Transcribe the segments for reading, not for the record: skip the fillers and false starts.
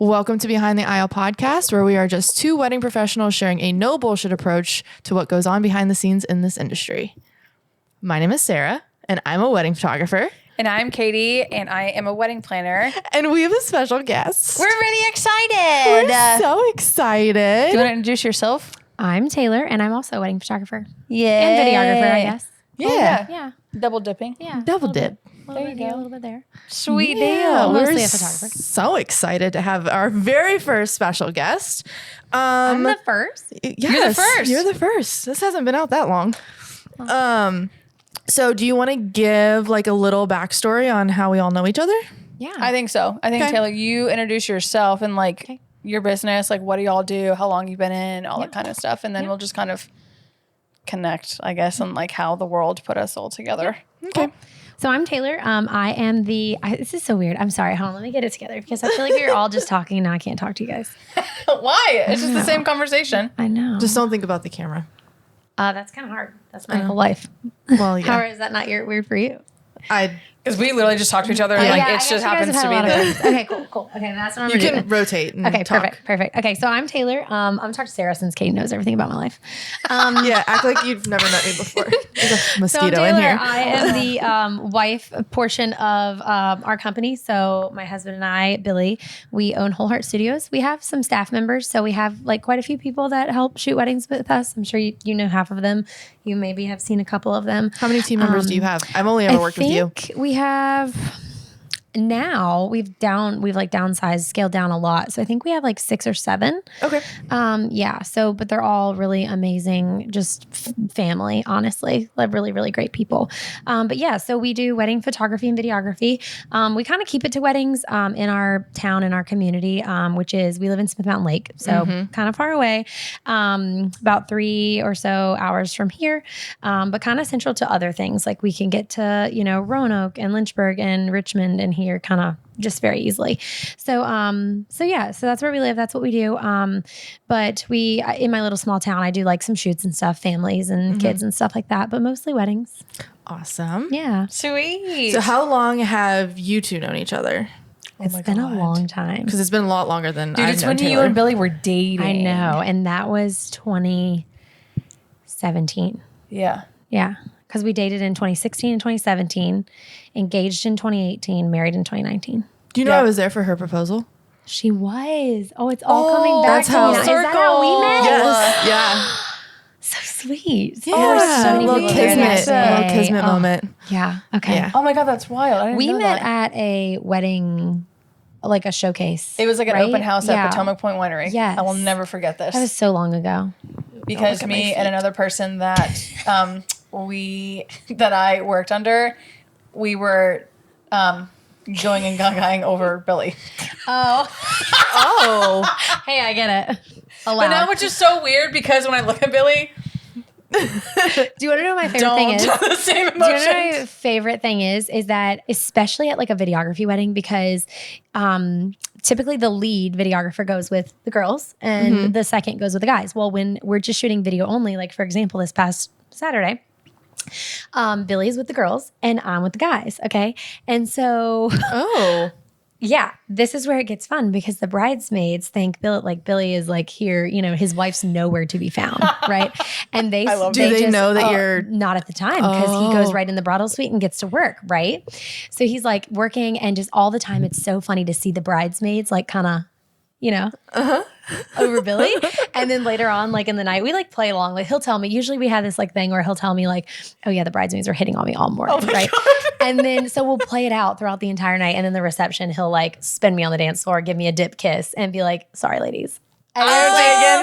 Welcome to Behind the Aisle podcast, where we are just two wedding professionals sharing a no bullshit approach to what goes on behind the scenes in this industry. My name is Sarah, and I'm a wedding photographer. And I'm Katie, and I am a wedding planner. And we have a special guest. We're really excited. We're so excited. Do you want to introduce yourself? I'm Taylor, and I'm also a wedding photographer. Yeah. And videographer, I guess. Yeah. Yeah. Double dipping. Yeah. Double dip. There you go. A little bit there. Sweet Yeah, deal. Mostly we're a photographer. so excited to have our very first special guest. I'm the first. Yes, You're the first. You're the first. This hasn't been out that long. So do you want to give like a little backstory on how we all know each other? Yeah. I think so. I think, Okay. Taylor, you introduce yourself and like your business, like what do y'all do, how long you've been in, all that kind of stuff. And then we'll just kind of connect, I guess, on like how the world put us all together. Okay. So I'm Taylor. I am this is so weird. I'm sorry. Hold on. Let me get it together because I feel like we were all just talking and now I can't talk to you guys. Why? It's just the same conversation. I know. Just don't think about the camera. That's kind of hard. That's my whole life. Well, yeah. How is that not weird for you? Because we literally just talk to each other and like Yeah, I it guess just you guys happens have to had be a lot there. of friends. Okay, cool. Okay, that's what I'm You gonna can do then. rotate and Okay, talk. perfect. Okay, so I'm Taylor. I'm talking to Sarah since Katie knows everything about my life. Yeah, act like you've never met me before. There's a So I'm mosquito Taylor. in here. I am the wife portion of our company. So my husband and I, Billy, we own Whole Heart Studios. We have some staff members. So we have like quite a few people that help shoot weddings with us. I'm sure you know half of them. You maybe have seen a couple of them. How many team members do you have? I've only ever worked with you. We have now we've like downsized, scaled down a lot. So I think we have like 6 or 7. Okay. Yeah. So, but they're all really amazing, just family, honestly, like really, really great people. But yeah, so we do wedding photography and videography. We kind of keep it to weddings in our town, in our community, which is, we live in Smith Mountain Lake. So kind of far away, about 3 or so hours from here, but kind of central to other things. Like we can get to, Roanoke and Lynchburg and Richmond and here kind of just very easily. So yeah, so that's where we live. That's what we do. But in my little small town, I do like some shoots and stuff, families and kids and stuff like that, but mostly weddings. Awesome. Yeah. Sweet. So how long have you two known each other? It's been a long time. Because it's been a lot longer than Dude, I've it's known when you Taylor. and Billy were dating. I know. And that was 2017. Yeah. Yeah. Because we dated in 2016 and 2017, engaged in 2018, married in 2019. Do you know I was there for her proposal? She was. Oh, it's all coming back that's to me how- now. Is that how we met? Yes. Yeah. So sweet. Yeah. Oh, there's so many a little people there that kismet. A little day. kismet Oh, moment. Yeah. Okay. Yeah. Oh my God, that's wild. I didn't We know met that. at a wedding, like a showcase. It was like an right? open house Yeah. at Potomac Point Winery. Yes. I will never forget this. That was so long ago. Because look at my me feet. and another person that that I worked under, we were going and gagaing over Billy. Oh. Oh. Hey, I get it. But now, which is so weird because when I look at Billy, Do you want to know what my favorite thing is? don't have the same Do you know what emotions. my favorite thing is that especially at like a videography wedding, because typically the lead videographer goes with the girls and the second goes with the guys. Well, when we're just shooting video only, like for example, this past Saturday, Billy's with the girls and I'm with the guys. Okay. And so Oh. yeah, this is where it gets fun because the bridesmaids think Billy is like here, his wife's nowhere to be found, right? And they love Do they know that you're- not at the time because he goes right in the bridal suite and gets to work, right? So he's like working and just all the time. It's so funny to see the bridesmaids like kind of, over Billy. And then later on, like in the night, we like play along. Like he'll tell me, usually we have this like thing where he'll tell me like, oh yeah, the bridesmaids are hitting on me all morning, right? And then, so we'll play it out throughout the entire night. And then the reception, he'll like spin me on the dance floor, give me a dip kiss and be like, sorry, ladies. And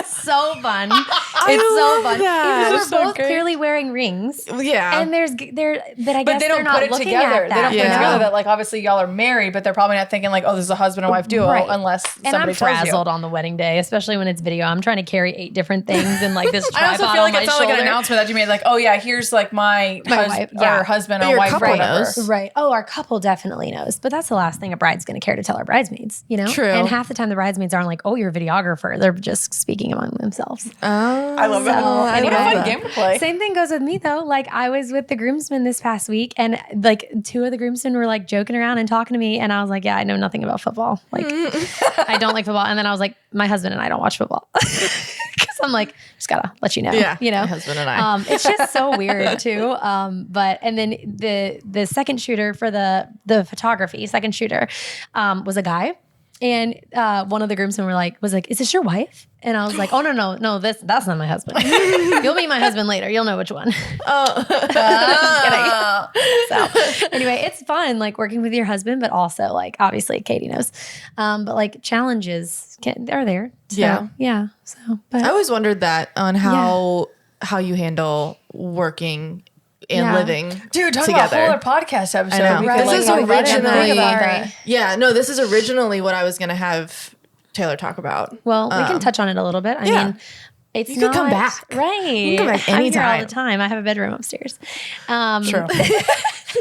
it's so fun. It's so fun. that. We're That's so both great. clearly wearing rings. Yeah. And but I But guess they they're don't not put it looking together. at They that. don't put it Yeah. together that like obviously y'all are married, but they're probably not thinking like, oh, this is a husband and wife duo, Right. unless And somebody I'm tells you. frazzled on the wedding day, especially when it's video. I'm trying to carry 8 different things and like this I tripod also feel like on it's my not like an shoulder. announcement that you made, like, oh yeah, here's like my wife, yeah. or husband But or your wife or couple whatever. knows. Right. Oh, our couple definitely knows. But that's the last thing a bride's going to care to tell our bridesmaids, True. And half the time the bridesmaids aren't like, oh, you're a videographer. whatever. They're just speaking among themselves. I love that. I What a love fun that. game to play. Same thing goes with me though. Like I was with the groomsmen this past week and like 2 of the groomsmen were like joking around and talking to me. And I was like, yeah, I know nothing about football. Like I don't like football. And then I was like, my husband and I don't watch football. Cause I'm like, just gotta let you know, you know, my husband and I. it's just so weird too. But, and then the second shooter for the photography, second shooter, was a guy. And one of the groomsmen was like, is this your wife? And I was like, oh, no, that's not my husband. You'll meet my husband later. You'll know which one. Oh. So anyway, it's fun, like working with your husband, but also like, obviously Katie knows. But like challenges are there. So, Yeah. Yeah. So, but I always wondered that on how you handle working and living Dude, talk together. about a whole other podcast episode. I know. We Right. could, This is talk about it and originally- think about that. Yeah, no, this is originally what I was going to have Taylor talk about. well, we can touch on it a little bit. I yeah. mean, it's You can come not- back. Right. You can come back I'm here all anytime. the time. I have a bedroom upstairs. True.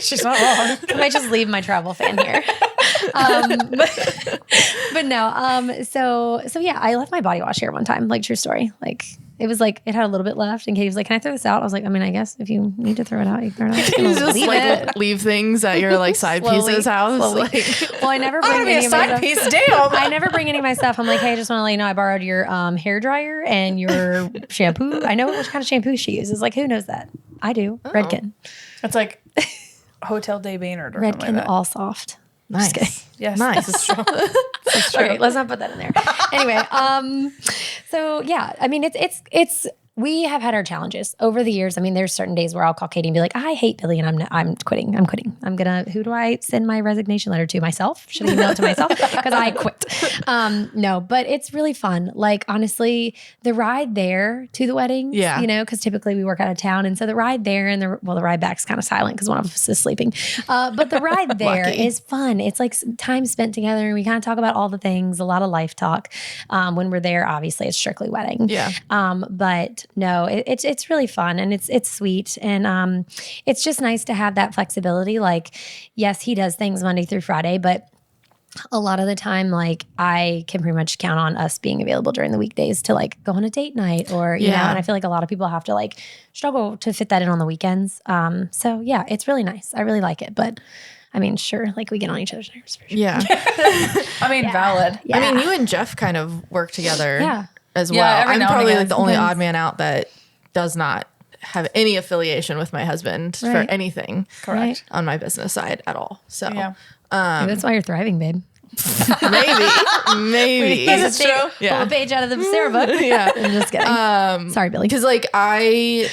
She's not wrong. I might just leave my travel fan here. But no. So yeah, I left my body wash here one time. Like true story. Like it was like it had a little bit left, and Katie was like, "Can I throw this out?" I was like, "I mean, I guess if you need to throw it out, you can throw it out." I'm just gonna You just leave like it. leave things at your like side Slowly, pieces house. slowly. Like, Well, I never I'm bring gonna be any a of my side stuff. piece. Damn. I never bring any of my stuff. I'm like, hey, I just want to let you know I borrowed your hair dryer and your shampoo. I know which kind of shampoo she uses. Like, who knows that? I do. Redken. It's like Hotel de Baynard or something like Redken that. All Soft. nice. Yes, Nice. this is true. Okay, let's not put that in there. Anyway, so yeah, I mean, it's we have had our challenges over the years. I mean, there's certain days where I'll call Katie and be like, I hate Billy and I'm quitting. Who do I send my resignation letter to? Myself? Should I email it to myself? Because I quit. No, but it's really fun. Like, honestly, the ride there to the wedding, Yeah. you know, because typically we work out of town. And so the ride there and the ride back's kind of silent because one of us is sleeping. But the ride there Lucky. is fun. It's like time spent together and we kind of talk about all the things, a lot of life talk. When we're there, obviously it's strictly wedding. Yeah. But no, it's really fun and it's sweet. And it's just nice to have that flexibility. Like, yes, he does things Monday through Friday, but a lot of the time, like I can pretty much count on us being available during the weekdays to like go on a date night or, you know, Yeah. and I feel like a lot of people have to like struggle to fit that in on the weekends. So yeah, it's really nice. I really like it. But I mean, sure, like we get on each other's nerves for sure. Yeah. I mean, valid. Yeah. I mean, you and Jeff kind of work together Yeah. as Yeah, well. every I'm now and probably again, like the only sometimes. odd man out that does not have any affiliation with my husband for Right. anything Correct. on my business side at all. So Yeah. Maybe that's why you're thriving, babe. maybe. That's true. Pull Yeah. a page out of the Sarah book. Yeah. I'm just kidding. Sorry, Billy. Because like I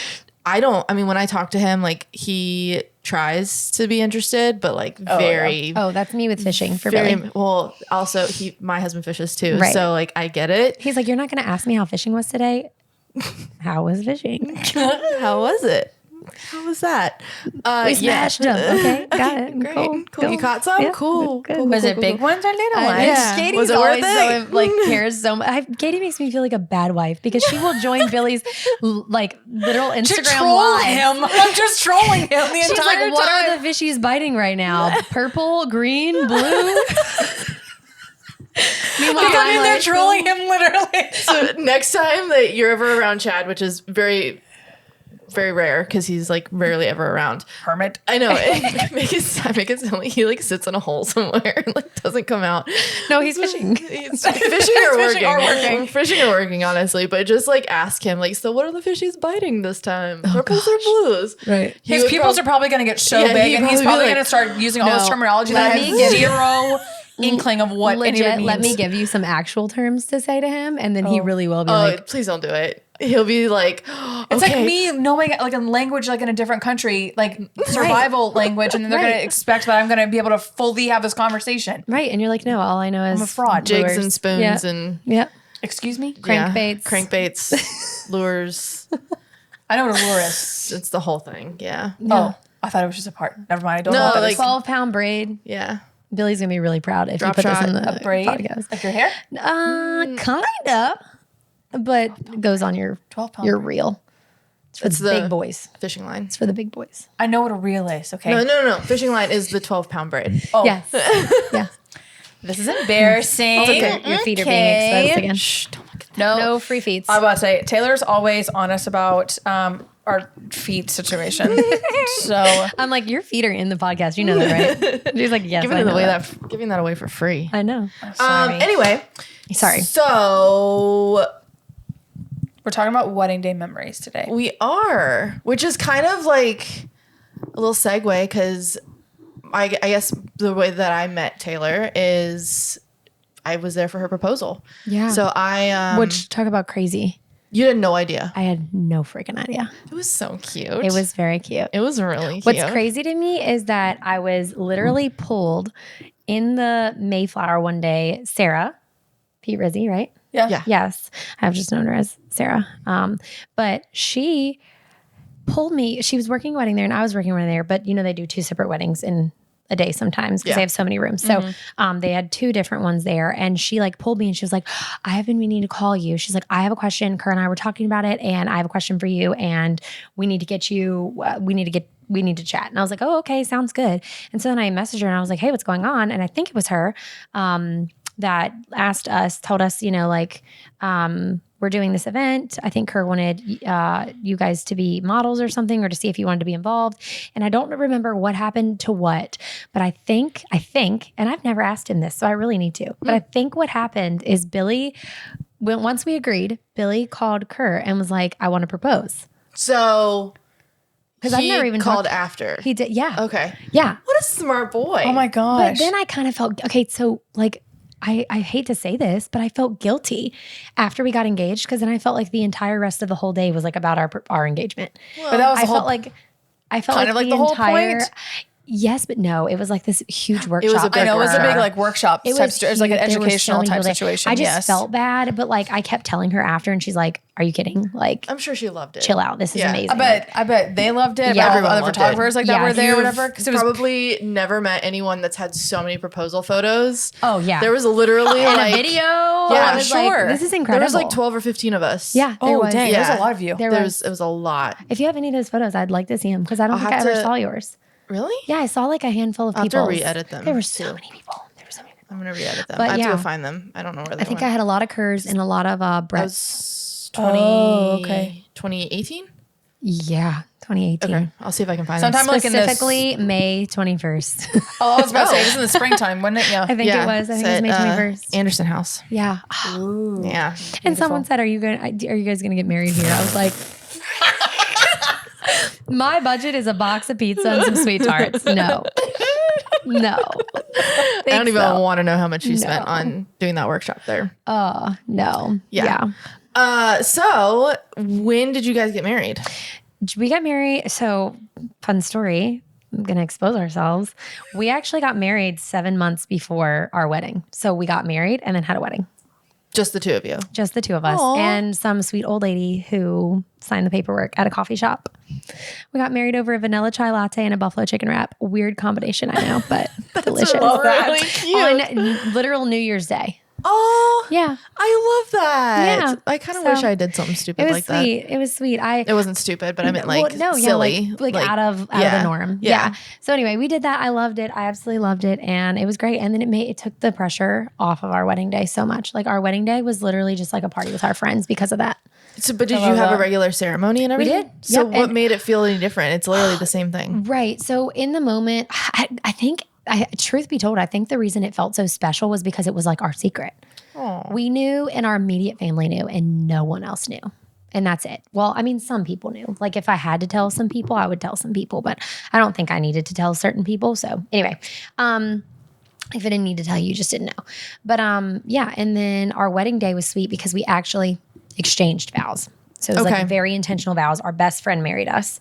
don't, I mean, when I talk to him, like he tries to be interested, but like very, Oh, that's me with fishing for very, Billy. well, also my husband fishes too. Right. So like I get it. He's like, you're not going to ask me how fishing was today? How was fishing? How was it? How was that? We smashed them. Okay, got it. Great. Cool. Cool. You caught some? Yeah, Cool. good. Cool. Was cool, it cool, big cool. ones or little ones? yeah. Katie's Was it worth always it? so like cares so much. Katie makes me feel like a bad wife because she will join Billy's like literal To Instagram troll live. him. I'm just trolling him the She's entire like, what time. are the fishies biting right now? Purple, green, blue. Meanwhile, Because I'm in there like, trolling him literally. So next time that you're ever around Chad, which is very, very rare because he's like rarely ever around. Hermit. I know. I make it sound like he like sits in a hole somewhere and like doesn't come out. No, he's fishing. He's fishing or working. Fishing or working, honestly. But just like ask him, like, so what are the fishies biting this time? Purples or blues? Right. He His would pupils are probably going to get so Yeah, big, he'd and he's probably be probably like, going to start using all this "No, terminology let that me has give- zero inkling of what any of Legit, it means. let me give you some actual terms to say to him, and then he really will be Oh, like, please don't do it. He'll be like, It's okay. like me knowing like a language like in a different country, like survival language, and then they're going Right. to expect that I'm going to be able to fully have this conversation. right, and you're like, no, all I know is I'm a fraud. jigs lures. and spoons Yeah. and Yep. Excuse me? Crankbaits. crankbaits, lures. I know what a lure is. It's the whole thing. Yeah. Oh, I thought it was just a part. Never mind. I don't No, know what that like- is. 12-pound braid. Yeah. Billy's gonna be really proud if Drop you put shot, this in the A braid? podcast. Like your hair? Kinda, but goes on your 12-pound your braid. reel. It's for It's the the big boys. fishing line. It's for the big boys. I know what a reel is, okay? No. Fishing line is the 12-pound braid. Oh, Yes. Yeah. This is embarrassing. It's okay. Your feet are being exposed again. Shh, don't look at No free feeds. I was about to say, Taylor's always honest about our feet situation. So I'm like, your feet are in the podcast. You know that, right? She's like, yes, Giving that away for free. I know. Anyway, Sorry. so we're talking about wedding day memories today. we are, which is kind of like a little segue because I guess the way that I met Taylor is I was there for her proposal. Yeah. So Which, talk about crazy. you had no idea. I had no freaking idea. It was so cute. It was very cute. It was really cute. What's crazy to me is that I was literally pulled in the Mayflower one day. Sarah, Pete Rizzi, right? Yeah. Yes. I've just known her as Sarah. But she pulled me. She was working a wedding there and I was working a wedding there. But, they do 2 separate weddings in a day sometimes because they have so many rooms. So they had 2 different ones there. And she pulled me and she was like, I have been meaning to call you. She's like, I have a question. Kerr and I were talking about it and I have a question for you. And we need to get you, we need to chat. And I was like, oh, okay, sounds good. And so then I messaged her and I was like, hey, what's going on? And I think it was her that told us, we're doing this event. I think Kerr wanted you guys to be models or something, or to see if you wanted to be involved. And I don't remember what happened to what, but I think, and I've never asked him this, so I really need to. But I think what happened is once we agreed, Billy called Kerr and was like, I want to propose. So Because I've never even called talked. after. He did, yeah. Okay. Yeah. What a smart boy. Oh my But gosh. then I kind of felt, okay, so I hate to say this, but I felt guilty after we got engaged because then I felt like the entire rest of the whole day was about our engagement. But that was the whole I felt kind of like the whole point. Yes, but no, it was like this huge workshop. was a big I know it was a big workshop. It type was it was like an huge. There were so educational many type people there. situation. I just yes. felt bad, but I kept telling her after, and she's like, "Are you kidding? I'm sure she loved it. Chill out. This is amazing." I bet they loved it. Yeah. Yeah, Everyone other loved photographers it. that were there, or You've whatever. Because it was probably never met anyone that's had so many proposal photos. Oh yeah, There was literally and like a video. Yeah, I was sure. This is there incredible. was like 12 or 15 of us. Yeah, there was. dang, Yeah. there's a lot of you. There was. It was a lot. If you have any of those photos, I'd like to see them because I don't think I have ever to- saw yours. Really? Yeah, I saw like a handful of I'll have to people. re-edit them, There were so too. many people. I'm gonna re-edit them. But I have to yeah. go find them. I don't know where they I think went. I had a lot of Kerrs and a lot of That Brett's. was 20, Oh, okay. 2018? Yeah, 2018. Okay. I'll see if I can find Sometime them. like in this. Specifically, May 21st. Oh, I was about to say it was in the springtime, wasn't it? Yeah. I think it was. I think it was May 21st. Anderson House. Yeah. Yeah. And someone said, "Are you guys going to get married here?" I was like, "My budget is a box of pizza and some sweet tarts." No. I don't even want to know how much you spent on doing that workshop there. No. Yeah. So when did you guys get married? We got married. So, fun story. I'm going to expose ourselves. We actually got married 7 months before our wedding. So, we got married and then had a wedding. Just the two of you. Just the two of us. Aw. And some sweet old lady who signed the paperwork at a coffee shop. We got married over a vanilla chai latte and a buffalo chicken wrap. Weird combination, I know, but delicious. Really cute. On literal New Year's Day. Oh, Yeah. I love that. Yeah. I kind of So, wish I did something It stupid was like that. sweet. It was sweet. It wasn't stupid, but I meant like silly. like out of the norm. Yeah. So anyway, we did that. I loved it. I absolutely loved it, and it was great. And then it took the pressure off of our wedding day so much. Like our wedding day was literally just like a party with our friends because of that. So, but did you love have that. a regular ceremony and everything? did. So Yep. what And- made it feel any different? It's literally the same thing. Right. So in the moment, I think, truth be told, I think the reason it felt so special was because it was like our secret. We knew and our immediate family knew and no one else knew. And that's it. Well, I mean, some people knew. Like if I had to tell some people, I would tell some people, but I don't think I needed to tell certain people. So anyway, if I didn't need to tell you, you just didn't know. But yeah. And then our wedding day was sweet because we actually exchanged vows. So it was Okay. like very intentional vows. Our best friend married us.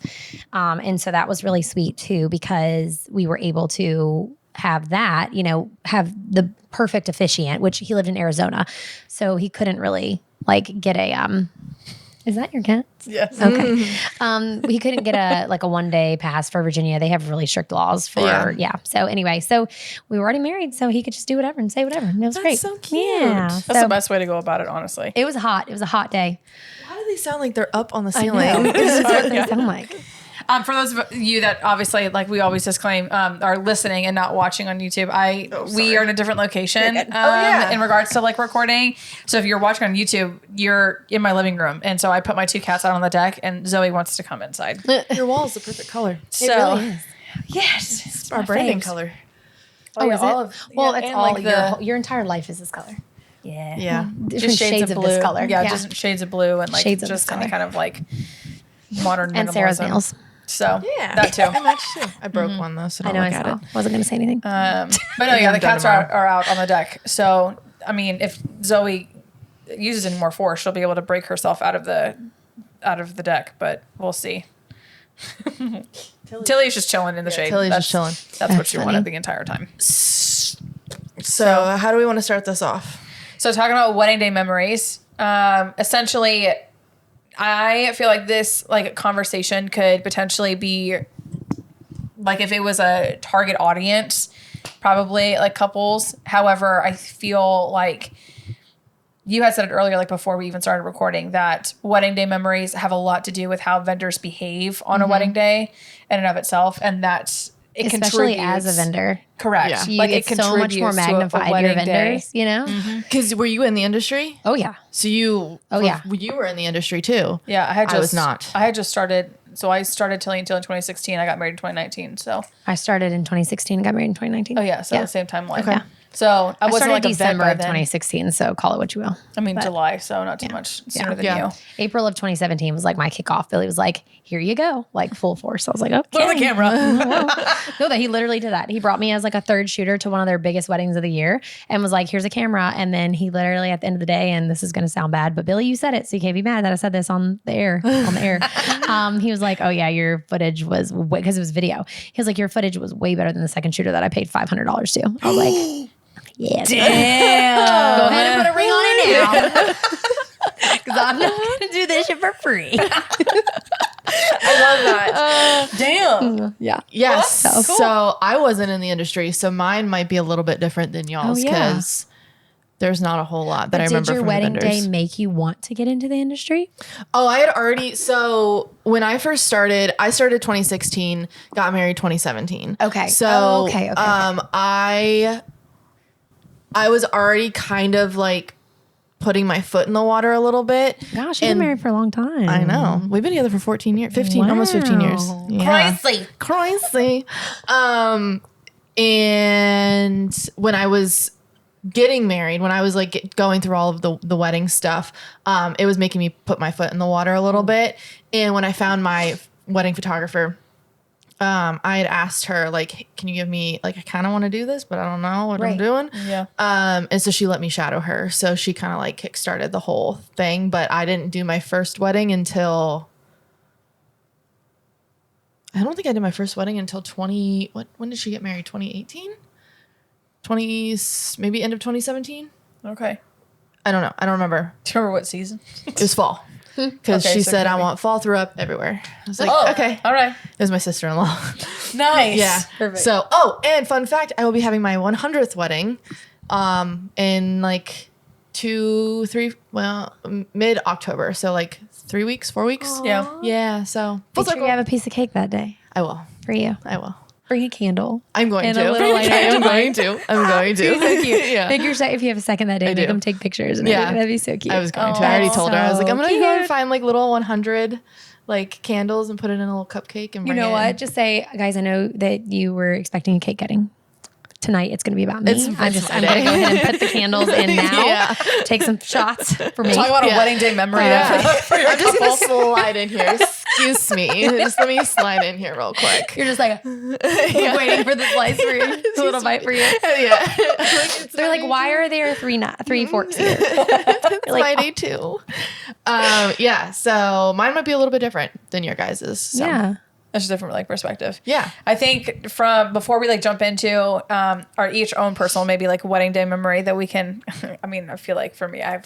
And so that was really sweet too, because we were able to have that, have the perfect officiant, which he lived in Arizona. So he couldn't really get a, is that your cat? Yes. Okay. He couldn't get a 1 day pass for Virginia. They have really strict laws for, Yeah. So anyway, so we were already married, so he could just do whatever and say whatever. And it was great. so cute. Yeah. That's So the best way to go about it, honestly. it was hot. It was a hot day. Why do they sound like they're up on the I know. ceiling? That's what they sound like. For those of you that obviously, like we always disclaim, are listening and not watching on YouTube, we are in a different location in regards to like recording. So if you're watching on YouTube, you're in my living room, and so I put my 2 cats out on the deck, and Zoe wants to come inside. Your wall is the perfect color. So really is. yes, It's our branding color. Oh, is it? Well, it's and all like your entire life is this color. Yeah. Yeah. Different shades of blue. this color. Yeah, just shades of blue and like Shades of just this any color. kind of like modern And Sarah's minimalism. nails. So Yeah. that too. I match too. I broke one though, so I don't know I look at saw. it. Wasn't going to say anything. But no, yeah, the I'm done cats tomorrow. are out on the deck. So I mean, if Zoe uses any more force, she'll be able to break herself out of the deck. But we'll see. Tilly's just chilling in the shade. Tilly's just chilling. That's what That's she funny. wanted the entire time. So how do we want to start this off? So talking about wedding day memories, essentially, I feel like this like conversation could potentially be like if it was a target audience, probably like couples. However, I feel like you had said it earlier, like before we even started recording, that wedding day memories have a lot to do with how vendors behave on a wedding day in and of itself, and that's it Especially contributes. as a vendor. Correct. Yeah. You Like get it so much more contributes to a magnified your wedding day. vendors, you know? Because were you in the industry? Oh, yeah. So you. Oh, yeah. You were in the industry too. Yeah, I was not. I had just started. So I started Tilly until in 2016. I got married in 2019. So I started in 2016 and got married in 2019. oh yeah, so Yeah. the same timeline. Okay. Yeah. So I I wasn't started like a vet December by of then. 2016, so call it what you will. I mean But- July, so not too much sooner than Yeah. you. April of 2017 was like my kickoff. Billy was like, here you go, like full force. I was like, okay. Look at the camera. No, that he literally did that. He brought me as like a third shooter to one of their biggest weddings of the year and was like, here's a camera. And then he literally at the end of the day, and this is going to sound bad, but Billy, you said it. So you can't be mad that I said this on the air, he was like, oh yeah, your footage was, because it was video. He was like, your footage was way better than the second shooter that I paid $500 to. I was like, yeah. Damn. Go ahead and put a ring on it now. Because I'm not going to do this shit for free. I love that. Damn. Yeah. Yes. So cool. So I wasn't in the industry, so mine might be a little bit different than y'all's Oh, yeah. because there's not a whole lot that I Did remember your from wedding the vendors. day make you want to get into the industry? Oh, I had already. So when I first started, I started 2016, got married 2017. Okay. So Oh, okay. I was already kind of like putting my foot in the water a little bit. Gosh, you've been married for a long time. I know. We've been together for 14 years, 15, almost 15 years. Wow. Yeah. Crazy. And when I was getting married, when I was like going through all of the wedding stuff, it was making me put my foot in the water a little bit. And when I found my wedding photographer, I had asked her, like, can you give me, like, I kind of want to do this, but I don't know what I'm Right. doing. Yeah. And so she let me shadow her. So she kind of like kickstarted the whole thing, but I didn't do my first wedding until, I don't think I did my first wedding until when did she get married? 2018? Maybe end of 2017? Okay. I don't know. I don't remember. Do you remember what season? It was fall. Because Okay, she so said, I maybe- want fall through up everywhere. I was like, Oh, okay. All right. It was my sister-in-law. Nice. Yeah. Perfect. So, and fun fact, I will be having my 100th wedding in like mid-October. So like 3 weeks, 4 weeks. yeah. Yeah. So Make sure you have a piece of cake that day I will. for you. I will. Bring a candle. I'm going And to. a little light on your I'm going to. I'm going to. Be so cute. Yeah. Make your if you have a second that day, make do. them take pictures. And Yeah. everything. That'd be so cute. I was going to. Oh, I already told her. I was like, I'm so going to go and cute. find like little 100 like candles and put it in a little cupcake and You bring know it what? in. Just say, guys, I know that you were expecting a cake cutting. Tonight it's going to be about me. It's I'm my going to day. go ahead and put the candles in now. Yeah. Take some shots for me. Talk about Yeah. a wedding day memory Yeah. for your I'm just going couple. to slide in here. Excuse me. Just let me slide in here real quick. You're just like waiting for the slice for you, a little bite for you. Yeah. They're like, why are there three forks here? It's like, my day too. Yeah. So mine might be a little bit different than your guys's. So. Yeah. That's just a different like perspective. Yeah. I think from before we like jump into our each own personal maybe like wedding day memory that we can. I mean, I feel like for me, I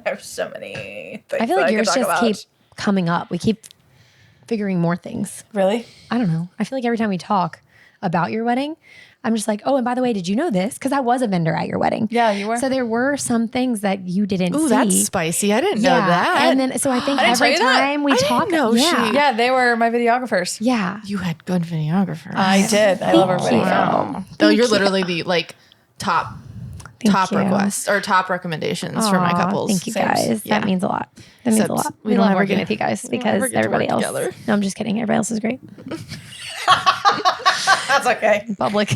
have so many things. I feel that like can yours talk just about. keep coming up. We keep figuring more things. Really. I don't know. I feel like every time we talk, about your wedding, I'm just like, oh, and by the way, did you know this? Because I was a vendor at your wedding. Yeah, you were. So there were some things that you didn't see. Ooh, that's spicy. I didn't know that. And then, so I think I didn't tell every you that. time we talk, Yeah, they were my videographers. Yeah. You had good videographers. I did. I love our Thank you. video. Wow. Though you're literally the like top Thank you. requests or top recommendations for my Aw, couples. Thank you Same. guys. Yeah. That means a lot. That means Except a lot. we We don't don't ever work get in- with you guys we don't ever because get to everybody work else. together. No, I'm just kidding. Everybody else is great. That's okay. Public.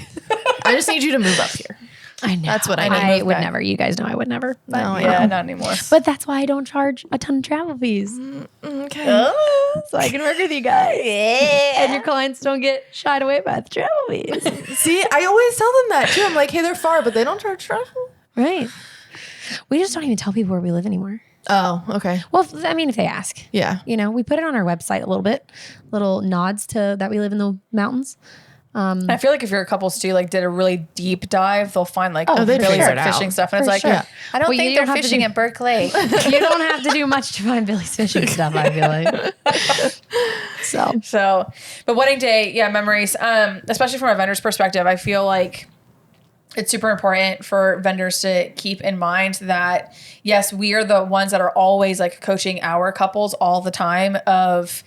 I just need you to move up here. I know. That's what I need. I Move would back. never. You guys know I would never. But, No, I Yeah, know. not anymore. but that's why I don't charge a ton of travel fees. Okay. So I can work with you guys. And your clients don't get shied away by the travel fees. See, I always tell them that too. I'm like, hey, they're far, but they don't charge travel. Right. We just don't even tell people where we live anymore. Oh, okay. Well, I mean, if they ask. Yeah. You know, we put it on our website a little bit, little nods to that we live in the mountains. I feel like if your couples too like did a really deep dive, they'll find like they'd Billy's figure like it out. fishing stuff, and it's For like, sure. I don't Well, think you they're don't have to fishing do- at Berkeley. You don't have to do much to find Billy's fishing stuff, I feel like. So, So, but wedding day, yeah, memories. Especially from a vendor's perspective, I feel like it's super important for vendors to keep in mind that yes, we are the ones that are always like coaching our couples all the time of,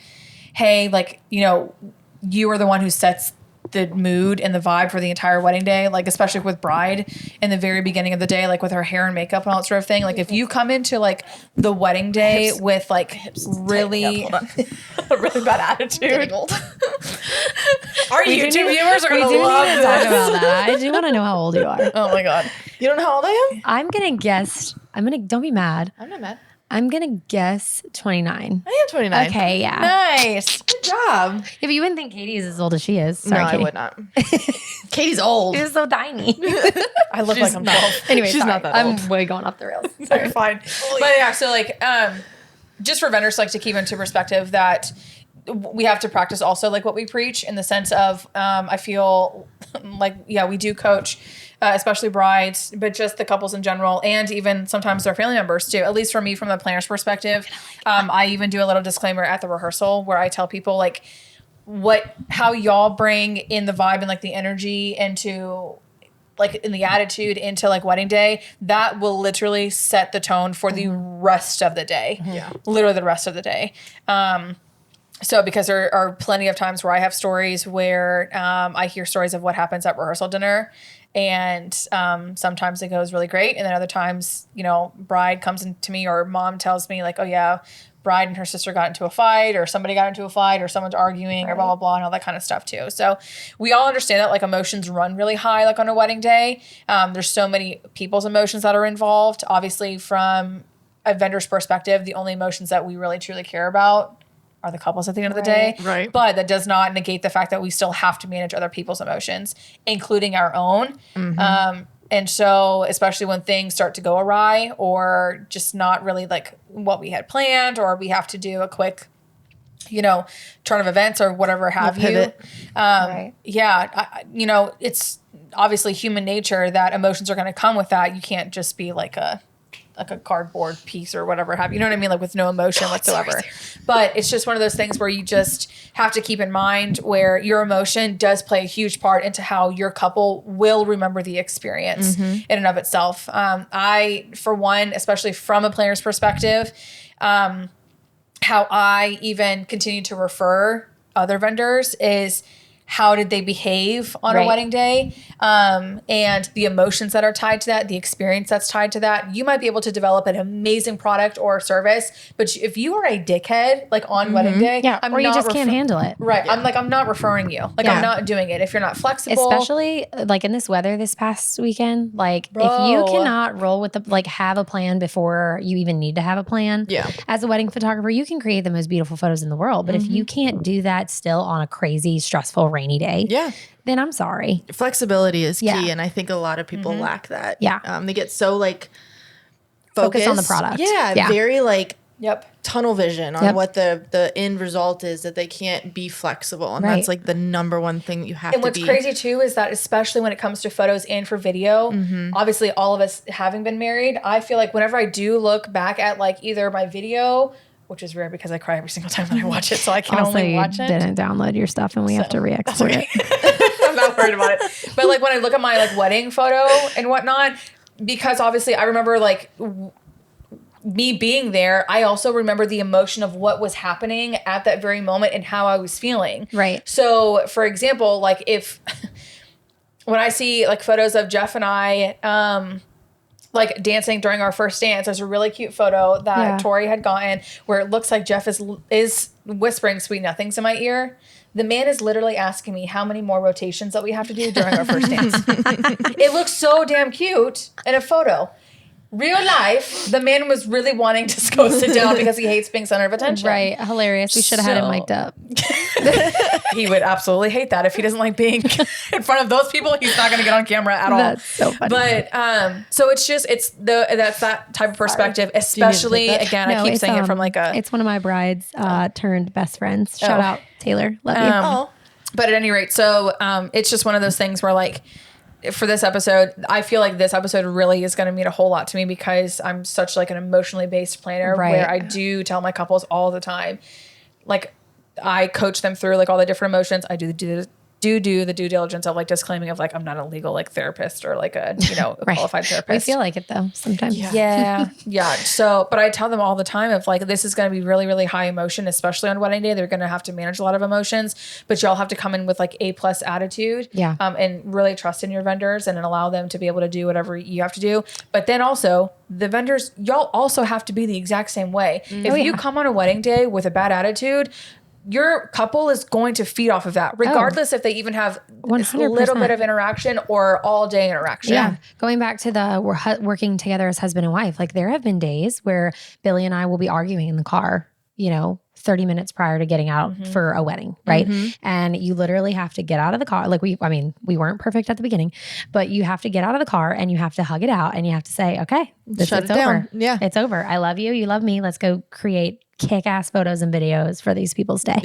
hey, like, you know, you are the one who sets the mood and the vibe for the entire wedding day, like especially with bride in the very beginning of the day, like with her hair and makeup and all that sort of thing. Like if you come into like the wedding day with like really, really bad attitude, our YouTube viewers are we gonna do love need to talk this. about that. I do want to know how old you are. Oh my god. You don't know how old I am? I'm going to guess, don't be mad. I'm not mad. I'm going to guess 29. I am 29. Okay, yeah. Nice. Good job. Yeah, but you wouldn't think Katie is as old as she is. No, Sorry, I Katie. would not. Katie's old. She's so tiny. I look She's like I'm not. 12. Anyway, She's sorry. not that I'm old. way going off the rails. Sorry, fine. But yeah, so like, just for vendors like to keep into perspective that we have to practice also like what we preach in the sense of, I feel like, yeah, we do coach, especially brides, but just the couples in general, and even sometimes their family members too, at least for me from the planner's perspective. I even do a little disclaimer at the rehearsal where I tell people like how y'all bring in the vibe and like the energy into like in the attitude into like wedding day, that will literally set the tone for the rest of the day. Yeah. Literally the rest of the day. So because there are plenty of times where I have stories where I hear stories of what happens at rehearsal dinner, and sometimes it goes really great, and then other times, you know, bride comes in to me or mom tells me like, oh yeah, bride and her sister got into a fight, or somebody got into a fight, or someone's arguing, or blah blah blah, and all that kind of stuff too. So we all understand that like emotions run really high like on a wedding day. There's so many people's emotions that are involved. Obviously, from a vendor's perspective, the only emotions that we really truly care about are the couples at the end of the day. Right. But that does not negate the fact that we still have to manage other people's emotions, including our own. And so, especially when things start to go awry or just not really like what we had planned, or we have to do a quick, you know, turn of events or whatever have you. pivot. Right. Yeah. You know, it's obviously human nature that emotions are going to come with that. You can't just be like a cardboard piece or whatever have you know what I mean, like with no emotion whatsoever. But it's just one of those things where you just have to keep in mind where your emotion does play a huge part into how your couple will remember the experience in and of itself. I, for one, especially from a planner's perspective, how I even continue to refer other vendors is how did they behave on a Right. wedding day, and the emotions that are tied to that, the experience that's tied to that. You might be able to develop an amazing product or service, but if you are a dickhead like on wedding day, Yeah. I'm or you not just can't handle it. Right. I'm not referring you. Like Yeah. I'm not doing it. If you're not flexible, Especially like in this weather this past weekend, like if Bro. you cannot roll with the like have a plan before you even need to have a plan. Yeah. As a wedding photographer, you can create the most beautiful photos in the world, but if you can't do that still on a crazy, stressful, rainy day, Yeah. then I'm sorry. Flexibility is key. Yeah. And I think a lot of people lack that. Yeah. They get so like Focus on the focused. product. Yeah. Yeah. Very like yep. tunnel vision on Yep. what the end result is, that they can't be flexible. And Right. that's like the number one thing that you have And to what's be. crazy too is that especially when it comes to photos and for video, obviously all of us having been married, I feel like whenever I do look back at like either my video, which is rare because I cry every single time that I watch it, so I can Also, only you watch it. didn't download your stuff and we have to re-export it. I'm not worried about it. But like when I look at my like wedding photo and whatnot, because obviously I remember like me being there, I also remember the emotion of what was happening at that very moment and how I was feeling. Right. So for example, like if when I see like photos of Jeff and I, like dancing during our first dance, there's a really cute photo that Tori had gotten where it looks like Jeff is whispering sweet nothings in my ear. The man is literally asking me how many more rotations that we have to do during our first dance. It looks so damn cute in a photo. Real life, the man was really wanting to go sit down because he hates being center of attention. Right. Hilarious. We should have had him mic'd up. He would absolutely hate that. If he doesn't like being in front of those people, he's not going to get on camera at all. That's so funny. But so it's that's that type of perspective, especially again, I keep saying it from like a. It's one of my brides turned best friends. Shout out Taylor. Love you. But at any rate, so it's just one of those things where like, for this episode, I feel like this episode really is going to mean a whole lot to me because I'm such like an emotionally based planner where I do tell my couples all the time, like I coach them through like all the different emotions. I do the due diligence of like disclaiming of like I'm not a legal like therapist or like a a qualified therapist. I feel like it though sometimes. Yeah. So, but I tell them all the time of like this is going to be really really high emotion, especially on wedding day. They're going to have to manage a lot of emotions, but y'all have to come in with like A+ attitude. Yeah. And really trust in your vendors and allow them to be able to do whatever you have to do. But then also the vendors, y'all also have to be the exact same way. If you come on a wedding day with a bad attitude, your couple is going to feed off of that, regardless if they even have a little bit of interaction or all day interaction. Yeah. Going back to we're working together as husband and wife, like there have been days where Billy and I will be arguing in the car, 30 minutes prior to getting out for a wedding, right? And you literally have to get out of the car. Like we weren't perfect at the beginning, but you have to get out of the car and you have to hug it out and you have to say, okay, it's over. Yeah. It's over. I love you. You love me. Let's go create kick-ass photos and videos for these people's day,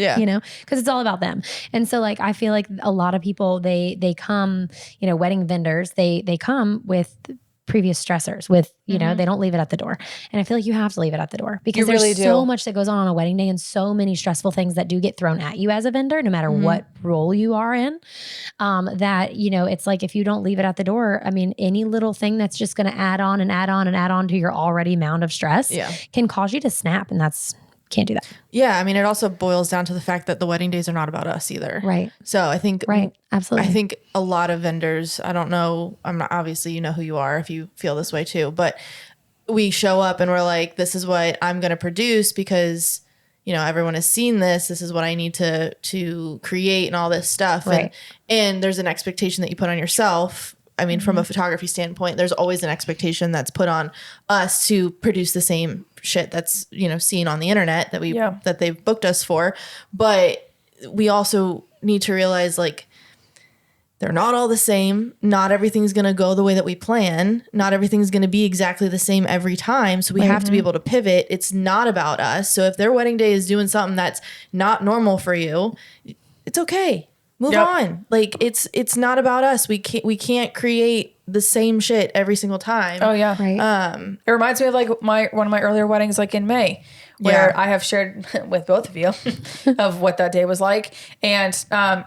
because it's all about them. And so like, I feel like a lot of people, they come, wedding vendors, they come with previous stressors with, they don't leave it at the door. And I feel like you have to leave it at the door because there's so much that goes on a wedding day and so many stressful things that do get thrown at you as a vendor, no matter what role you are in, that, it's like, if you don't leave it at the door, I mean, any little thing that's just going to add on and add on and add on to your already mound of stress can cause you to snap. And can't do that. Yeah. I mean, it also boils down to the fact that the wedding days are not about us either. Right. So I think, absolutely. I think a lot of vendors, I don't know, I'm not, obviously you know who you are if you feel this way too, but we show up and we're like, this is what I'm going to produce because, everyone has seen this. This is what I need to create and all this stuff. Right. And there's an expectation that you put on yourself. I mean, from a photography standpoint, there's always an expectation that's put on us to produce the same shit that's, seen on the internet that they've booked us for. But we also need to realize like, they're not all the same. Not everything's going to go the way that we plan. Not everything's going to be exactly the same every time. So we have to be able to pivot. It's not about us. So if their wedding day is doing something that's not normal for you, it's okay. Move on. Like it's not about us. We can't create the same shit every single time. Oh yeah. Right. It reminds me of like one of my earlier weddings, like in May, where I have shared with both of you of what that day was like. And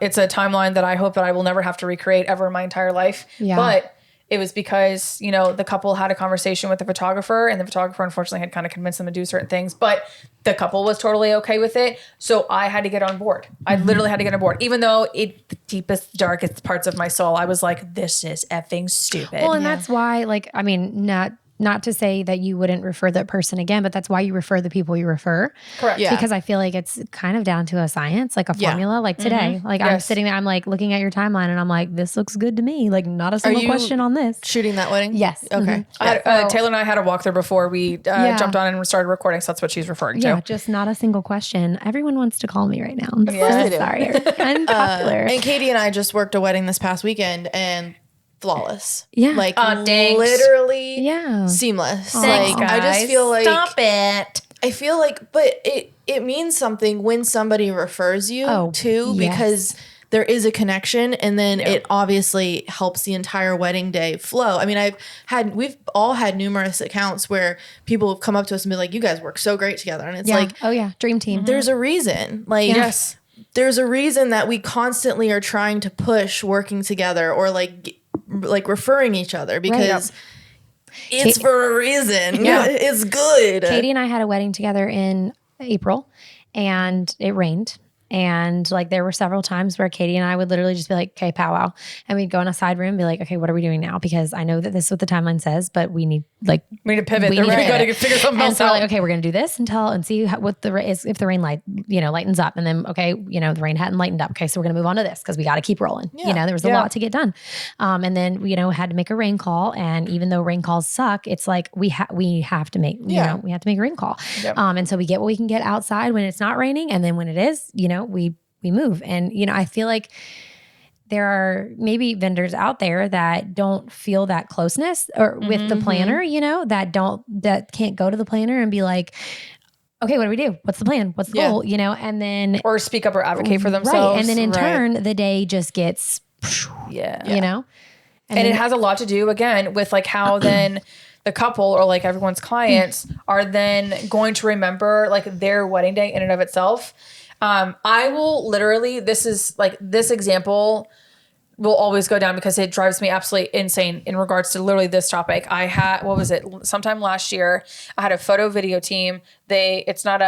it's a timeline that I hope that I will never have to recreate ever in my entire life. Yeah. But it was because, the couple had a conversation with the photographer and the photographer unfortunately had kind of convinced them to do certain things, but the couple was totally okay with it. So I had to get on board. I literally had to get on board, even though the deepest, darkest parts of my soul, I was like, this is effing stupid. Well, and that's why, like, I mean, not to say that you wouldn't refer that person again, but that's why you refer the people you refer. Correct. Yeah. Because I feel like it's kind of down to a science, like a formula. Like today, like I'm sitting there, I'm like looking at your timeline and I'm like, this looks good to me. Like not a single question on this. Shooting that wedding? Yes. Okay. Taylor and I had a walkthrough before we jumped on and started recording. So that's what she's referring to. Yeah, just not a single question. Everyone wants to call me right now. I'm they so do. sorry. Unpopular. And Katie and I just worked a wedding this past weekend and flawless. Yeah. Like thanks. literally Yeah. seamless. Thanks, Like I just guys. feel like Stop it. I feel like but it means something when somebody refers you too, yes. because there is a connection and then it obviously helps the entire wedding day flow. I mean, we've all had numerous accounts where people have come up to us and be like, you guys work so great together. And it's like, oh yeah, dream team. there's a reason. Like, Yes. there's a reason that we constantly are trying to push working together or like referring each other because it's for a reason. Yeah. It's good. Katie and I had a wedding together in April and it rained. And like there were several times where Katie and I would literally just be like, okay, powwow. And we'd go in a side room and be like, okay, what are we doing now? Because I know that this is what the timeline says, but we need to pivot. We got to figure something else so out. Like, okay, we're going to do this and see what the is if the rain lightens up. And then, okay, the rain hadn't lightened up. Okay, so we're going to move on to this because we got to keep rolling. Yeah. There was a lot to get done. And then, had to make a rain call. And even though rain calls suck, it's like we have to make, we have to make a rain call. Yep. And so we get what we can get outside when it's not raining. And then when it is, we move. And, I feel like there are maybe vendors out there that don't feel that closeness or with the planner, that can't go to the planner and be like, okay, what do we do? What's the plan? What's the goal? And then, or speak up or advocate for themselves. Right. And then in turn, the day just gets, and it has a lot to do again with like how then the couple or like everyone's clients are then going to remember like their wedding day in and of itself. I will literally, this example will always go down because it drives me absolutely insane in regards to literally this topic. I had, sometime last year, I had a photo video team. It's not,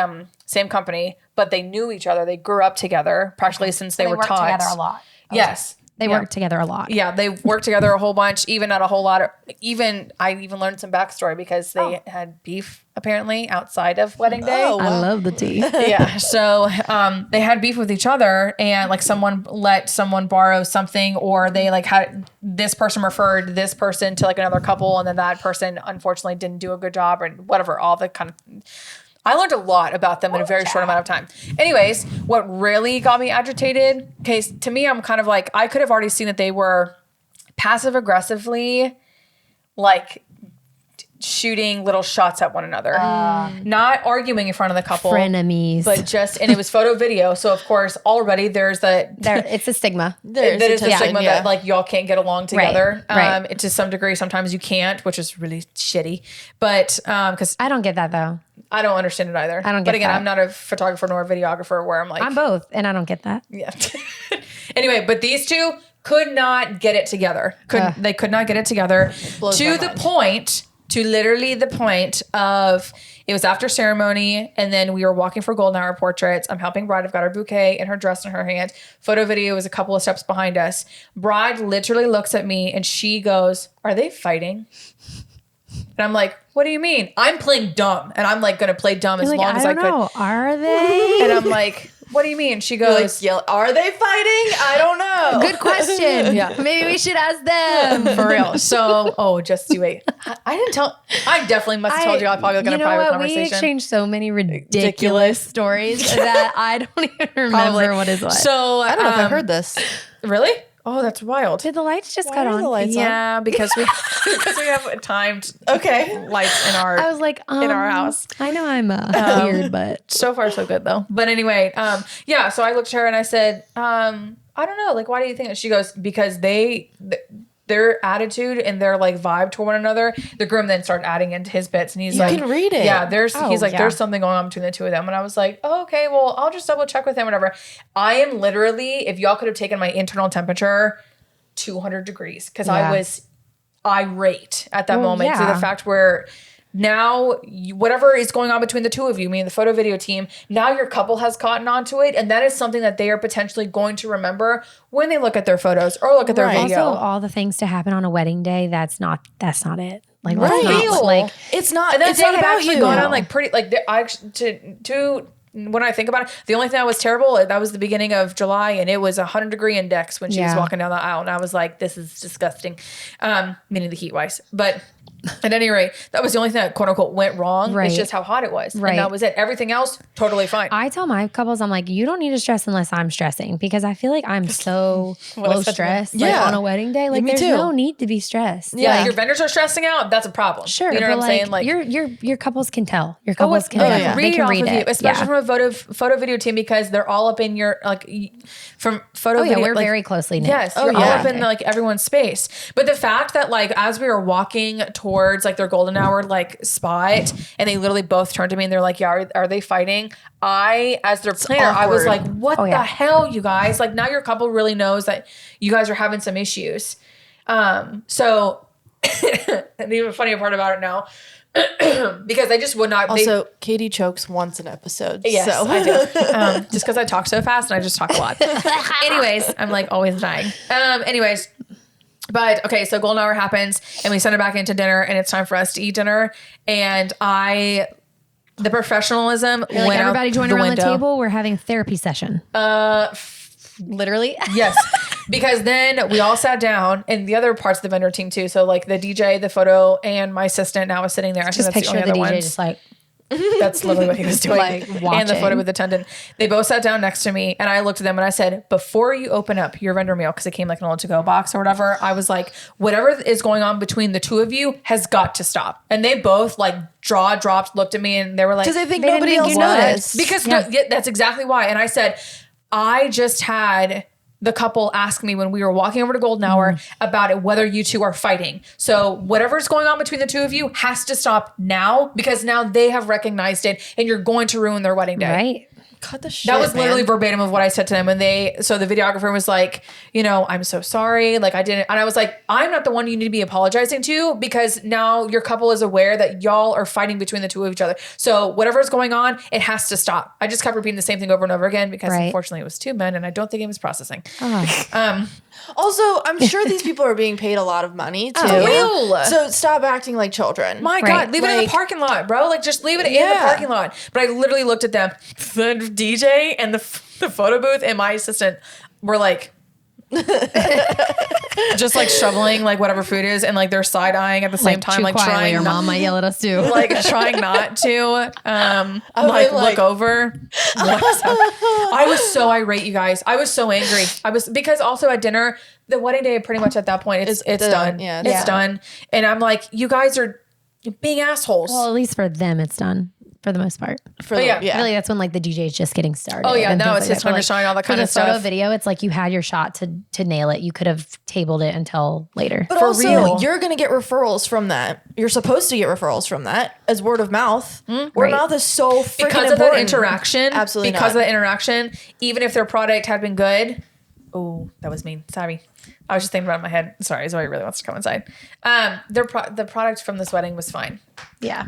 same company, but they knew each other. They grew up together practically since they were work taught. together a lot. Yes. They work together a lot. Yeah, they worked together a whole bunch, even at a whole lot of, I even learned some backstory because they had beef apparently outside of wedding day. Oh, wow. I love the tea. Yeah. So they had beef with each other and like someone let someone borrow something or they like had this person referred this person to like another couple and then that person unfortunately didn't do a good job or whatever, all the kind of... I learned a lot about them in a very short amount of time. Anyways, what really got me agitated, okay, to me, I'm kind of like, I could have already seen that they were passive aggressively, like shooting little shots at one another. Not arguing in front of the couple. Frenemies. But and it was photo video. So of course, already there's it's a stigma. There's a stigma that like y'all can't get along together. Right. To some degree, sometimes you can't, which is really shitty. But because I don't get that though. I don't understand it either. I don't get But again, that. I'm not a photographer nor a videographer where I'm like... I'm both, and I don't get that. Yeah. Anyway, but these two could not get it together. They could not get it together to literally the point of... It was after ceremony, and then we were walking for golden hour portraits. I'm helping bride. I've got her bouquet and her dress in her hand. Photo video was a couple of steps behind us. Bride literally looks at me, and she goes, "Are they fighting?" And I'm like, what do you mean? I'm playing dumb. And I'm like going to play dumb as long as I could. Know. Are they? And I'm like, what do you mean? She goes, are they fighting? I don't know. Good question. Yeah. Maybe we should ask them. for real. So, just you wait. I didn't tell. I definitely must have told you I probably going to private conversation. We exchanged so many ridiculous stories that I don't even remember what is what. So I don't know if I heard this. Really? Oh, that's wild. Did the lights just cut on? The lights Yeah, because we have timed lights in our I was like, in our house. I know I'm weird, but so far so good though. But anyway, so I looked at her and I said, I don't know, like, why do you think that? She goes, because their attitude and their like vibe to one another, the groom then started adding into his bits and he's like, you can read it. Yeah, there's something going on between the two of them. And I was like, oh, okay, well, I'll just double check with him, whatever. I am literally, if y'all could have taken my internal temperature, 200 degrees, because I was irate at that moment to the fact where now whatever is going on between the two of you, me and the photo video team, now your couple has gotten onto it, and that is something that they are potentially going to remember when they look at their photos or look at their video. Also, all the things to happen on a wedding day, that's not it. Like, Right. let's not, like, It's not. And that It's day not had about actually you. gone on like pretty like when I think about it, the only thing that was terrible, that was the beginning of July, and it was 100-degree index when she was walking down the aisle, and I was like, this is disgusting, meaning the heat wise. But at any rate, that was the only thing that quote unquote went wrong. Right. It's just how hot it was. Right. And that was it. Everything else, totally fine. I tell my couples, I'm like, you don't need to stress unless I'm stressing, because I feel like I'm so low stress on a wedding day. Like, there's no need to be stressed. Yeah, Like, if your vendors are stressing out, that's a problem. sure, you know but what I'm saying? Like, your couples can tell. Your couples can tell. They read can off read of you, it, especially from a photo video team, because they're all up in your from photo. Oh yeah, video, we're very closely knit. Yes, you're all up in like everyone's space. But the fact that like as we were walking towards like their golden hour like spot, and they literally both turned to me and they're like, yeah, are they fighting? As their planner, I was like, what the hell, you guys? Like, now your couple really knows that you guys are having some issues. So and the even funnier part about it now, because I just would not. Also, Katie chokes once an episode. Yes, so. I do. Just because I talk so fast and I just talk a lot. Anyways, I'm like always dying. Anyways, but okay, so golden hour happens and we send her back into dinner and it's time for us to eat dinner. And the professionalism You're went like, everybody out join the around window. the table. We're having a therapy session. Literally. Yes. Because then we all sat down and the other parts of the vendor team too. So like the DJ, the photo, and my assistant now was sitting there. I Just think that's picture the the only other DJ ones. just like, That's literally what he was doing. Like, and the watching. photo with the attendant. They both sat down next to me and I looked at them and I said, before you open up your vendor meal, because it came like an old to-go box or whatever, I was like, whatever is going on between the two of you has got to stop. And they both like jaw dropped, looked at me and they were like, Because they think They didn't nobody think else you noticed. because Yeah. that's exactly why. And I said, I just had the couple ask me when we were walking over to Golden Hour about it, whether you two are fighting. So whatever's going on between the two of you has to stop now, because now they have recognized it and you're going to ruin their wedding day. right? Cut the shit, That was literally man. verbatim of what I said to them. And so the videographer was like, I'm so sorry. Like I didn't. And I was like, I'm not the one you need to be apologizing to, because now your couple is aware that y'all are fighting between the two of each other. So whatever's going on, it has to stop. I just kept repeating the same thing over and over again because Right. unfortunately it was two men and I don't think it was processing. Also, I'm sure these people are being paid a lot of money too. real. So stop acting like children. My Right. God, leave it in the Like- parking lot, bro. Like just leave it in the Yeah. parking lot. But I literally looked at them, the DJ and the photo booth and my assistant were like, just like shoveling like whatever food is, and like they're side eyeing at the same time, too like quietly, trying your not, mom might yell at us too. like trying not to like- look over. I was so irate, you guys. I was so angry. I was, because also at dinner, the wedding day pretty much at that point it's It's done. done. Yeah, it's it's done. And I'm like, you guys are being assholes. Well, at least for them, it's done for the most part. For the, yeah. Really, that's when like the DJ is just getting started. Oh, yeah, and now things it's like his that. time But, to shine, all that kind for of the photo stuff. video, it's like you had your shot to nail it. You could have tabled it until later. But For also, real. you're going to get referrals from that. You're supposed to get referrals from that as word of mouth. Word Right. of mouth is so freaking because important. of that interaction. Absolutely Because not. of that interaction, even if their product had been good. Oh, that was mean. Sorry. I was just thinking about it in my head. Sorry, Zoe really wants to come inside. The product from this wedding was fine. Yeah.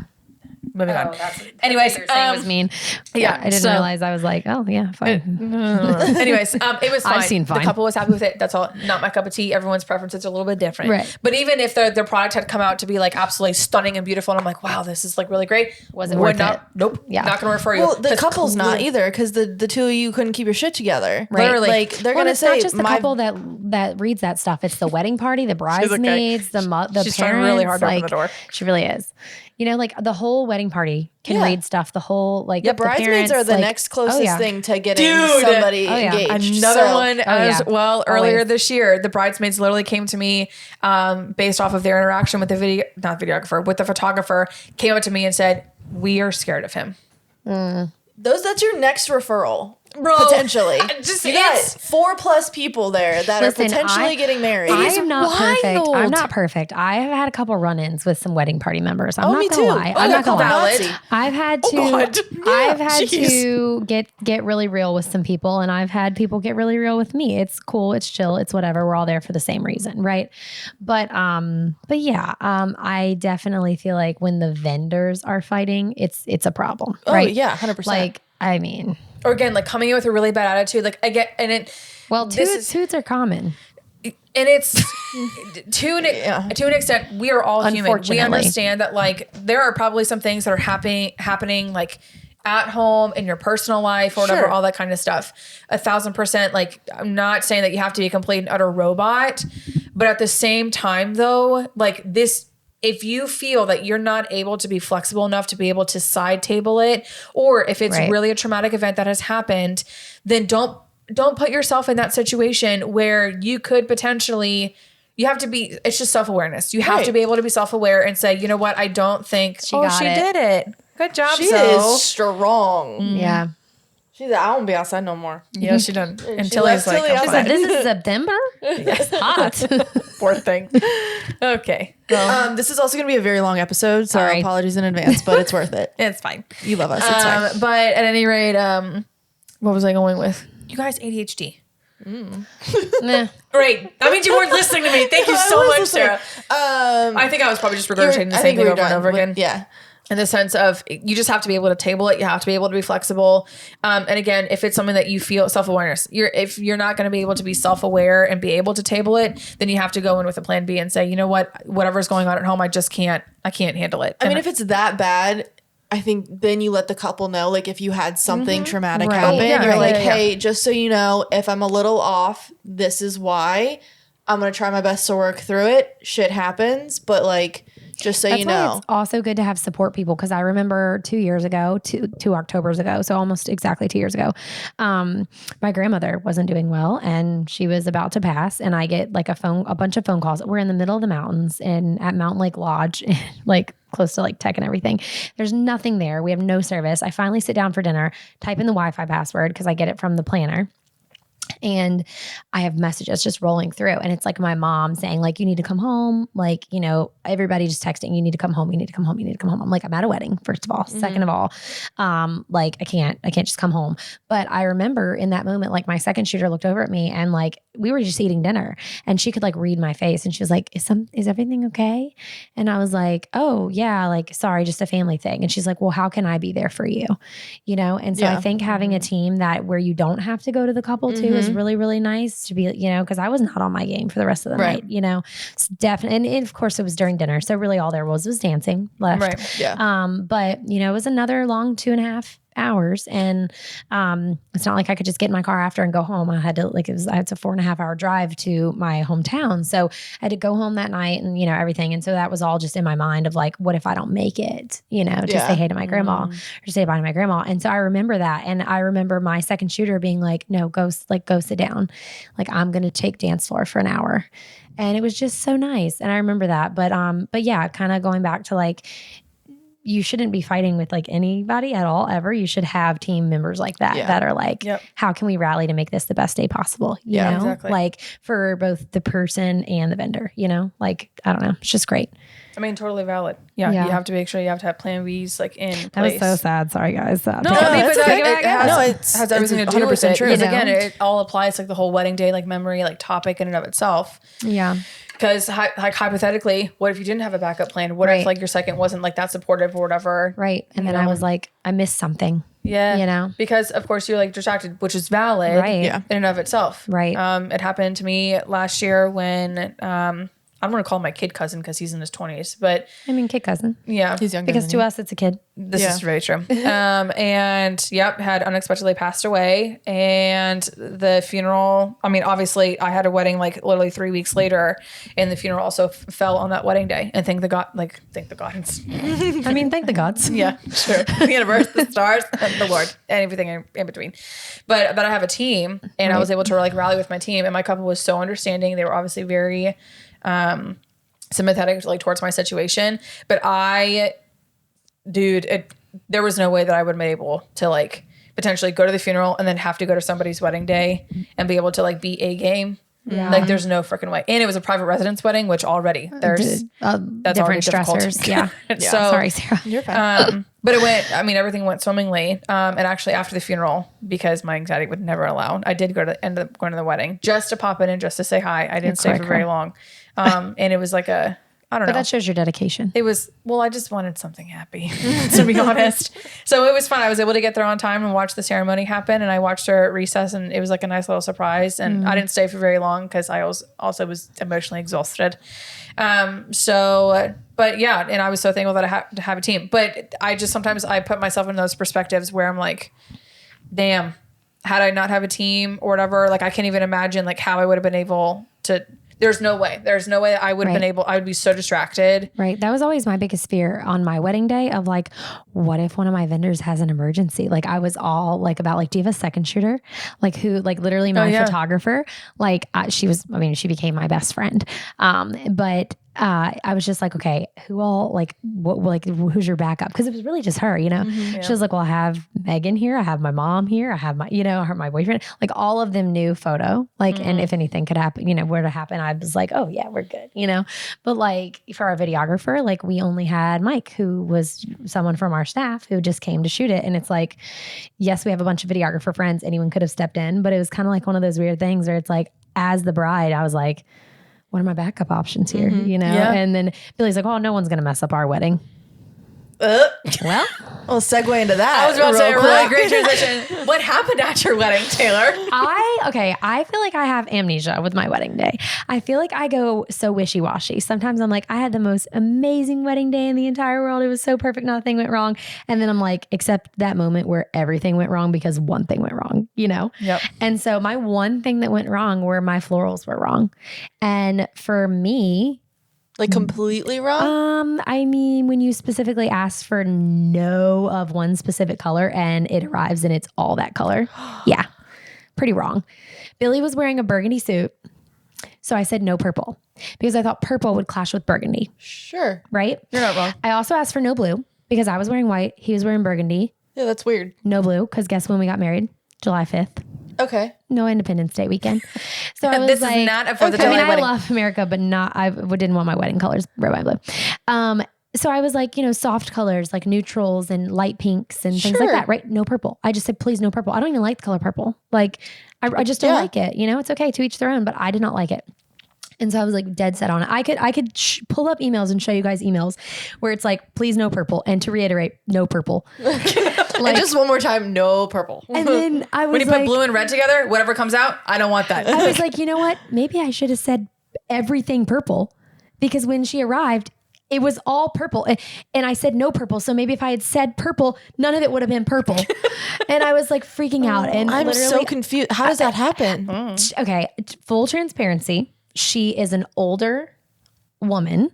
Moving on. Anyways, was mean. yeah, I didn't so- realize. I was like, oh yeah, fine. anyways, it was fine. I've seen fine. The couple was happy with it. That's all. Not my cup of tea. Everyone's preferences are a little bit different. Right. But even if their product had come out to be like absolutely stunning and beautiful, and I'm like, wow, this is like really great. Wasn't would worth not, it. Nope. Yeah. Not going to refer you. Well, the 'Cause couple's not clearly- either, because the two of you couldn't keep your shit together. Right. Literally. Like, they're Well, going to it's say, not just the couple that reads that stuff. It's the wedding party, the bridesmaids, the She's parents. trying really hard to open like, the door. She really is. Like the whole wedding party can Yeah. read stuff. The whole like Yeah, the bridesmaids parents, are the like- next closest oh, yeah. thing to getting Dude. somebody Oh, yeah. engaged. Another So- one as yeah. well earlier Always. this year. The bridesmaids literally came to me based off of their interaction with the with the photographer, came up to me and said, we are scared of him. That's your next referral. Bro, Potentially. just You got it's- 4+ people there that Listen, are potentially getting married. I am not perfect. wild. I'm not perfect. I have had a couple run-ins with some wedding party members. I'm Oh, not me gonna too. lie. Oh, I'm yeah, not gonna lie. valid. Nazi. I've had to. God. I've had Jeez. to get really real with some people, and I've had people get really real with me. It's cool. It's chill. It's whatever. We're all there for the same reason, right? But yeah. I definitely feel like when the vendors are fighting, it's a problem, Oh, right? yeah, 100%. Like, I mean, Or again, like coming in with a really bad attitude. Like I get, and it, well, This toots are common. and it's to an extent, we are all human. We Unfortunately. understand that like there are probably some things that are happening like at home in your personal life or whatever, Sure. all that kind of stuff. 1,000%. Like I'm not saying that you have to be a complete and utter robot, but at the same time though, like this, if you feel that you're not able to be flexible enough to be able to side table it, or if it's Right. really a traumatic event that has happened, then don't put yourself in that situation where you could potentially, you have to be, it's just self-awareness. You have to Right. be able to be self-aware and say, you know what, I don't think She got it. did it. Good job, she Zoe. is strong. Yeah. She's like, I won't be outside no more. Yeah, she done. And She Tilly's left like, Tilly I'm outside. fine. This is September. It's hot. Poor thing. Okay. Well, This is also going to be a very long episode, so Sorry. apologies in advance, but it's worth it. it's fine. You love us. It's fine. But at any rate, what was I going with? You guys ADHD. Nah. Great. That means you weren't listening to me. Thank you so I was much, listening. Sarah. I think I was probably just regurgitating the same thing over and over again. Yeah. In the sense of you just have to be able to table it. You have to be able to be flexible. And again, if it's something that you feel self-awareness, if you're not going to be able to be self-aware and be able to table it, then you have to go in with a plan B and say, you know what, whatever's going on at home, I can't handle it. I mean, if it's that bad, I think then you let the couple know, like if you had something traumatic Right. happen, Yeah, you're yeah, like, yeah, yeah. hey, just so you know, if I'm a little off, this is why. I'm going to try my best to work through it. Shit happens, but like, just so That's you why know. it's also good to have support people, because I remember 2 years ago, two Octobers ago, so almost exactly 2 years ago, my grandmother wasn't doing well and she was about to pass, and I get like a bunch of phone calls. We're in the middle of the mountains at Mountain Lake Lodge, like close to like tech and everything. There's nothing there. We have no service. I finally sit down for dinner, type in the Wi-Fi password because I get it from the planner. And I have messages just rolling through, and it's like my mom saying like, you need to come home. Like, you know, everybody just texting, you need to come home. You need to come home. You need to come home. I'm like, I'm at a wedding, first of all. Second of all, like I can't just come home. But I remember in that moment, like my second shooter looked over at me and like, we were just eating dinner and she could like read my face and she was like, is everything okay? And I was like, oh yeah, like, sorry, just a family thing. And she's like, well, how can I be there for you? You know? And so I think having a team where you don't have to go to the couple too is really, really nice to be, you know, because I was not on my game for the rest of the night, you know. It's definitely, and of course it was during dinner. So really all there was dancing left. Right. Yeah. But you know, it was another long 2.5 hours, and it's not like I could just get in my car after and go home. I had to I had a 4.5 hour drive to my hometown, so I had to go home that night and, you know, everything. And so that was all just in my mind of like, what if I don't make it, you know, to say hey to my grandma or say bye to my grandma. And so I remember that, and I remember my second shooter being like, no, go sit down, like I'm gonna take dance floor for an hour. And it was just so nice, and I remember that. But yeah, kind of going back to like, you shouldn't be fighting with like anybody at all ever. You should have team members like that that are like, how can we rally to make this the best day possible? You know, exactly. like for both the person and the vendor, you know, like, I don't know. It's just great. I mean, totally valid. Yeah, you have to make sure you have to have plan Bs like in place. That was so sad. Sorry guys. No, I mean, but it has everything to do with it. true. Because again, it all applies to like the whole wedding day, like memory, like topic in and of itself. Yeah. Because like hypothetically, what if you didn't have a backup plan? What if like your second wasn't like that supportive or whatever? Right. And then I was like, I missed something. Yeah. You know? Because of course you're like distracted, which is valid in and of itself. Right. It happened to me last year when I'm going to call him my kid cousin because he's in his 20s, but I mean, kid cousin. yeah, He's younger Because than to us, it's a kid. this is very true. And had unexpectedly passed away, and the funeral, I mean, obviously I had a wedding like literally 3 weeks later, and the funeral also fell on that wedding day, and thank the gods. I mean, thank the gods. Yeah, sure. The universe, the stars, and the Lord, and everything in between. But I have a team, and I was able to like rally with my team, and my couple was so understanding. They were obviously very sympathetic like towards my situation, but there was no way that I would have been able to like potentially go to the funeral and then have to go to somebody's wedding day and be able to like be a game. Yeah. Like there's no freaking way. And it was a private residence wedding, which already there's that's different already difficult. stressors. Yeah. So Sorry, Sarah. You're fine. but everything went swimmingly. And actually after the funeral, because my anxiety would never allow, I did end up going to the wedding just to pop in and just to say hi. I didn't stay for very long. And it was like I don't know. But that shows your dedication. It was, I just wanted something happy, to be honest. So it was fun. I was able to get there on time and watch the ceremony happen. And I watched her at recess, and it was like a nice little surprise. And I didn't stay for very long because I also was emotionally exhausted. But yeah, and I was so thankful that I had to have a team. But sometimes I put myself in those perspectives where I'm like, damn, had I not have a team or whatever, like I can't even imagine like how I would have been able to. There's no way that I would have been able, I would be so distracted. Right. That was always my biggest fear on my wedding day of like, what if one of my vendors has an emergency? Like I was all like about like, do you have a second shooter? Like who, like literally my photographer, like she became my best friend. But I was just like, okay, who all who's your backup? Because it was really just her, She was like, well, I have Megan here, I have my mom here, I have my, my boyfriend, like all of them knew photo, like, and if anything could happen, were to happen, I was like, oh yeah, we're good, But like for our videographer, like we only had Mike, who was someone from our staff who just came to shoot it, and it's like, yes, we have a bunch of videographer friends, anyone could have stepped in, but it was kind of like one of those weird things where it's like, as the bride, I was like, what are my backup options here? Yeah. And then Billy's like, oh, no one's going to mess up our wedding. Well, I'll segue into that. I was about to say a real really quick. great transition. What happened at your wedding, Taylor? I feel like I have amnesia with my wedding day. I feel like I go so wishy-washy. Sometimes I'm like, I had the most amazing wedding day in the entire world. It was so perfect. Nothing went wrong. And then I'm like, except that moment where everything went wrong because one thing went wrong, Yep. And so my one thing that went wrong were my florals were wrong. And for me, Like completely wrong? I mean, when you specifically ask for no of one specific color and it arrives and it's all that color. Yeah. Pretty wrong. Billy was wearing a burgundy suit. So I said no purple because I thought purple would clash with burgundy. Sure. Right? You're not wrong. I also asked for no blue because I was wearing white. He was wearing burgundy. Yeah, that's weird. No blue because guess when we got married? July 5th. Okay. No Independence Day weekend. So I was This like, is not a 4th of I July mean, wedding. I love America, but I didn't want my wedding colors red, white, blue. So I was like, soft colors like neutrals and light pinks and things like Sure. that, right? No purple. I just said, please, no purple. I don't even like the color purple. Like, I just don't Yeah. like it. It's okay, to each their own, but I did not like it. And so I was like dead set on it. I could pull up emails and show you guys emails where it's like, please, no purple. And to reiterate, no purple. And just one more time, no purple. And then I was When you like, put blue and red together, whatever comes out, I don't want that. I was like, you know what? Maybe I should have said everything purple because when she arrived, it was all purple. And I said no purple. So maybe if I had said purple, none of it would have been purple. And I was like freaking out. And I'm literally, so confused. How does that happen? okay, full transparency. She is an older woman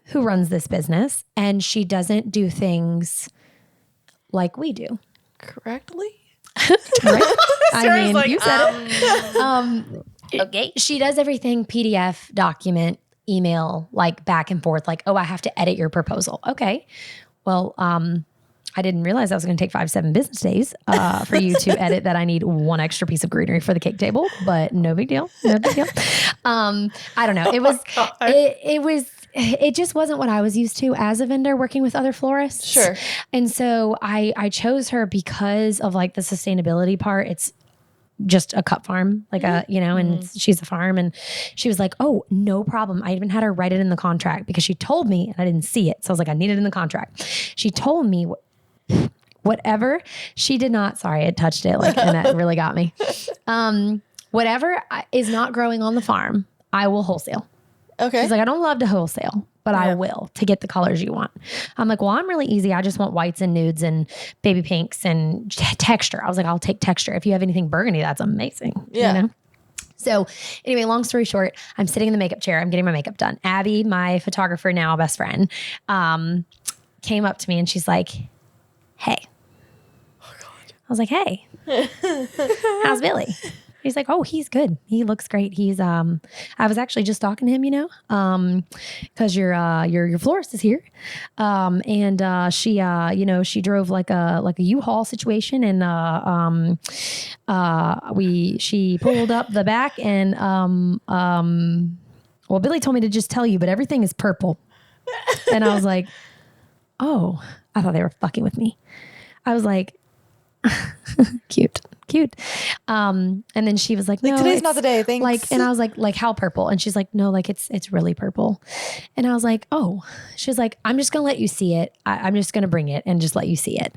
who runs this business and she doesn't do things like we do. Correctly? Right? I mean, like, you said it. Okay. She does everything PDF, document, email, like back and forth, like, oh, I have to edit your proposal. Okay. Well, I didn't realize that was going to take 5-7 business days for you to edit that. I need one extra piece of greenery for the cake table, but no big deal. No big deal. I don't know. It just wasn't what I was used to as a vendor working with other florists. Sure. And so I chose her because of like the sustainability part. It's just a cut farm, like and she's a farm. And she was like, oh, no problem. I even had her write it in the contract because she told me and I didn't see it. So I was like, I need it in the contract. She told me whatever she did not, sorry, it touched it like, and that really got me. Whatever is not growing on the farm, I will wholesale. Okay. She's like, I don't love to wholesale, but I will to get the colors you want. I'm like, well, I'm really easy. I just want whites and nudes and baby pinks and texture. I was like, I'll take texture. If you have anything burgundy, that's amazing. Yeah. So anyway, long story short, I'm sitting in the makeup chair. I'm getting my makeup done. Abby, my photographer now, best friend, came up to me and she's like, hey. Oh God. I was like, hey, how's Billy? He's like, oh, he's good. He looks great. He's, I was actually just talking to him, cause your florist is here. And she drove like a U-Haul situation and, she pulled up the back and, well, Billy told me to just tell you, but everything is purple. And I was like, oh, I thought they were fucking with me. I was like, cute. And then she was like, no, today's not the day. Thanks. Like, and I was like, how purple? And she's like, no, like it's really purple. And I was like, oh, she's like, I'm just going to let you see it. I'm just going to bring it and just let you see it.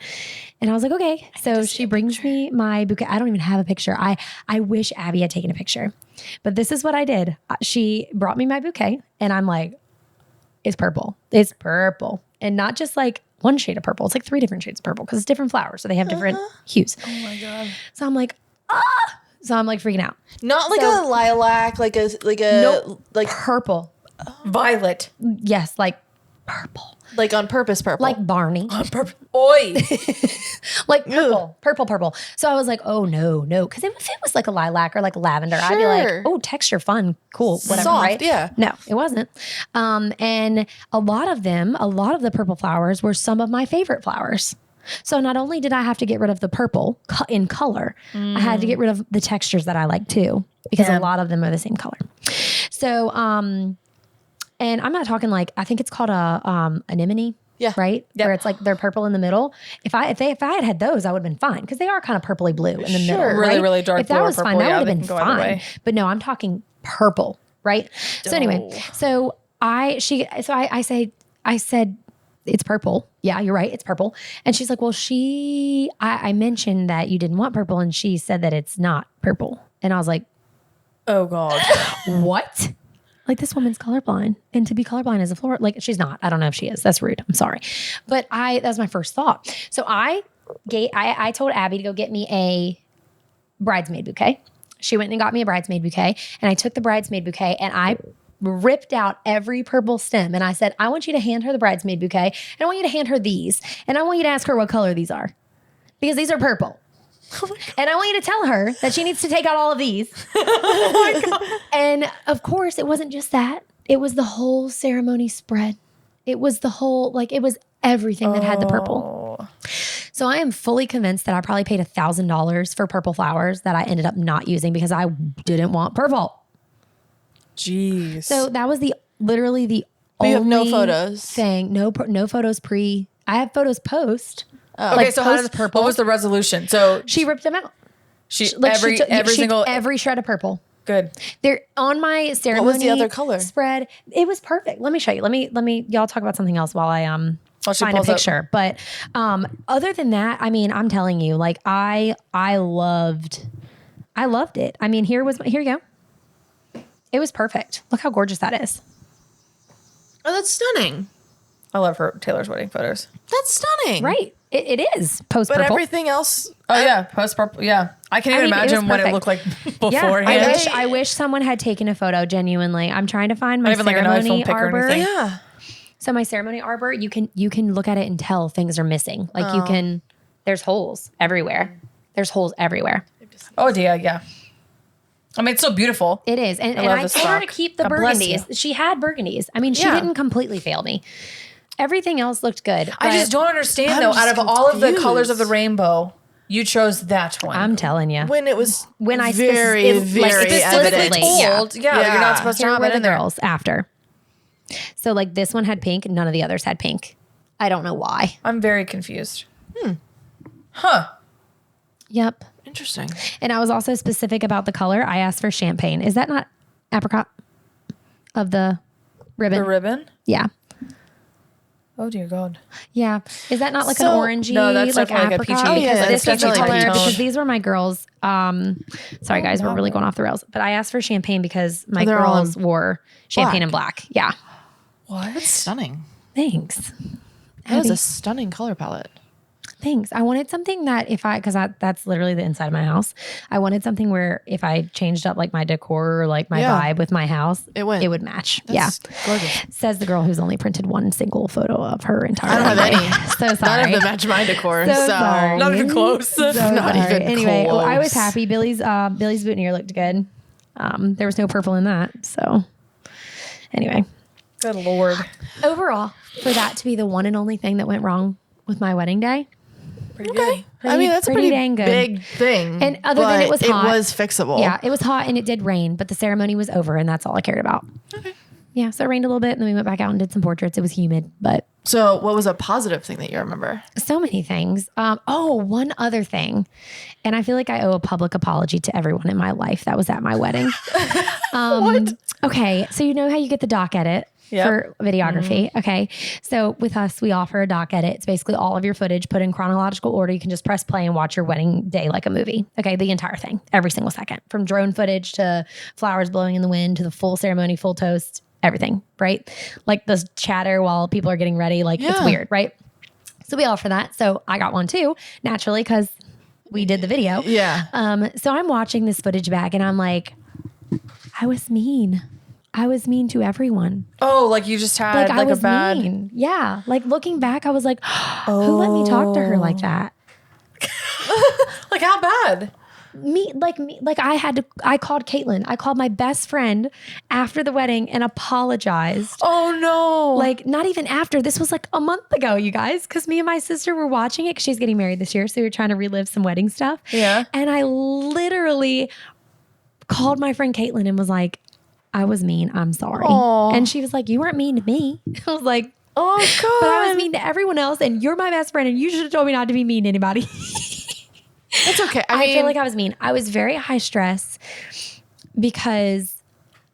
And I was like, okay. So she brings me my bouquet. I don't even have a picture. I wish Abby had taken a picture, but this is what I did. She brought me my bouquet and I'm like, it's purple. It's purple. And not just like one shade of purple. It's like 3 different shades of purple because it's different flowers. So they have different hues. Oh my God. So I'm like, so I'm like freaking out. Not like So- a lilac, like a Nope. like Purple. Violet. Yes. Like purple. Like on purpose purple. Like Barney. On purpose. Oi. Like purple. So I was like, oh no. Because if it was like a lilac or like lavender, I'd be like, Sure. oh, texture, fun, cool, whatever, Soft, right? yeah. No, it wasn't. And a lot of the purple flowers were some of my favorite flowers. So not only did I have to get rid of the purple in color, I had to get rid of the textures that I like too, because a lot of them are the same color. So, and I'm not talking like, I think it's called a anemone. Yeah. Right. Yep. Where it's like they're purple in the middle. If I had had those, I would have been fine, because they are kind of purpley blue in the middle. Sure. Really, right? really dark If blue that or was fine, purple, that yeah, would have they been can go either fine. way. But no, I'm talking purple. Right. So anyway, I said, it's purple. Yeah, you're right. It's purple. And she's like, well, I mentioned that you didn't want purple, and she said that it's not purple. And I was like, Oh God. what? Like, this woman's colorblind, and to be colorblind as a flower, like, she's not. I don't know if she is. That's rude. I'm sorry. But that was my first thought. So I told Abby to go get me a bridesmaid bouquet. She went and got me a bridesmaid bouquet, and I took the bridesmaid bouquet and I ripped out every purple stem. And I said, I want you to hand her the bridesmaid bouquet, and I want you to hand her these. And I want you to ask her what color these are, because these are purple. And I want you to tell her that she needs to take out all of these. Oh my God. And of course, it wasn't just that. It was the whole ceremony spread. It was the whole, like, it was everything that had the purple. So I am fully convinced that I probably paid $1,000 for purple flowers that I ended up not using because I didn't want purple. Jeez. So that was literally the But only you have no photos. thing. No photos pre. I have photos post. okay, like so how post does, purple. what was the resolution? So She ripped them out. she Like, every she took, every she- single every shred of purple. good. They're on my ceremony. other color? Spread? It was perfect. Let me show you. Let me. Y'all talk about something else while I While she find a pulls up. picture. But other than that, I mean, I'm telling you, like, I loved it. I mean, here you go. It was perfect. Look how gorgeous that is. Oh, that's stunning. I love her Taylor's wedding photos. That's stunning. Right. It is post But purple. everything else. Oh yeah, post purple. Yeah, I can't even mean, it was imagine what it perfect. looked like Yeah, beforehand. I wish someone had taken a photo. Genuinely, I'm trying to find my Not even like an ceremony iPhone pic or arbor. anything. Yeah. So my ceremony arbor, you can look at it and tell things are missing. Like you can, there's holes everywhere. There's holes everywhere. Oh dear, yeah. I mean, it's so beautiful. It is, and love I this told her to stock. keep the God bless burgundies. you. She had burgundies. I mean, she Yeah. didn't completely fail me. Everything else looked good. I but just don't understand I'm though. just Out of all of the confused. colors of the rainbow, you chose that one. I'm telling you. When it was When I very, very specifically evident. told, yeah, you're not supposed to Here have were it the in there. girls after. So like this one had pink, none of the others had pink. I don't know why. I'm very confused. Huh. Yep. Interesting. And I was also specific about the color. I asked for champagne. Is that not apricot of the ribbon? The ribbon? Yeah. Oh dear God. Yeah. Is that not like So- an orangey, No, that's like definitely like a apricot? peachy. Oh, yeah, Because that's this was the definitely color, peach. because these were my girls. Sorry guys, we're really going off the rails. But I asked for champagne because my they're all girls wore champagne and black. Yeah. That's stunning. Thanks. That was Abby, a stunning color palette. thanks. I wanted something that because that's literally the inside of my house. I wanted something where if I changed up like my decor or like my Yeah. vibe with my house, It would match. That's gorgeous. Says the girl who's only printed one single photo of her entire I don't have wedding. any. So None sorry. of them match my decor. So So, sorry. Not even close. So Not sorry. even Anyway, I was close. happy. Billy's boutonniere looked good. There was no purple in that. So anyway, Good Lord. overall, for that to be the one and only thing that went wrong with my wedding day, Pretty good. I mean, that's a pretty pretty dang good. big thing. And other than it was hot. it was fixable. yeah, it was hot and it did rain, but the ceremony was over and that's all I cared about. Okay. Yeah, so it rained a little bit and then we went back out and did some portraits. It was humid, but So, what was a positive thing that you remember? so many things. One other thing. And I feel like I owe a public apology to everyone in my life that was at my wedding. What? Okay. So you know how you get the doc edit Yep. for videography. Okay. So with us, we offer a doc edit. It's basically all of your footage put in chronological order. You can just press play and watch your wedding day like a movie. Okay. The entire thing, every single second, from drone footage to flowers blowing in the wind to the full ceremony, full toast, everything. Right. Like the chatter while people are getting ready. Like it's Yeah. weird. Right. So we offer that. So I got one too, naturally, because we did the video. Yeah. So I'm watching this footage back and I'm like, I was mean. I was mean to everyone. Oh, like you just had Like I was a bad. mean. Yeah. Like looking back, I was like, who let me talk to her like that? Like how bad? Me, like I called Caitlin. I called my best friend after the wedding and apologized. Oh no. Like not even after. This was like a month ago, you guys, because me and my sister were watching it because she's getting married this year. So we were trying to relive some wedding stuff. Yeah. And I literally called my friend Caitlin and was like, I was mean. I'm sorry. Aw. And she was like, you weren't mean to me. I was like, Oh God. but I was mean to everyone else, and you're my best friend, and you should have told me not to be mean to anybody. It's okay. I mean, feel like I was mean. I was very high stress because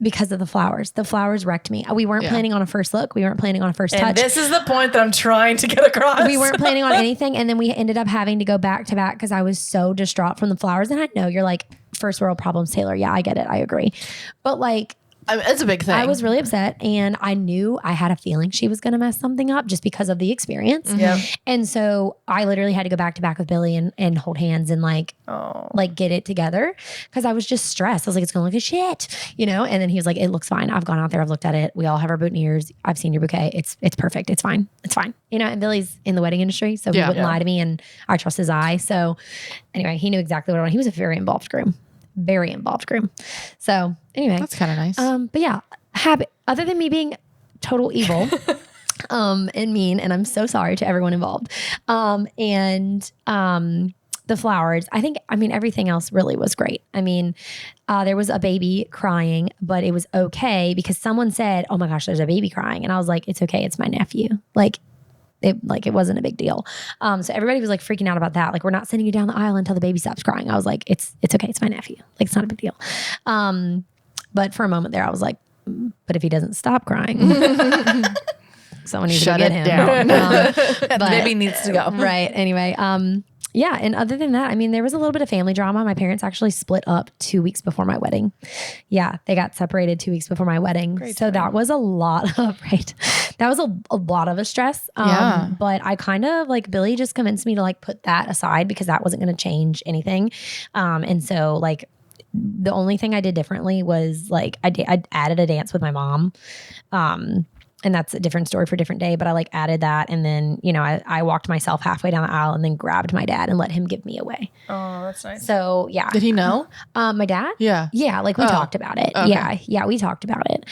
of the flowers. The flowers wrecked me. We weren't planning on a first look. We weren't planning on a first and touch. this is the point that I'm trying to get across. We weren't planning on anything. And then we ended up having to go back to back because I was so distraught from the flowers. And I know you're like, first world problems, Taylor. Yeah, I get it. I agree. But like, it's a big thing. I was really upset, and I knew I had a feeling she was going to mess something up just because of the experience. Yeah. And so I literally had to go back to back with Billy and hold hands and like get it together because I was just stressed. I was like, it's going to look like shit, you know? And then he was like, it looks fine. I've gone out there. I've looked at it. We all have our boutonnieres. I've seen your bouquet. It's perfect. It's fine. It's fine. You know, and Billy's in the wedding industry, so he wouldn't lie to me, and I trust his eye. So anyway, he knew exactly what I wanted. He was a very involved groom. So anyway. That's kind of nice. But yeah, other than me being total evil and mean, and I'm so sorry to everyone involved. And the flowers, I mean, everything else really was great. I mean, there was a baby crying, but it was okay because someone said, oh my gosh, there's a baby crying. And I was like, it's okay. It's my nephew. It wasn't a big deal. So everybody was like freaking out about that. Like, we're not sending you down the aisle until the baby stops crying. I was like, it's okay. It's my nephew. Like, it's not a big deal. But for a moment there, I was like, but if he doesn't stop crying, someone needs to get him down. The baby needs to go. Right. Anyway. Yeah. And other than that, I mean, there was a little bit of family drama. My parents actually split up 2 weeks before my wedding. Yeah. They got separated 2 weeks before my wedding. That was a lot of, that was a lot of a stress. But I kind of like, Billy just convinced me to like put that aside because that wasn't going to change anything. And so like, the only thing I did differently was like, I added a dance with my mom. And that's a different story for a different day, but I like added that. And then, you know, I walked myself halfway down the aisle and then grabbed my dad and let him give me away. Oh, that's nice. So yeah. Did he know? My dad? Yeah. Yeah. Like we talked about it. Okay. Yeah. We talked about it.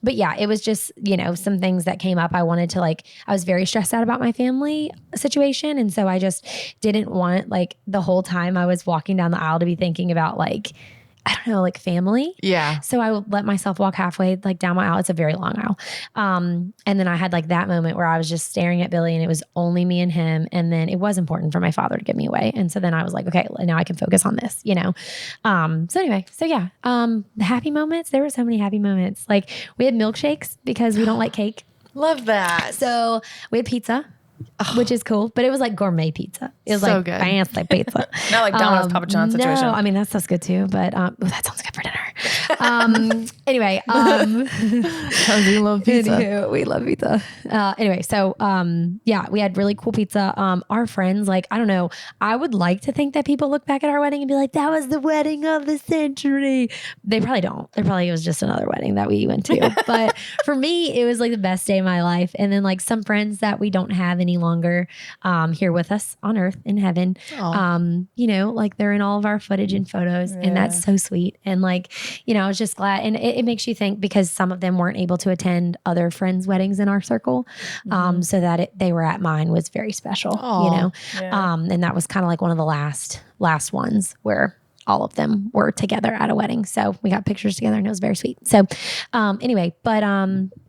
But yeah, it was just, you know, some things that came up. I was very stressed out about my family situation. And so I just didn't want like the whole time I was walking down the aisle to be thinking about like, I don't know, like family. Yeah. So I would let myself walk halfway like down my aisle. It's a very long aisle. And then I had like that moment where I was just staring at Billy and it was only me and him. And then it was important for my father to give me away. And so then I was like, okay, now I can focus on this, you know? So anyway, so yeah, the happy moments, there were so many happy moments. Like we had milkshakes because we don't like cake. Love that. So we had pizza. Which is cool, but it was like gourmet pizza. It was So like good. fancy pizza. Not like Domino's Papa John's situation. No, I mean that stuff's good too, but that sounds good for dinner. Anyway, We love pizza. anywho, we love pizza. Anyway, so yeah, we had really cool pizza. Our friends, like I don't know, I would like to think that people look back at our wedding and be like, "That was the wedding of the century." They probably don't. They probably was just another wedding that we went to. But for me, it was like the best day of my life. And then like some friends that we don't have any longer here with us on earth in heaven. You know, like they're in all of our footage and photos, and that's so sweet. And like, you know, I was just glad, and it makes you think because some of them weren't able to attend other friends' weddings in our circle, so that they were at mine was very special. You know, and that was kind of like one of the last ones where all of them were together at a wedding. So we got pictures together and it was very sweet. So anyway, but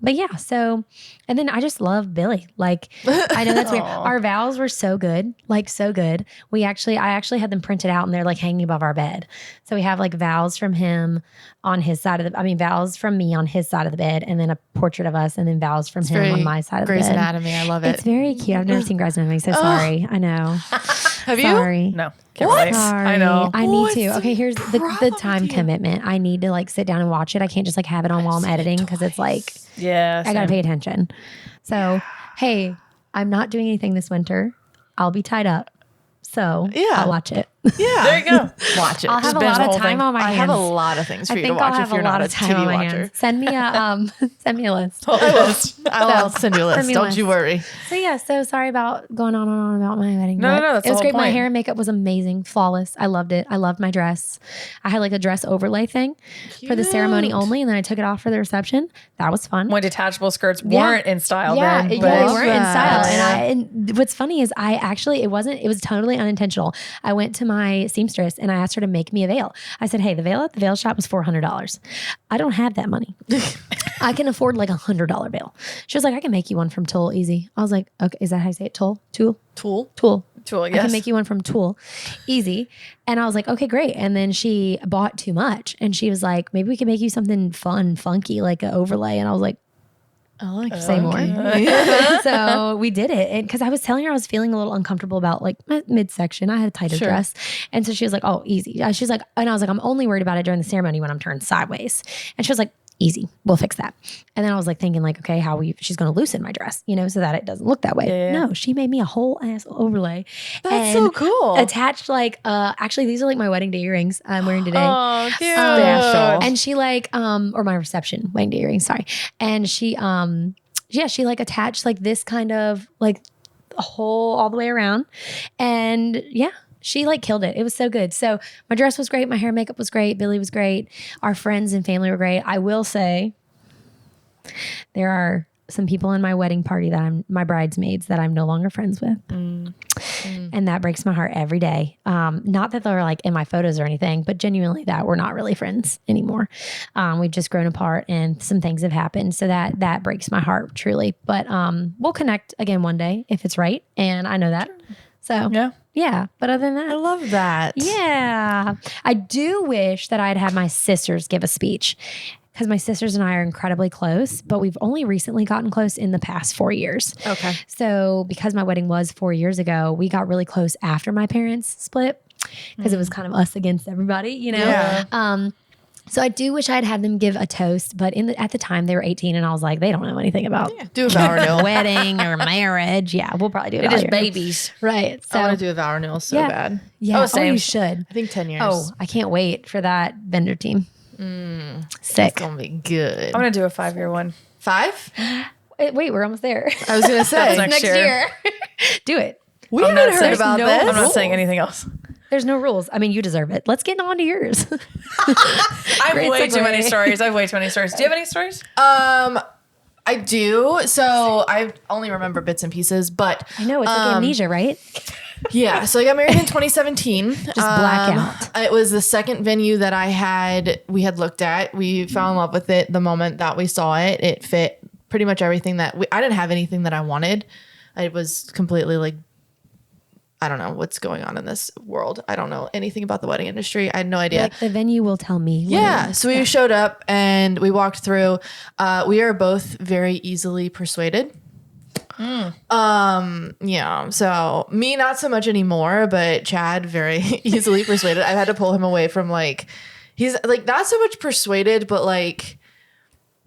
yeah, so, and then I just love Billy. Like, I know that's weird. Our vows were so good, like so good. I actually had them printed out and they're like hanging above our bed. So we have like vows from him on his side of vows from me on his side of the bed, and then a portrait of us, and then vows from him on my side of the bed. Grey's Anatomy. I love it. It's very cute. I've never seen Grey's Anatomy. So sorry. I know. Have you? Sorry. No. Can't relate. Sorry. I know. I need What's to. Okay, here's the wrong time with you? commitment. I need to like sit down and watch it. I can't just like have it on while I'm editing because it's like Yeah. I gotta pay attention. So hey, I'm not doing anything this winter. I'll be tied up. So Yeah. I'll watch it. Yeah. There you go. Watch it. I'll have a binge lot the of whole time thing. on my I hands. have a lot of things for I you to think watch I'll if have a you're lot not a of time on TV my watcher. hands. Send me a list. I'll send you a Send list. me a Don't list. you worry. So yeah, so sorry about going on and on about my wedding. No, but no, that's it was the whole great. My point. hair and makeup was amazing, flawless. I loved it. I loved my dress. I had like a dress overlay thing for the ceremony Cute. only, and then I took it off for the reception. That was fun. When detachable skirts weren't in style Yeah, then. they but- weren't in style. that. And what's funny is it was totally unintentional. I went to my seamstress and I asked her to make me a veil. I said, hey, the veil at the veil shop was $400. I don't have that money. I can afford like $100 veil. She was like, I can make you one from Tulle easy. I was like, okay, is that how you say it? Tulle? Tool. Tool, I yes. can make you one from Tulle easy. And I was like, okay, great. And then she bought too much. And she was like, maybe we can make you something fun, funky, like an overlay. And I was like, I like say more. So we did it. And because I was telling her I was feeling a little uncomfortable about like my midsection. I had a tighter Sure. dress. And so she was like, oh, easy. She's like, and I was like, I'm only worried about it during the ceremony when I'm turned sideways. And she was like, easy, we'll fix that. And then I was like thinking like, okay, she's going to loosen my dress, so that it doesn't look that way. Yeah. No, she made me a whole ass overlay. That's so cool. Attached like, actually these are like my wedding day earrings I'm wearing today. Oh, cute. Special. And she like, or my reception wedding day earrings, sorry. And she, she like attached like this kind of like a hole all the way around. And yeah, she like killed it. It was so good. So my dress was great. My hair and makeup was great. Billy was great. Our friends and family were great. I will say there are some people in my wedding party my bridesmaids that I'm no longer friends with. And that breaks my heart every day. Not that they're like in my photos or anything, but genuinely that we're not really friends anymore. We've just grown apart and some things have happened. So that breaks my heart truly. But we'll connect again one day if it's right. And I know that. So yeah. But other than that, I love that. yeah. I do wish that I'd had my sisters give a speech because my sisters and I are incredibly close, but we've only recently gotten close in the past 4 years. Okay. So because my wedding was 4 years ago, we got really close after my parents split because it was kind of us against everybody, Yeah. So I do wish I'd had them give a toast, but at the time they were 18 and I was like, they don't know anything about Do a vow renewal. wedding or marriage. Yeah, we'll probably do it. It is babies. Right. So I want to do a vow renewal so Yeah. bad. yeah, Oh, same. you should. I think 10 years. Oh, I can't wait for that vendor team. Sick. It's going to be good. I'm going to do a 5-year one. 5? Wait, we're almost there. I was going to say. Next year. Do it. We I'm haven't not heard saying- about no- this. I'm not saying anything else. There's no rules. I mean, you deserve it. Let's get on to yours. I have Great way too many segue. stories. I have way too many stories. Do you have any stories? I do. So I only remember bits and pieces, but I know it's like amnesia, right? yeah. So I got married in 2017. Just blackout. It was the second venue that we had looked at. We fell in love with it the moment that we saw it. It fit pretty much everything I didn't have anything that I wanted. I was completely like, I don't know what's going on in this world. I don't know anything about the wedding industry. I had no idea. Like the venue will tell me. what Yeah. it is. So we showed up and we walked through. We are both very easily persuaded. Yeah. So me, not so much anymore, but Chad, very easily persuaded. I've had to pull him away from he's like not so much persuaded, but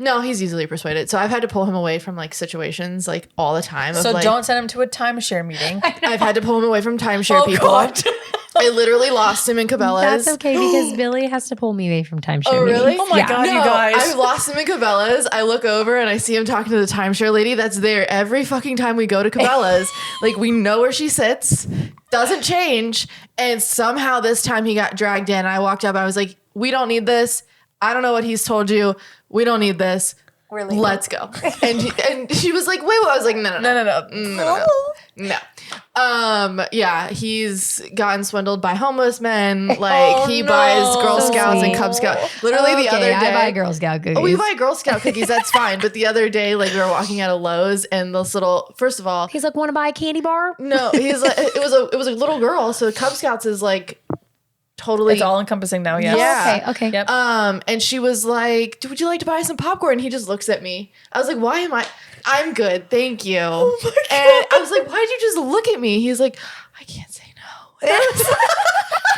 no, he's easily persuaded. So I've had to pull him away from situations all the time. So don't send him to a timeshare meeting. I've had to pull him away from timeshare people. God. I literally lost him in Cabela's. That's okay because Billy has to pull me away from timeshare. Oh, really? meetings. Oh my God, you guys. I lost him in Cabela's. I look over and I see him talking to the timeshare lady that's there every fucking time we go to Cabela's. We know where she sits, doesn't change. And somehow this time he got dragged in. I walked up. I was like, we don't need this. I don't know what he's told you. We don't need this. Let's go. And she was like, wait, what? I was like, no. Yeah, he's gotten swindled by homeless men. He buys Girl So Scouts and sweet. Cub Scouts. Literally the other day. I buy Girl Scout cookies. Oh, we buy Girl Scout cookies. That's fine. But the other day, we were walking out of Lowe's and this little, first of all, He's like, want to buy a candy bar? no, he's like, it was a little girl. So Cub Scouts is totally. It's all encompassing now, yes. Yeah. Okay. Yep. And she was like, would you like to buy some popcorn? And he just looks at me. I was like, why am I'm good. Thank you. Oh my God. And I was like, why'd you just look at me? He's like, I can't say no.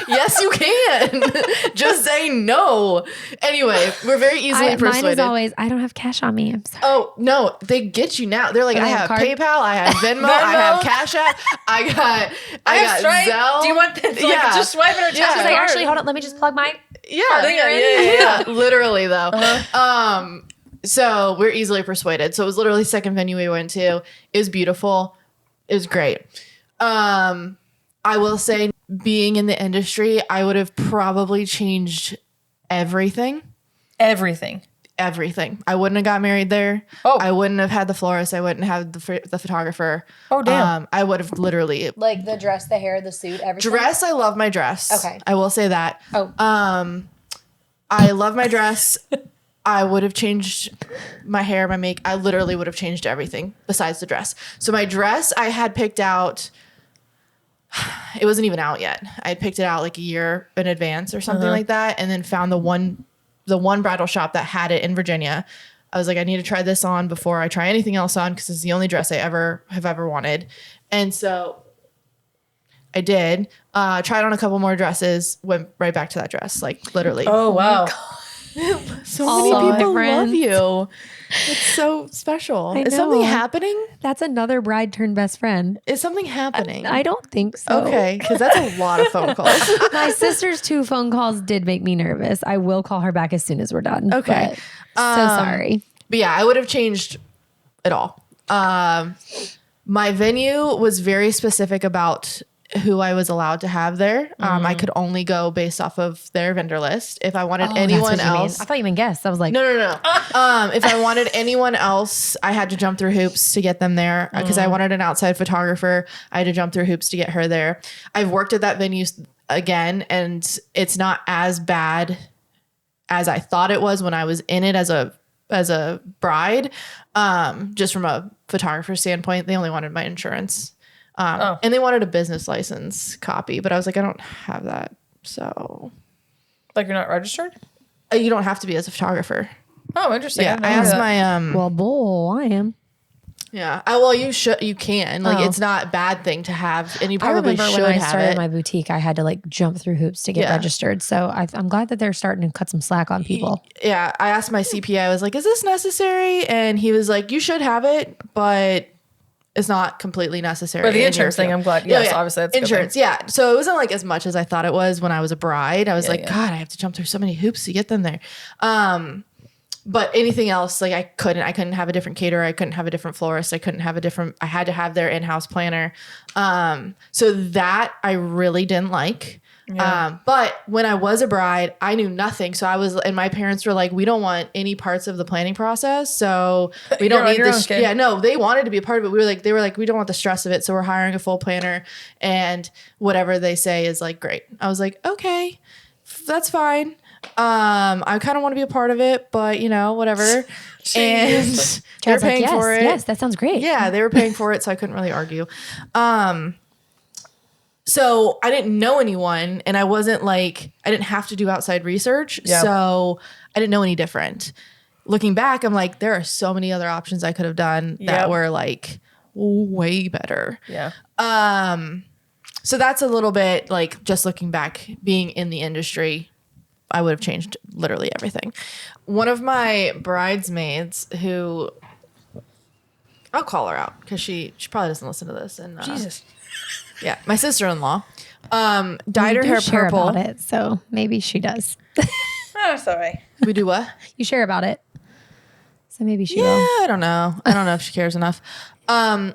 Yes, you can. Just say no. Anyway, we're very easily Mine persuaded. is always, I don't have cash on me. I'm sorry. Oh, no, they get you now. They're like, Oh, I they have have card? PayPal, I have Venmo, I have Cash App, I got Stripe. Zelle. Do you want this? Like, Yeah. just swipe it or Yeah. tap She's it? like, actually, hold on. Let me just plug my. Yeah. Literally though. So we're easily persuaded. So it was literally second venue we went to. It was beautiful. It was great. I will say, being in the industry, I would have probably changed everything. Everything. I wouldn't have got married there. Oh. I wouldn't have had the florist. I wouldn't have the photographer. Oh, damn. I would have literally Like the dress, the hair, the suit, everything. dress. I love my dress. Okay. I will say that. Oh. I love my dress. I would have changed my hair, my make. I literally would have changed everything besides the dress. So my dress I had picked out. It wasn't even out yet. I had picked it out like a year in advance or something like that, and then found the one bridal shop that had it in Virginia. I was like, I need to try this on before I try anything else on because it's the only dress I have ever wanted. And so I did. Tried on a couple more dresses. Went right back to that dress. Like literally. Oh, wow. So All many my people love friends. you. It's so special. Is something know. happening? That's another bride turned best friend. Is something happening? I don't think so. Okay, because that's a lot of phone calls. My sister's 2 phone calls did make me nervous. I will call her back as soon as we're done. Okay. but so sorry. But yeah, I would have changed it all. My venue was very specific about who I was allowed to have there. I could only go based off of their vendor list. If I wanted anyone else, I thought you meant guess. I was like, no. If I wanted anyone else, I had to jump through hoops to get them there because I wanted an outside photographer. I had to jump through hoops to get her there. I've worked at that venue again, and it's not as bad as I thought it was when I was in it as a bride. Just from a photographer standpoint, they only wanted my insurance. And they wanted a business license copy, but I was like, I don't have that. So Like you're not registered? you don't have to be as a photographer. Oh, interesting. Yeah. didn't I know asked that. my, well, bull, I am. yeah. Well, you can, like, Oh. it's not a bad thing to have, and you I probably remember should when I have started it. my boutique, I had to like jump through hoops to get Yeah. registered. So I'm glad that they're starting to cut some slack on people. Yeah. I asked my CPA, I was like, is this necessary? And he was like, you should have it, but it's not completely necessary. But the in your insurance thing, field. I'm glad. Yes, obviously that's a good thing. insurance. Yeah. So it wasn't like as much as I thought it was when I was a bride. I was like, yeah. God, I have to jump through so many hoops to get them there. But anything else, like I couldn't have a different caterer. I couldn't have a different florist. I had to have their in-house planner. So that I really didn't like. Yeah. But when I was a bride, I knew nothing. So and my parents were like, we don't want any parts of the planning process. So we don't You're on need your this. own, kid. Yeah, no, they wanted to be a part of it. They were like, we don't want the stress of it. So we're hiring a full planner, and whatever they say is like, great. I was like, okay, that's fine. I kind of want to be a part of it, but whatever. And they're Chad's like, paying yes, for it. yes, that sounds great. Yeah, they were paying for it, so I couldn't really argue. So I didn't know anyone, and I didn't have to do outside research. Yeah. So I didn't know any different. Looking back, I'm like, there are so many other options I could have done that Yep. were like way better. Yeah. So that's a little bit like, just looking back, being in the industry, I would have changed literally everything. One of my bridesmaids, who I'll call her out because she probably doesn't listen to this. And Jesus. yeah, my sister-in-law dyed You her do hair share purple. about it, so maybe she does. Oh, sorry. We do what? You share about it, so maybe she Yeah, will. I don't know. I don't know if she cares enough.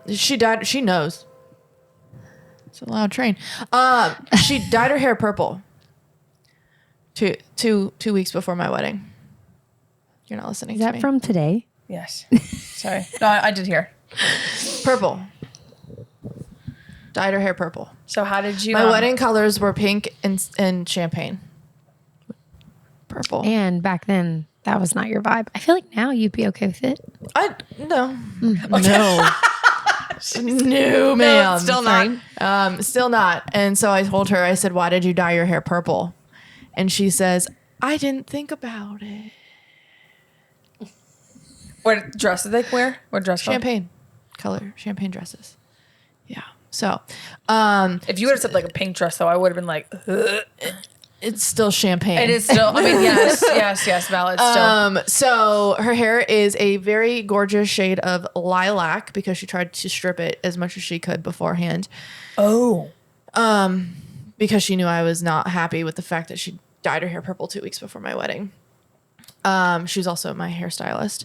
She dyed. She knows. It's a loud train. She dyed her hair purple. Two weeks before my wedding. You're not listening Is to that me. from today? Yes. Sorry. No, I did hear. Purple. Dyed her hair purple. So how did you? My wedding colors were pink and champagne. Purple. And back then, that was not your vibe. I feel like now you'd be okay with it. No. No. No, ma'am. still not. Still not. And so I told her, I said, why did you dye your hair purple? And she says, I didn't think about it. What dress did they wear? What dress? code? Champagne color, champagne dresses. Yeah. So, If you would have said like a pink dress, though, I would have been like, ugh. it's still champagne. It is still. I mean, yes, valid. Still, So her hair is a very gorgeous shade of lilac because she tried to strip it as much as she could beforehand. oh, Because she knew I was not happy with the fact that she dyed her hair purple 2 weeks before my wedding. She was also my hairstylist.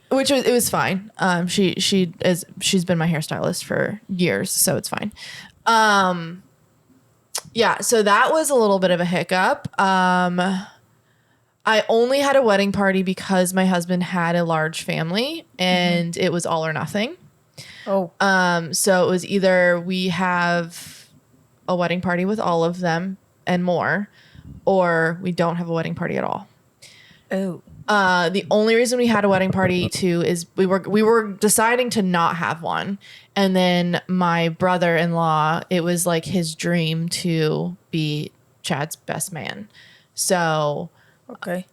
Which was, it was fine. She's been my hairstylist for years, so it's fine. Yeah, so that was a little bit of a hiccup. I only had a wedding party because my husband had a large family and it was all or nothing. oh, So it was either we have a wedding party with all of them and more, or we don't have a wedding party at all. oh. The only reason we had a wedding party too is we were deciding to not have one. And then my brother-in-law, it was like his dream to be Chad's best man. So Okay.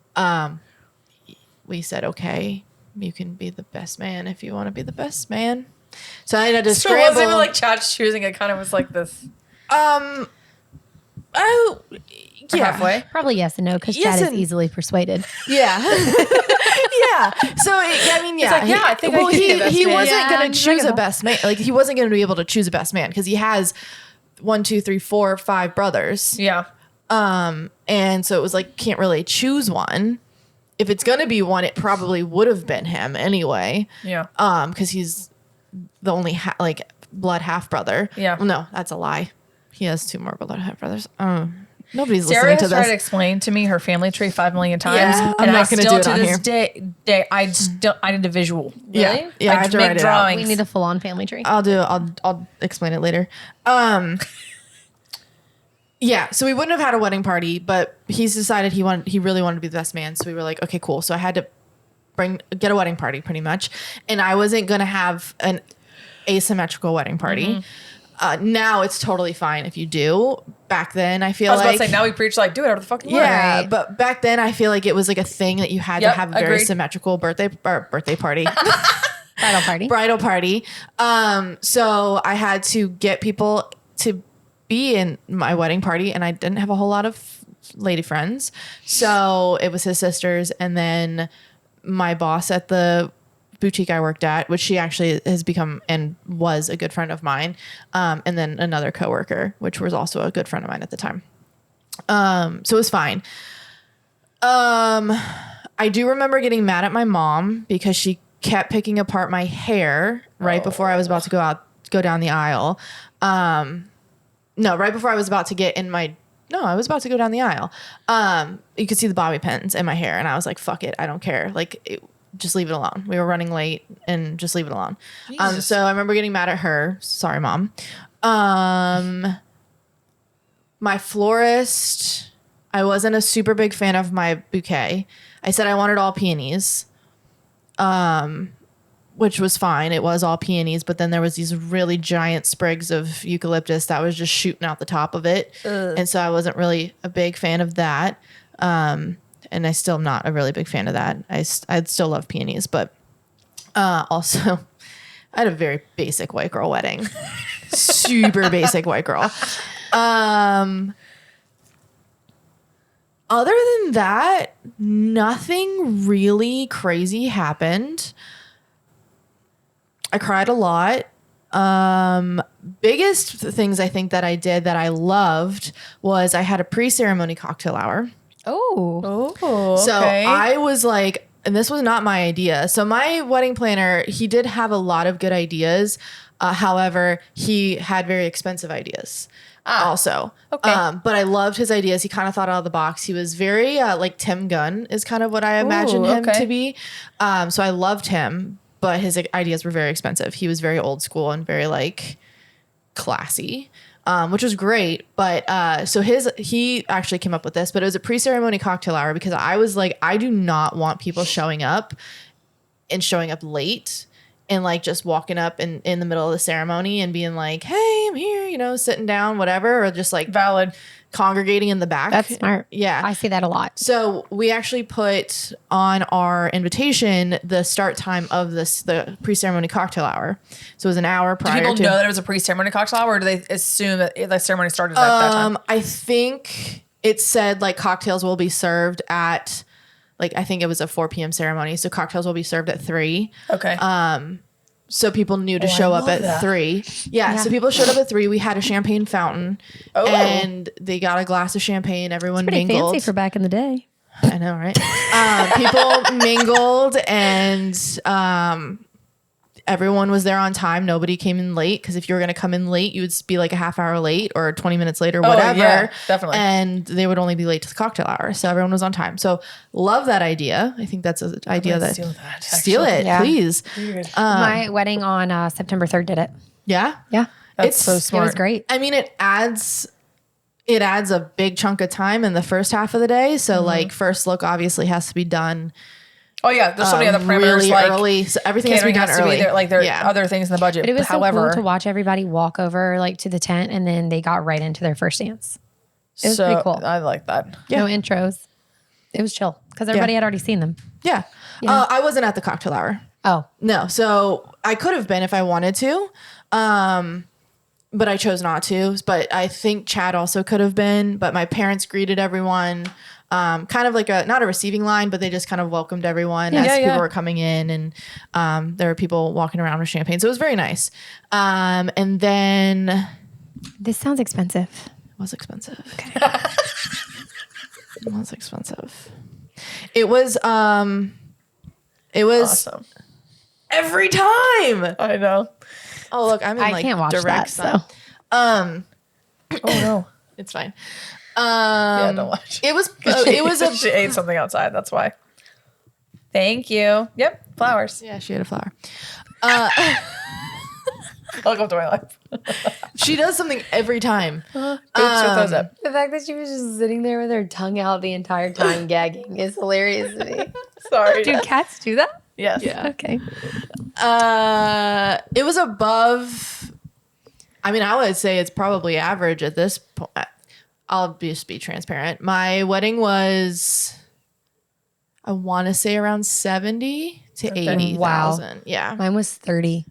we said, okay, you can be the best man if you want to be the best man. So I had to So scramble. it wasn't like Chad's choosing. It kind of was like this. Oh, Or yeah. halfway. Probably yes and no because Yes Chad is and- easily persuaded. Yeah. Yeah. So, I mean, yeah. like, yeah, I think I well, could be the best he man. wasn't Yeah, going to choose a reasonable. best man. Like, he wasn't going to be able to choose a best man because he has 1, 2, 3, 4, 5 brothers. Yeah. And so it was like, can't really choose one. If it's going to be one, it probably would have been him anyway. Yeah. Because he's the only blood half brother. Yeah. Well, no, that's a lie. He has 2 more blood half brothers. Nobody's Sarah listening to has tried this. to explain to me her family tree 5 million times. Yeah, I'm and not I gonna still do it to on this here. day I need a visual. Yeah. Yeah, I have to make write it out. drawings. We need a full-on family tree. I'll explain it later. Yeah, so we wouldn't have had a wedding party, but he's decided he really wanted to be the best man. So we were like, okay, cool. So I had to get a wedding party pretty much. And I wasn't going to have an asymmetrical wedding party. Now it's totally fine if you do. Back then, I feel I was like about to say, now we preach like, do whatever the fuck you want. yeah, Right. but back then I feel like it was like a thing that you had to Yep, have a very agreed. symmetrical birthday party. Bridal party. Bridal party. So I had to get people to be in my wedding party, and I didn't have a whole lot of lady friends. So it was his sisters, and then my boss at the boutique I worked at, which she actually has become and was a good friend of mine, and then another coworker, which was also a good friend of mine at the time. So it was fine. I do remember getting mad at my mom because she kept picking apart my hair right before I was about to go down the aisle. No, right before I was about to get in my. No, I was about to go down the aisle. You could see the bobby pins in my hair, and I was like, "Fuck it, I don't care. Just leave it alone." We were running late, and just leave it alone. So I remember getting mad at her. Sorry, Mom. My florist, I wasn't a super big fan of my bouquet. I said I wanted all peonies, which was fine. It was all peonies, but then there was these really giant sprigs of eucalyptus that was just shooting out the top of it. And so I wasn't really a big fan of that. And I still am not a really big fan of that. I'd still love peonies, but also I had a very basic white girl wedding. Super basic white girl. Other than that, nothing really crazy happened. I cried a lot. Biggest things I think that I did that I loved was I had a pre-ceremony cocktail hour. Oh. Oh, So okay. I was like, and this was not my idea. So my wedding planner, he did have a lot of good ideas. However, he had very expensive ideas also. Okay. But I loved his ideas. He kind of thought out of the box. He was very like Tim Gunn is kind of what I imagined him okay. to be. So I loved him, but his ideas were very expensive. He was very old school and very like classy. Which was great, but so he actually came up with this, but it was a pre-ceremony cocktail hour because I was like, I do not want people showing up and showing up late and like just walking up in the middle of the ceremony and being like, hey, I'm here, you know, sitting down, whatever, or just like Valid. congregating in the back. That's smart. Yeah. I see that a lot. So we actually put on our invitation the start time of the pre-ceremony cocktail hour. So it was an hour Do prior people to. know that it was a pre-ceremony cocktail hour, or do they assume that the ceremony started at that time? I think it said like cocktails will be served at, like, I think it was a 4 p.m. ceremony. So cocktails will be served at 3. Okay. So people knew to I show up love at that. 3. Yeah. So people showed up at 3. We had a champagne fountain, and they got a glass of champagne. Everyone Pretty mingled. fancy for back in the day. I know, right? People mingled, and everyone was there on time. Nobody came in late, because if you were going to come in late, you would be like a half hour late or 20 minutes late or whatever. Yeah, definitely. And they would only be late to the cocktail hour. So everyone was on time. So love that idea. I think that's an idea that steal it, Yeah. please. My wedding on September 3rd did it. Yeah. Yeah. That's so smart. It was great. I mean, it adds a big chunk of time in the first half of the day. So like first look obviously has to be done Oh yeah, there's so many other parameters really like early. So everything has to be catering done has to early. be there. Like there are Yeah. other things in the budget. But it was However, so cool to watch everybody walk over like to the tent, and then they got right into their first dance. It was pretty cool. I like that. No intros. It was chill because everybody had already seen them. Yeah. I wasn't at the cocktail hour. Oh, No. So I could have been if I wanted to. But I chose not to. But I think Chad also could have been. But my parents greeted everyone. Kind of like not a receiving line, but they just kind of welcomed everyone as people were coming in, and there were people walking around with champagne. So it was very nice. And then this sounds expensive. it was expensive. Okay. It was expensive. It was Awesome. every time. I know. Oh look, I'm in I like can't watch direct that. sun. So Oh no. It's fine. Yeah, don't watch. It was a She ate something outside. That's why. Thank you. Yep. Flowers. yeah, she had a flower. Welcome to my life. She does something every time. Oops, with those up. the fact that she was just sitting there with her tongue out the entire time gagging is hilarious to me. Sorry. Do cats do that? Yes. Yeah. Okay. It was above. I mean, I would say it's probably average at this point. I'll just be transparent. My wedding was, I want to say around 70 to 80,000. Wow. Yeah. Mine was 30.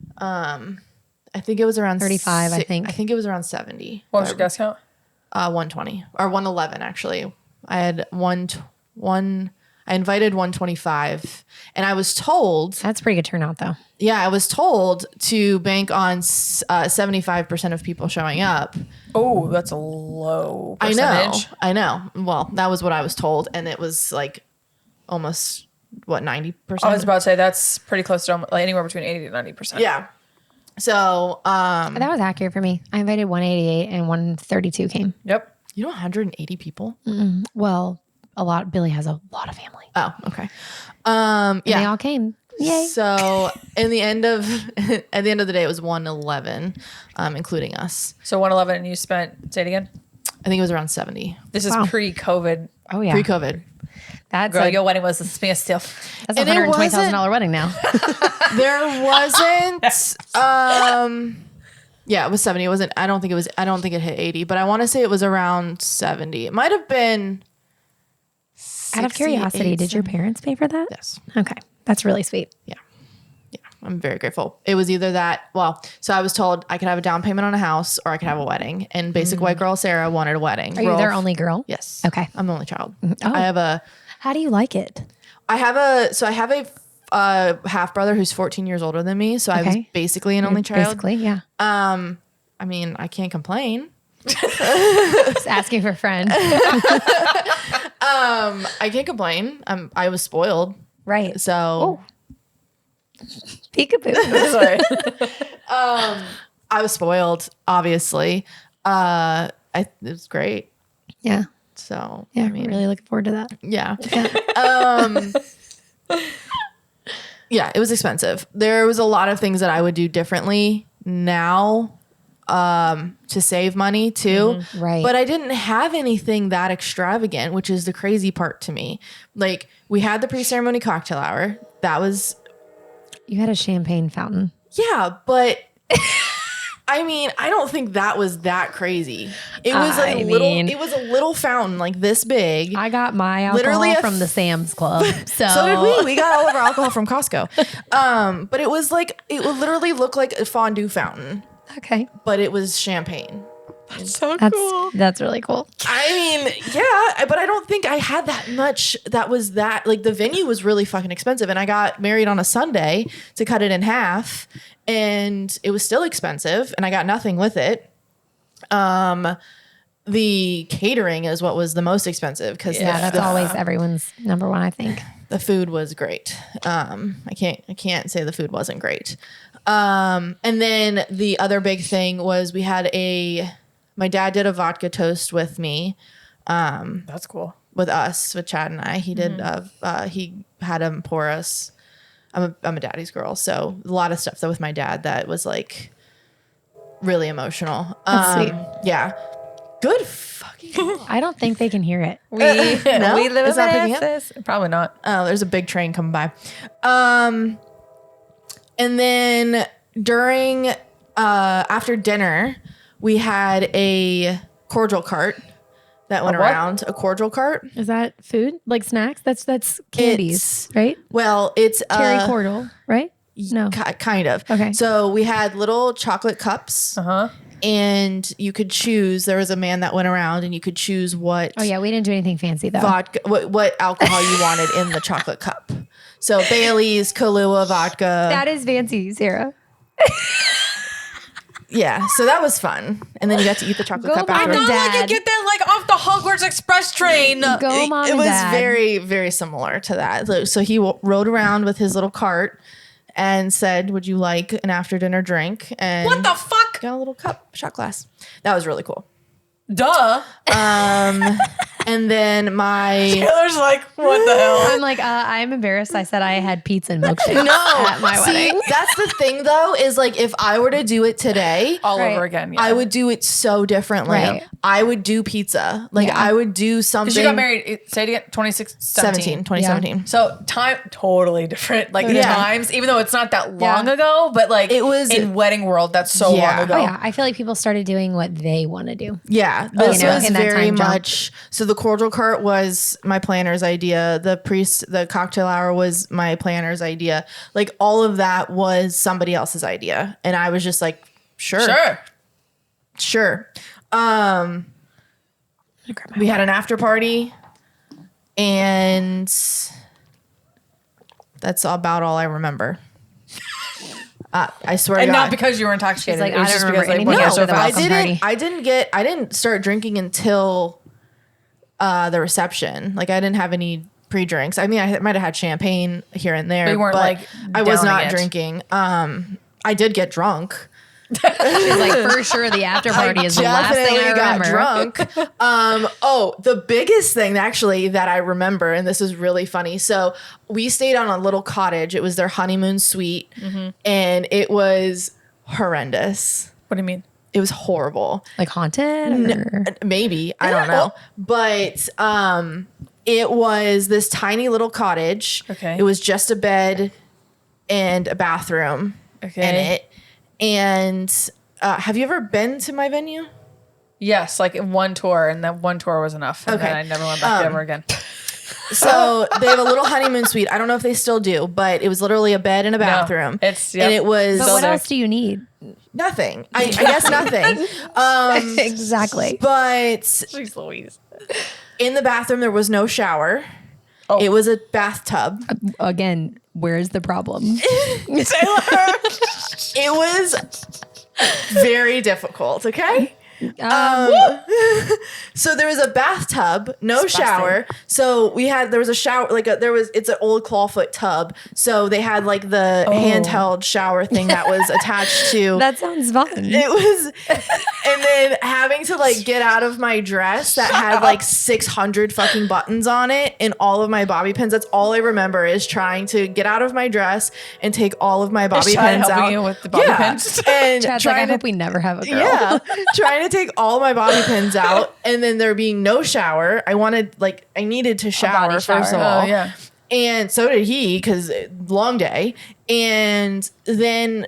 I think it was around 35, I think. I think it was around 70. What was your guess count? 120 or 111 actually. I had I invited 125, and I was told, That's a pretty good turnout though. I was told to bank on 75% of people showing up. Oh, that's a low percentage. I know. Well, that was what I was told, and it was like almost 90%. I was about to say that's pretty close to like anywhere between 80 to 90%. Yeah. So, That was accurate for me. I invited 188 and 132 came. Yep. you know, 180 people. Well, a lot. Billy has a lot of family. Oh, okay. They all came. Yay. So at the end of the day, it was 111, including us. So 111 and you spent, say it again. I think it was around 70 This is Wow. pre-COVID. Oh yeah. pre-COVID. That's Girl, a, your wedding was a standstill. that's a And it $120,000 wedding now. There wasn't. Yeah, it was 70. It wasn't. I don't think it hit 80, but I want to say it was around 70. It might have been. Out of 68, curiosity, did your 70. parents pay for that? Yes. Okay. That's really sweet. Yeah. I'm very grateful. It was either that. Well, so I was told I could have a down payment on a house or I could have a wedding. And basic white girl Sarah wanted a wedding. Are you their only girl? Yes. Okay. I'm the only child. Oh. I have a How do you like it? half brother who's 14 years older than me. So I was Okay. basically an only child. Basically, yeah. I mean, I can't complain. Just asking for a friend. I can't complain. I was spoiled. Right. So Peekaboo. Sorry. I was spoiled, obviously. It was great. Yeah. So, Yeah. I mean, Really looking forward to that. yeah. Yeah, it was expensive. There was a lot of things that I would do differently now to save money too. Right. But I didn't have anything that extravagant, which is the crazy part to me. Like, we had the pre-ceremony cocktail hour. That was You had a champagne fountain. Yeah, but I mean, I don't think that was that crazy. It was it was a little fountain like this big. I got my alcohol Literally from the Sam's Club. So, So did we. We got all of our alcohol from Costco. But it was like, it would literally look like a fondue fountain, Okay. but it was champagne. So That's really cool. I mean, yeah, but I don't think I had that much. That was that, like, the venue was really fucking expensive. And I got married on a Sunday to cut it in half, and it was still expensive, and I got nothing with it. The catering is what was the most expensive because Yeah, that's always everyone's number one, I think. the food was great. I can't say the food wasn't great. And then the other big thing was my dad did a vodka toast with me, that's cool. with us, with Chad and I. He did, he had him pour us. I'm a daddy's girl. So a lot of stuff that with my dad that was like really emotional. That's sweet. Yeah. Good fucking. I don't think they can hear it. We No? we live Is that picking in up? this. Probably not. Oh, there's a big train coming by. And then during, after dinner, we had a cordial cart that went A what? around. A cordial cart. Is that food? Like snacks? That's candies, right? Well, it's Cherry cordial, right? No. kind of. Okay. So we had little chocolate cups, and you could choose. There was a man that went around, and you could choose what. Oh yeah, we didn't do anything fancy though. Vodka, what alcohol you wanted in the chocolate cup. So Bailey's, Kahlua vodka. That is fancy, Sarah. Yeah, so that was fun. And then you got to eat the chocolate Go cup Mom after. and Dad. Like you get that like off the Hogwarts Express train. Go mom It and was dad. very, very similar to that. So he rode around with his little cart and said, "Would you like an after dinner drink?" And What the fuck? got a little shot glass. That was really cool. Duh. And then Taylor's like, what the hell? I'm like, I'm embarrassed. I said I had pizza and milkshake no, at my see, wedding. that's the thing though, is like if I were to do it today, All Right. over again. Yeah. I would do it so differently. Right. I would do pizza. Like Yeah. I would do something. Because you got married, say it again, 2017. So time totally different. Like the Yeah. times, even though it's not that Yeah. long ago, but like It was- in wedding world, that's so Yeah. long ago. Oh yeah, I feel like people started doing what they want to do. Yeah, this you know, was in that very time jump. much. So the cordial cart was my planner's idea. The cocktail hour was my planner's idea. Like all of that was somebody else's idea, and I was just like, sure. We had an after party, and that's about all I remember. I swear to And God. not because you were intoxicated. She's like, it was I don't just remember because anything like, after the I welcome party. I didn't start drinking until the reception. Like I didn't have any pre-drinks. I mean, I might have had champagne here and there, But you weren't, like, I was downing not it. drinking. I did get drunk. She's like, for sure, the after party is the last thing I remember. got drunk. The biggest thing actually that I remember, and this is really funny. So we stayed on a little cottage. It was their honeymoon suite, and it was horrendous. What do you mean? It was horrible. Like haunted? Or? Maybe, I don't know. But it was this tiny little cottage. Okay. It was just a bed and a bathroom in Okay. it. And have you ever been to my venue? Yes, like one tour, and that one tour was enough. And Okay. then I never went back ever again. So they have a little honeymoon suite. I don't know if they still do, but it was literally a bed and a bathroom. it's- and yep. it was But So what there. else do you need? nothing. I guess nothing. Exactly. But Jeez Louise. in the bathroom there was no shower. Oh. It was a bathtub. Again, where's the problem? It was very difficult, okay? So there was a bathtub, no shower. So there was a shower, it's an old clawfoot tub. So they had like the handheld shower thing that was attached to. That sounds fun. It was, and then having to like get out of my dress that had like 600 fucking buttons on it and all of my bobby pins. That's all I remember is trying to get out of my dress and take all of my bobby Chad pins helping out. you with the bobby pins? And Chad's like, I trying to hope we never have a girl. yeah, trying to take all my bobby pins out, and then there being no shower. I needed to shower body first of shower. all. Oh, yeah. And so did he, because long day. And then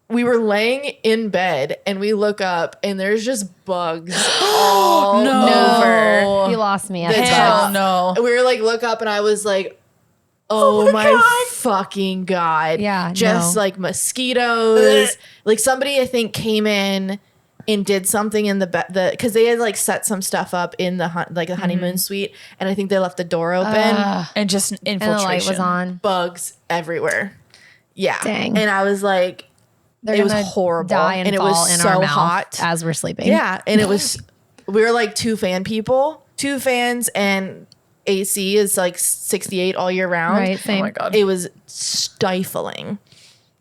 we were laying in bed and we look up and there's just bugs all over. You lost me. the Hell top. no. We were like, look up and I was like, oh my fucking God. Yeah, Just no. like mosquitoes. Like somebody I think came in and did something in the because they had like set some stuff up in the honeymoon suite, and I think they left the door open. And just infiltration. And the light was on. Bugs everywhere. Yeah. Dang. And I was like, They're it was gonna horrible. Die and it fall was in so our mouth hot as we're sleeping. Yeah. And it was, we were like 2 fan people, 2 fans, and AC is like 68 all year round. Right. Oh Same. my God. It was stifling.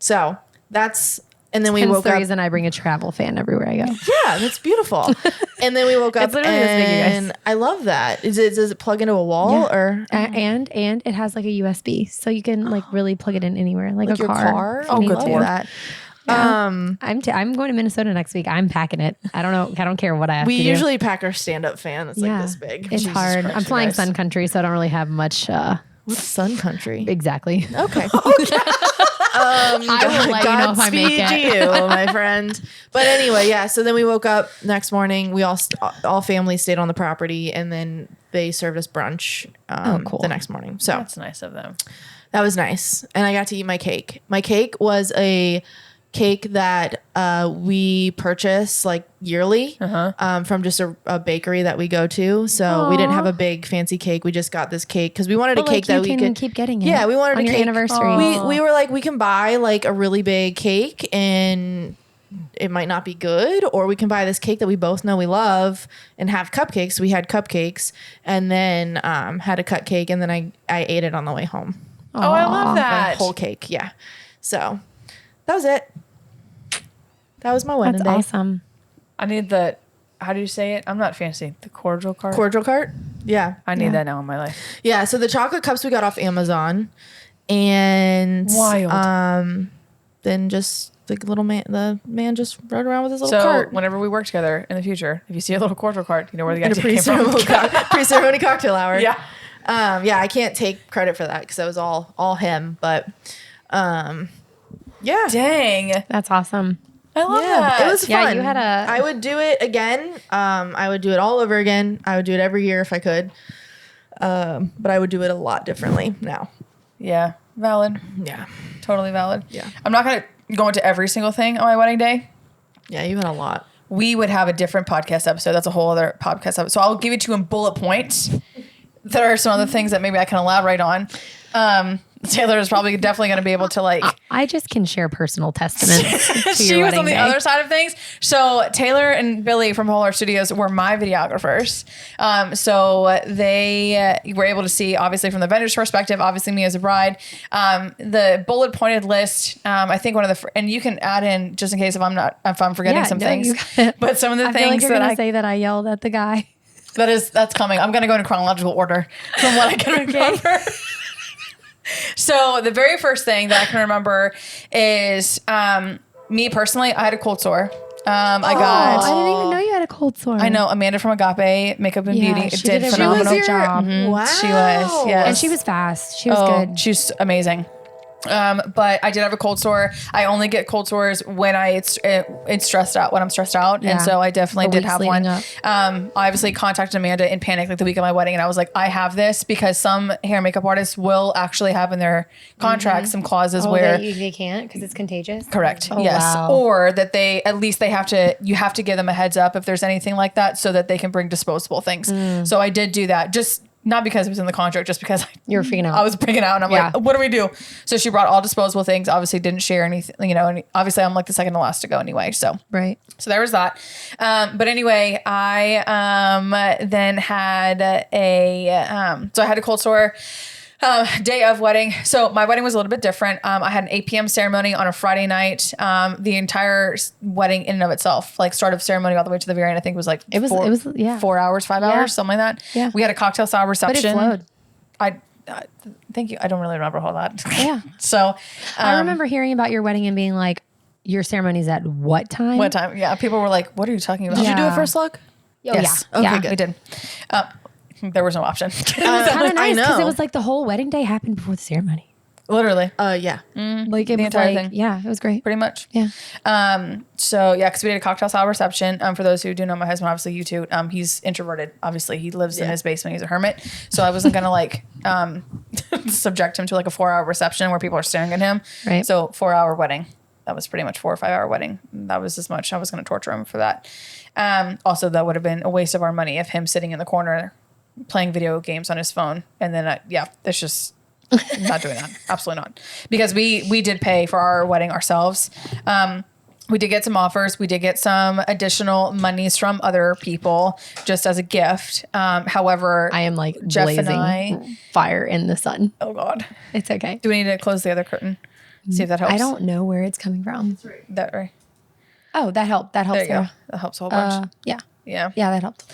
So that's, and then we Hence woke the up. reason I bring a travel fan everywhere I go. Yeah, that's beautiful. And then we woke up It's literally this big, you guys. and I love that. Does it plug into a wall or And it has like a USB, so you can like really plug it in anywhere, like your a car. car? if you need good to. lord. that. I'm going to Minnesota next week. I'm packing it. I don't know. I don't care what I have We to do. usually pack our stand-up fan that's Yeah. like this big. It's Jesus hard. Christ, I'm you flying guys. Sun Country, so I don't really have much. What's Sun Country? Exactly. Okay. I will let you know if I make Godspeed it. you, my friend. But anyway, yeah. So then we woke up next morning. We all family stayed on the property, and then they served us brunch cool. the next morning. So That's nice of them. that was nice, and I got to eat my cake. My cake was a cake that we purchase like yearly from just a bakery that we go to. So we didn't have a big fancy cake. We just got this cake because we wanted a But, cake like, that you we can could keep getting it. Yeah, we wanted on a your cake. anniversary. We were like, we can buy like a really big cake and it might not be good, or we can buy this cake that we both know we love and have cupcakes. We had cupcakes and then had a cut cake, and then I ate it on the way home. Oh, I love A that. whole cake, yeah. So that was it. That was my wedding That's day. awesome. I need the, how do you say it? I'm not fancy. The cordial card? Cordial cart, yeah, I need that now in my life. yeah. So the chocolate cups we got off Amazon, and Wild. then just the man just rode around with his little So cart. whenever we work together in the future, if you see a little cordial card, you know where the In a idea came from. pre-ceremony cocktail hour. Yeah. Yeah, I can't take credit for that because that was all him. But, yeah, Dang. That's awesome. I love yeah, that. it was Yeah, fun. you had a- I would do it again. I would do it all over again. I would do it every year if I could. But I would do it a lot differently now. Yeah. Valid. Yeah, Totally valid. Yeah. I'm not going to go into every single thing on my wedding day. yeah, you had a lot. We would have a different podcast episode. That's a whole other podcast episode. So I'll give it to you in bullet points. There are some other things that maybe I can elaborate on. Taylor is probably definitely going to be able to like. I just can share personal testaments. to She your was on wedding the day. other side of things. So Taylor and Billy from Polar Studios were my videographers. So they were able to see, obviously from the vendor's perspective, obviously me as a bride, the bullet pointed list. I think one of the, and you can add in just in case if I'm forgetting Yeah, some no, things, you got it. but some of the I feel like things you're that gonna I say that I yelled at the guy. that's coming. I'm going to go in chronological order from what I can remember. So the very first thing that I can remember is me personally, I had a cold sore. I Oh, got, I didn't even know you had a cold sore. I know Amanda from Agape Makeup and Yeah, Beauty she did did a phenomenal. really good job. Wow, She was, yes. And she was fast. She was good. She's amazing. But I did have a cold sore. I only get cold sores when it's stressed out, when I'm stressed out. Yeah. And so I definitely The did weeks have one. leading I obviously contacted Amanda in panic like the week of my wedding. And I was like, I have this because some hair and makeup artists will actually have in their contracts some clauses where they can't because it's contagious. correct. Oh, yes. wow. Or that you have to give them a heads up if there's anything like that so that they can bring disposable things. So I did do that. Just not because it was in the contract, just because You were freaking out. I was freaking out and I'm Yeah. like, what do we do? So she brought all disposable things, obviously didn't share anything, and obviously I'm like the second to last to go anyway. So Right. there was that. But anyway, I then had so I had a cold sore day of wedding. So my wedding was a little bit different. I had an 8 p.m. ceremony on a Friday night. The entire wedding in and of itself, like start of ceremony all the way to the very end, I think was like It was 4 hours, 5 hours, something like that. Yeah. We had a cocktail style But reception. it flowed. I thank you. I don't really remember a whole lot. Yeah. So I remember hearing about your wedding and being like, your ceremony's at what time? one time, yeah, people were like, "What are you talking about?" Did you do Yeah. a first look? Oh, Yes. yeah. Okay, yeah. good. We did. There was no option. Kind of nice because know. it was like the whole wedding day happened before the ceremony. Literally. Yeah. Like it The was entire like, thing. yeah, it was great. Pretty much. Yeah. So yeah, because we did a cocktail style reception. For those who do know my husband, obviously you too. He's introverted. Obviously, he lives in his basement. He's a hermit. So I wasn't gonna like subject him to like a 4-hour reception where people are staring at him. Right. So 4-hour wedding. That was pretty much 4 or 5 hour wedding. That was as much. I was gonna torture him for that. Also, that would have been a waste of our money of him sitting in the corner playing video games on his phone. And then it's just. Not doing that. Absolutely not. Because we did pay for our wedding ourselves. We did get some offers. We did get some additional monies from other people just as a gift. However, I am like Jeff and blazing fire in the sun. oh God. It's okay. Do we need to close the other curtain? See if that helps. I don't know where it's coming from. That right. Oh, that helped. That helps. There you go. Sarah. That helps a whole bunch. Yeah. Yeah. Yeah, that helped.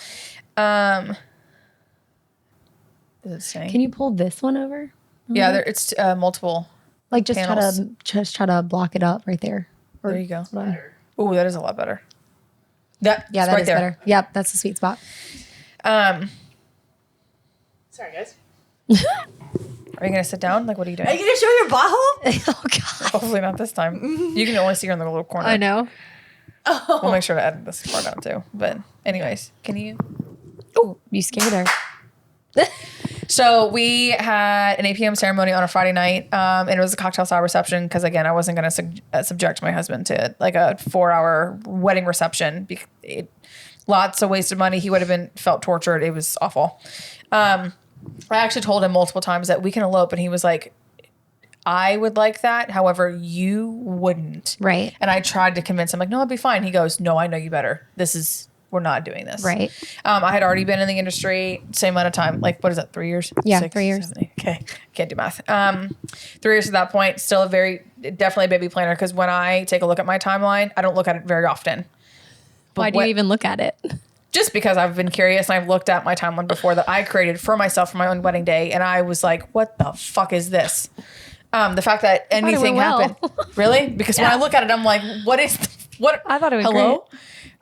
Is it saying? Can you pull this one over? Yeah, it's multiple. Like just Panels. try to block it up right there. Or, There you go. hold on. Oh, that is a lot better. Yeah, Yeah, it's that right is there. better. Yep, that's the sweet spot. Sorry, guys. Are you gonna sit down? Like, what are you doing? Are you gonna show your butthole? Oh god. Hopefully not this time. You can only see her in the little corner. I know. We'll make sure to edit this part out too. But anyways, can you? Oh, you scared her. So we had an 8 p.m. ceremony on a Friday night, and it was a cocktail style reception because again, I wasn't going to subject my husband to like a 4-hour wedding reception. Lots of wasted money. He would have felt tortured. It was awful. I actually told him multiple times that we can elope, and he was like, I would like that. However, you wouldn't. Right. And I tried to convince him, like, no, it'd be fine. He goes, no, I know you better. We're not doing this. Right. I had already been in the industry, same amount of time. Like, what is that, 3 years? Yeah, 3 years. 7, 8. Okay. Can't do math. 3 years at that point, still definitely a baby planner. Because when I take a look at my timeline, I don't look at it very often. Why do you even look at it? Just because I've been curious and I've looked at my timeline before that I created for myself for my own wedding day. And I was like, what the fuck is this? The fact that anything well. happened. Really? Because when I look at it, I'm like, what? I thought it was hello?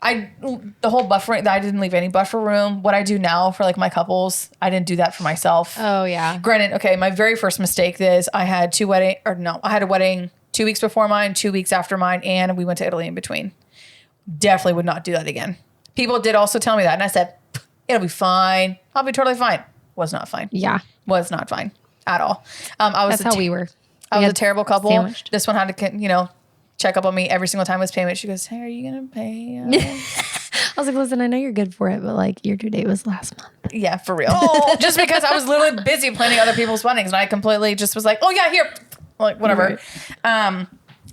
The whole buffering, I didn't leave any buffer room. What I do now for like my couples, I didn't do that for myself. Oh yeah. Granted, okay, my very first mistake is I had I had a wedding 2 weeks before mine, 2 weeks after mine, and we went to Italy in between. Definitely would not do that again. People did also tell me that, and I said, it'll be fine. I'll be totally fine. Was not fine. Yeah. Was not fine at all. That's how we were. I We was a had terrible couple. sandwiched. This one had to, check up on me every single time it was payment. She goes, hey, are you going to pay? I was like, listen, I know you're good for it, but like your due date was last month. Yeah, for real. Just because I was literally busy planning other people's weddings, and I completely just was like, oh yeah, here, like whatever. Right.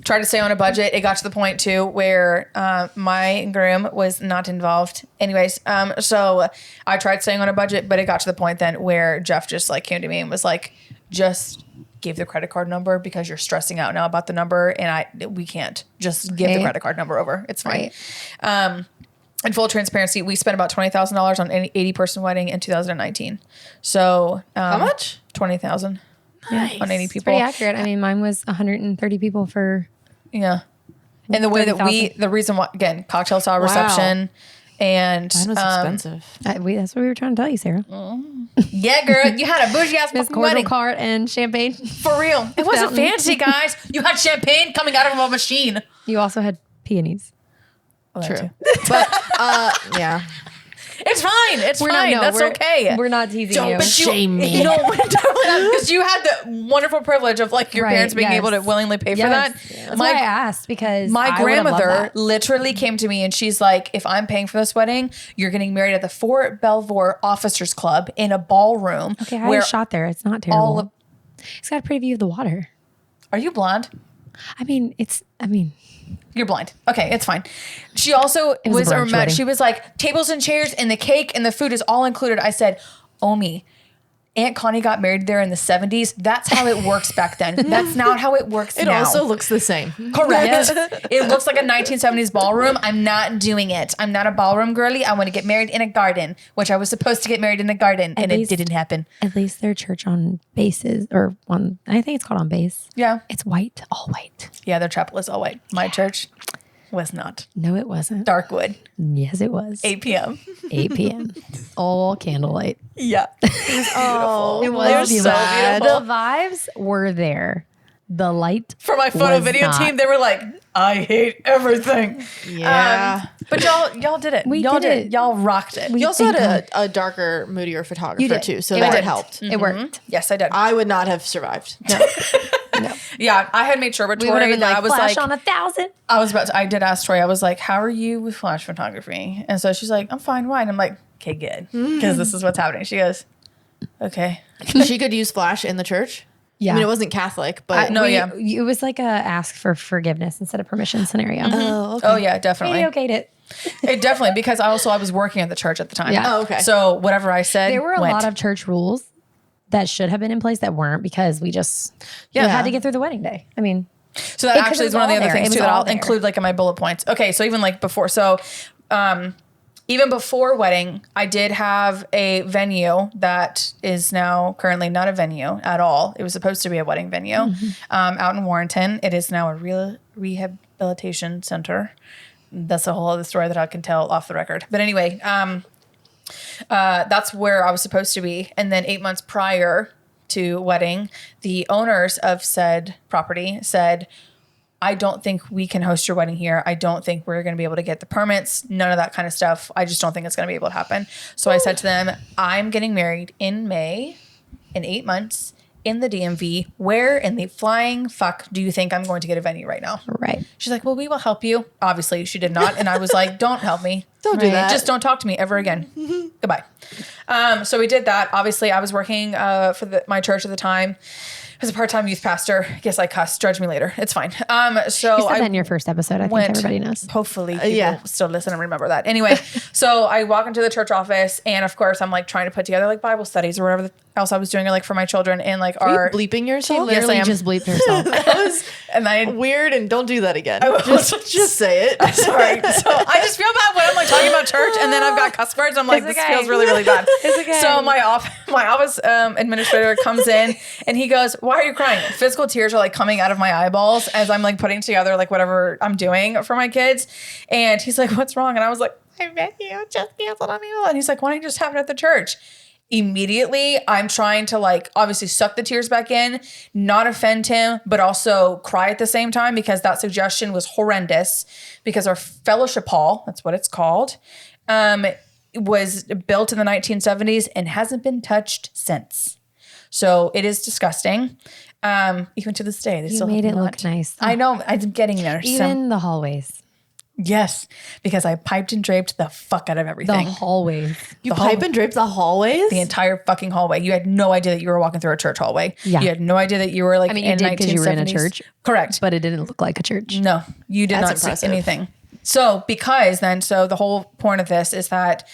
Tried to stay on a budget. It got to the point too where my groom was not involved. Anyways, so I tried staying on a budget, but it got to the point then where Jeff just like came to me and was like, just give the credit card number because you're stressing out now about the number, and we can't just give the credit card number over. It's fine. Right. In full transparency, we spent about $20,000 on an 80-person wedding in 2019. So How much? $20,000 Nice. on 80 people. Pretty accurate. I mean, mine was 130 people for. Yeah. And the way that 30,000. the reason why, again, cocktail style reception and That was expensive. That's what we were trying to tell you, Sarah. yeah, girl, you had a bougie ass Miss fucking Cordial wedding. cart and champagne. For real. It wasn't Fountain. fancy, guys. You had champagne coming out of a machine. You also had peonies. Oh, that True. too. But yeah. It's fine. It's fine. That's okay. We're not teasing you. But Shame me. because you had the wonderful privilege of like your Right, parents being yes. able to willingly pay for that. That's why I asked, because My I would've loved grandmother that. literally came to me and she's like, if I'm paying for this wedding, you're getting married at the Fort Belvoir Officers Club in a ballroom. Okay, I just shot there. It's not terrible. all of- It's got a pretty view of the water. Are you blonde? I mean, You're blind. Okay, it's fine. She also was a was brunch wedding. she was like, tables and chairs and the cake and the food is all included. I said, Omi, Aunt Connie got married there in the 70s. That's how it works back then. That's not how it works It now. also looks the same. Correct. It looks like a 1970s ballroom. I'm not doing it. I'm not a ballroom girly. I want to get married in a garden, which I was supposed to get married in a garden, and least- it didn't happen. at least their church on bases or I think it's called on base. Yeah. It's white, all white. Yeah, their chapel is all white. My church, Was not. No, it wasn't. Darkwood. Yes, it was. 8 p.m. 8 p.m. All candlelight. Yeah. Oh, It was they're so beautiful. beautiful. The vibes were there. The light For my photo was video not. team, they were like, I hate everything. Yeah. But y'all did it. We y'all did it. Y'all rocked it. You also Thank had a darker, moodier photographer You did. too, so It that worked. helped. It worked. Yes, I did. I would not have survived. Yeah, I had made sure with We would have Tori been that like, I was flash like, on 1,000. I did ask Tori, I was like, how are you with flash photography? And so she's like, I'm fine. Why? And I'm like, okay, good. Because this is what's happening. She goes, okay. She could use flash in the church. Yeah. I mean, it wasn't Catholic, but It was like a ask for forgiveness instead of permission scenario. oh, okay. Oh, yeah, definitely. He okayed it. It definitely, because I was working at the church at the time. Yeah. Oh, okay. So whatever I said, There were a went. lot of church rules that should have been in place that weren't because we just had to get through the wedding day. I mean, So that 'cause actually it is was one of the all other there. It things was too that all I'll there. include like in my bullet points. Okay, so even like before, even before wedding, I did have a venue that is now currently not a venue at all. It was supposed to be a wedding venue out in Warrenton. It is now a real rehabilitation center. That's a whole other story that I can tell off the record. But anyway, that's where I was supposed to be. And then 8 months prior to wedding, the owners of said property said, I don't think we can host your wedding here. I don't think we're going to be able to get the permits, none of that kind of stuff. I just don't think it's going to be able to happen. So I said to them, I'm getting married in May in 8 months in the DMV. Where in the flying fuck do you think I'm going to get a venue right now? right. She's like, well, we will help you. Obviously, she did not. And I was like, don't help me. Don't do that. Just don't talk to me ever again. Goodbye. So we did that. Obviously, I was working for my church at the time as a part-time youth pastor. Guess I cussed. Judge me later. It's fine. So You said I that in your first episode. I think went- everybody knows. Hopefully people yeah. still listen and remember that. Anyway, so I walk into the church office and of course I'm like trying to put together like Bible studies or whatever else I was doing or like for my children and like Are you bleeping yourself? Yes, I am. just bleeped herself. That was and I weird, and don't do that again. will. Just say it. sorry. So I just feel bad when I'm like talking about church and then I've got cuss words. I'm like, It's this okay. feels really, really bad. It's okay. So my office administrator comes in and he goes, why are you crying? Physical tears are like coming out of my eyeballs as I'm like putting together like whatever I'm doing for my kids. And he's like, what's wrong? And I was like, I met you, just canceled on you. And he's like, why don't you just have it at the church? Immediately, I'm trying to like obviously suck the tears back in, not offend him, but also cry at the same time because that suggestion was horrendous because our fellowship hall, that's what it's called, was built in the 1970s and hasn't been touched since. So it is disgusting. Even to this day, they You still made have it not. look nice. I know, I'm getting there. Even the hallways. Yes, because I piped and draped the fuck out of The everything. hallways. You pipe and drape the hallways? The entire fucking hallway. You had no idea that you were walking through a church hallway. Yeah. You had no idea that you were like I mean, you in did because you were in a 1970s. church. Correct. But it didn't look like a church. No, you did That's not see impressive. anything. So the whole point of this is that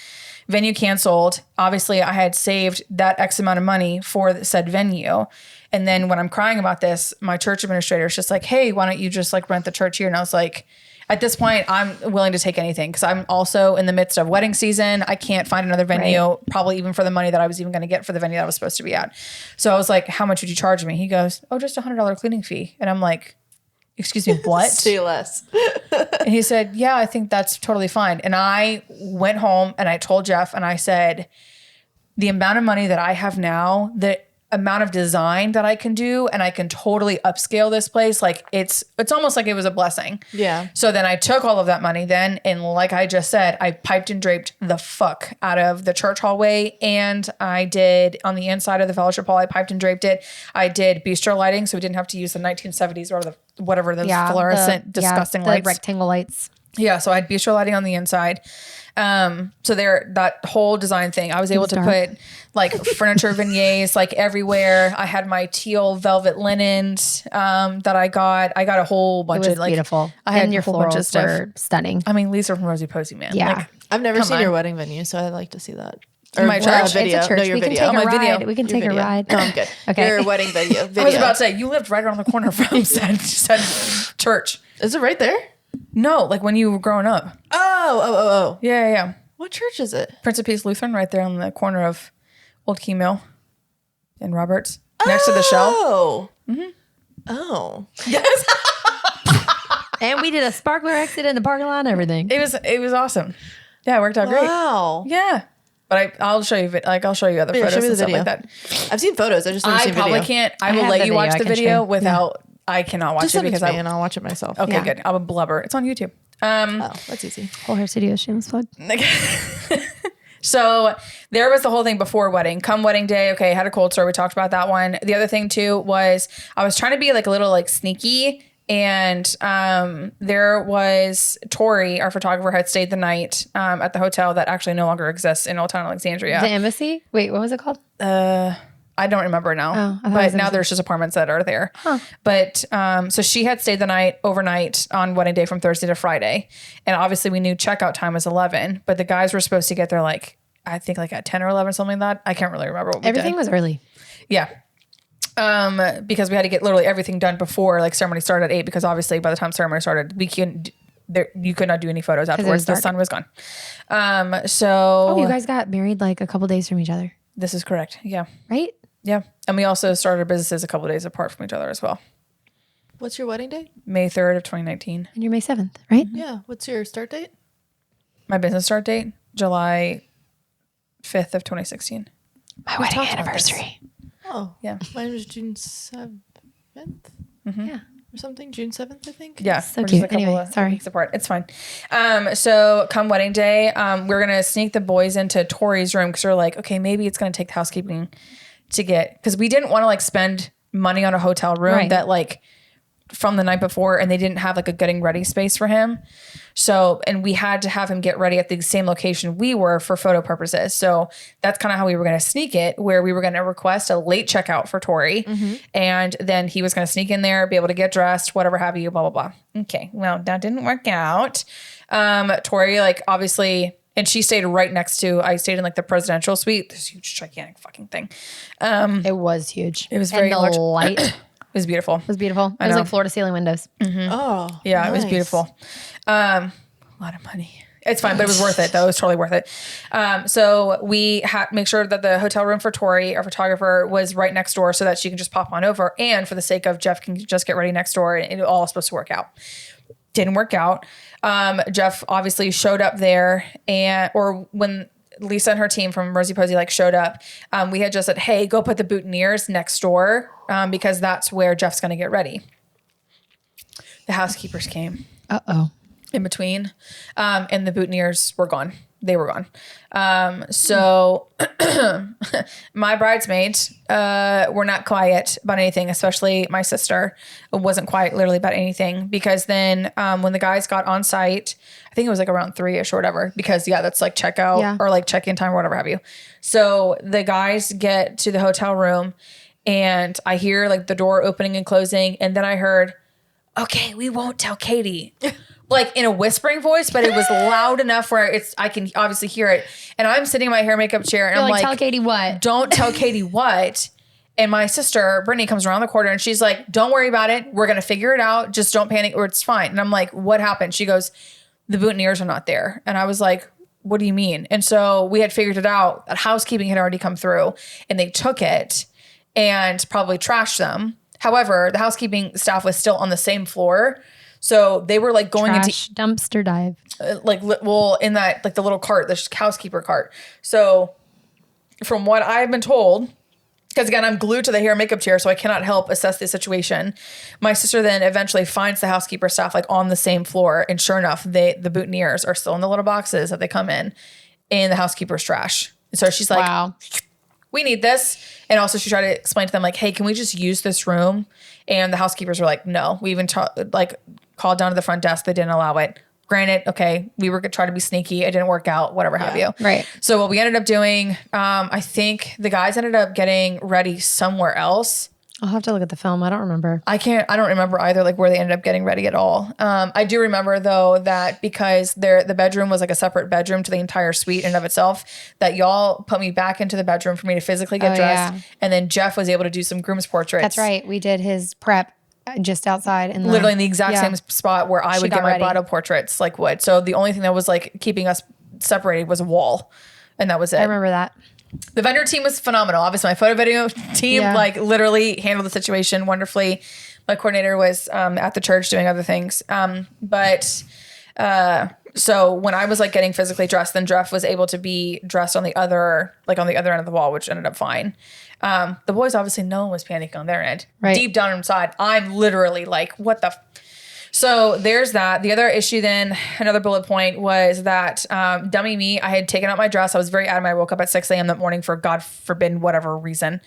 venue canceled. Obviously, I had saved that X amount of money for said venue. And then when I'm crying about this, my church administrator is just like, hey, why don't you just like rent the church here? And I was like, at this point, I'm willing to take anything because I'm also in the midst of wedding season. I can't find another venue, probably even for the money that I was even going to get for the venue that I was supposed to be at. So I was like, how much would you charge me? He goes, oh, just $100 cleaning fee. And I'm like, excuse me, what? Say less. And he said, yeah, I think that's totally fine. And I went home and I told Jeff and I said, the amount of money that I have now, the amount of design that I can do, and I can totally upscale this place. Like it's almost like it was a blessing. Yeah. So then I took all of that money then, and like I just said, I piped and draped the fuck out of the church hallway, and I did on the inside of the fellowship hall, I piped and draped it. I did bistro lighting, so we didn't have to use the 1970s or whatever those fluorescent disgusting the lights. rectangle lights. Yeah, so I had bistro lighting on the inside. So that whole design thing, I was able to dark. put like furniture vignettes like everywhere. I had my teal velvet linens that I got. I got a whole It bunch was of like beautiful. I had And your a whole bunch of florals stuff. were stunning. I mean, Lisa from Rosie Posey, man. Yeah. Like, I've never Come seen on. your wedding venue, so I'd like to see that. My church? Video. It's a church. No, your We can video. take my a video. ride. We can Your take a video. ride. No, I'm good. Okay. Your wedding video. I was about to say, you lived right around the corner from said church. Is it right there? No, like when you were growing up. Oh. Yeah. What church is it? Prince of Peace Lutheran right there on the corner of Old Key Mill and Roberts. Next to the Shell. Oh. Oh. Yes. And we did a sparkler exit in the parking lot and everything. It was awesome. Yeah, it worked out great. Wow. Yeah. But I'll show you I'll show you other Yeah, photos show me and the stuff video. like that. I've seen photos. I just never I seen probably video. can't. I will have let the you video watch I the can video share. without. I cannot watch Just it send it because to me and I'll watch it myself. Okay, Yeah. good. I will blubber. It's on YouTube. Oh, that's easy. Whole Hair Studio shameless plug. So there was the whole thing before wedding. Come wedding day, okay, had a cold sore. We talked about that one. The other thing too was I was trying to be like a little like sneaky, and there was Tori, our photographer, had stayed the night at the hotel that actually no longer exists in Old Town Alexandria. The Embassy? Wait, what was it called? I don't remember now, I thought it but was now there's just apartments that are there. But so she had stayed the night overnight on wedding day from Thursday to Friday. And obviously we knew checkout time was 11, but the guys were supposed to get there like, I think like at 10 or 11, something like that. I can't really remember what we Everything did. was early. Yeah. Because we had to get literally everything done before like ceremony started at 8, because obviously by the time ceremony started, you could not do any photos afterwards. The dark. sun was gone. Oh, you guys got married like a couple days from each other, This is correct. Yeah. right? Yeah. And we also started our businesses a couple of days apart from each other as well. What's your wedding day? May 3rd of 2019. And you're May 7th, right? Yeah. What's your start date? My business start date, July 5th of 2016. My wedding talked about anniversary. Oh, Yeah. mine was June 7th. Yeah. Or something. June 7th, I think. Yeah. So we're cute. just a couple Anyway, of sorry. weeks apart. It's fine. So come wedding day, we're going to sneak the boys into Tori's room because we're like, okay, maybe it's going to take the housekeeping to get, because we didn't want to like spend money on a hotel room Right. that like from the night before, and they didn't have like a getting ready space for him. So, and we had to have him get ready at the same location we were for photo purposes. So that's kind of how we were going to sneak it, where we were going to request a late checkout for Tori. And then he was going to sneak in there, be able to get dressed, whatever have you, blah, blah, blah. Okay. Well, that didn't work out. Tori, like obviously, and she stayed right next to, I stayed in like the presidential suite, this huge, gigantic fucking thing. It was huge. It was very and the large. light It was beautiful. was beautiful. It was know. like floor to ceiling windows. Oh. Yeah, it was nice. beautiful. A lot of money. It's fine, but it was worth it though. It was totally worth it. So we had make sure that the hotel room for Tori, our photographer, was right next door so that she can just pop on over. And for the sake of Jeff can just get ready next door, and it all was supposed to work out. Didn't work out. Jeff obviously showed up there, or when Lisa and her team from Rosie Posey like showed up, we had just said, hey, go put the boutonnieres next door because that's where Jeff's going to get ready. The housekeepers came Uh-oh. in between, and the boutonnieres were gone. They were gone. So my bridesmaids were not quiet about anything, especially my sister wasn't quiet literally about anything, because then when the guys got on site, I think it was like around 3-ish or whatever, because that's like checkout Yeah. or like check-in time or whatever have you. So the guys get to the hotel room and I hear like the door opening and closing, and then I heard, okay, we won't tell Katie. Like in a whispering voice, but it was loud enough where I can obviously hear it. And I'm sitting in my hair makeup chair and You're I'm like, like, tell Katie what? don't tell Katie what. And my sister, Brittany, comes around the corner and she's like, don't worry about it. We're going to figure it out. Just don't panic or it's fine. And I'm like, what happened? She goes, the boutonnieres are not there. And I was like, what do you mean? And so we had figured it out that housekeeping had already come through and they took it and probably trashed them. However, the housekeeping staff was still on the same floor. So they were like going Trash dumpster dive. in that, like the little cart, the housekeeper cart. So from what I've been told, because again, I'm glued to the hair and makeup chair, so I cannot help assess the situation. My sister then eventually finds the housekeeper staff like on the same floor. And sure enough, the boutonnieres are still in the little boxes that they come in the housekeeper's trash. And so she's like, Wow. we need this. And also she tried to explain to them like, hey, can we just use this room? And the housekeepers were like, no. We even called down to the front desk. They didn't allow it. Granted, okay, we were trying to be sneaky. It didn't work out, whatever have you. Right. So what we ended up doing, I think the guys ended up getting ready somewhere else. I'll have to look at the film. I don't remember. I don't remember either, like where they ended up getting ready at all. I do remember though that because the bedroom was like a separate bedroom to the entire suite in and of itself, that y'all put me back into the bedroom for me to physically get Oh, dressed. yeah. And then Jeff was able to do some groom's portraits. That's right. We did his prep just outside in Literally in the exact Yeah. same spot where I She would got get my ready. bridal portraits like would. So the only thing that was like keeping us separated was a wall. And that was it. I remember that. The vendor team was phenomenal. Obviously, my photo video team Yeah. like literally handled the situation wonderfully. My coordinator was at the church doing other things. So when I was like getting physically dressed, then Jeff was able to be dressed on the other end of the wall, which ended up fine. The boys, obviously no one was panicking on their end. Right. Deep down inside, I'm literally like, what the So there's that. The other issue then, another bullet point was that dummy me, I had taken out my dress. I was very adamant. I woke up at 6 a.m. that morning for God forbid whatever reason.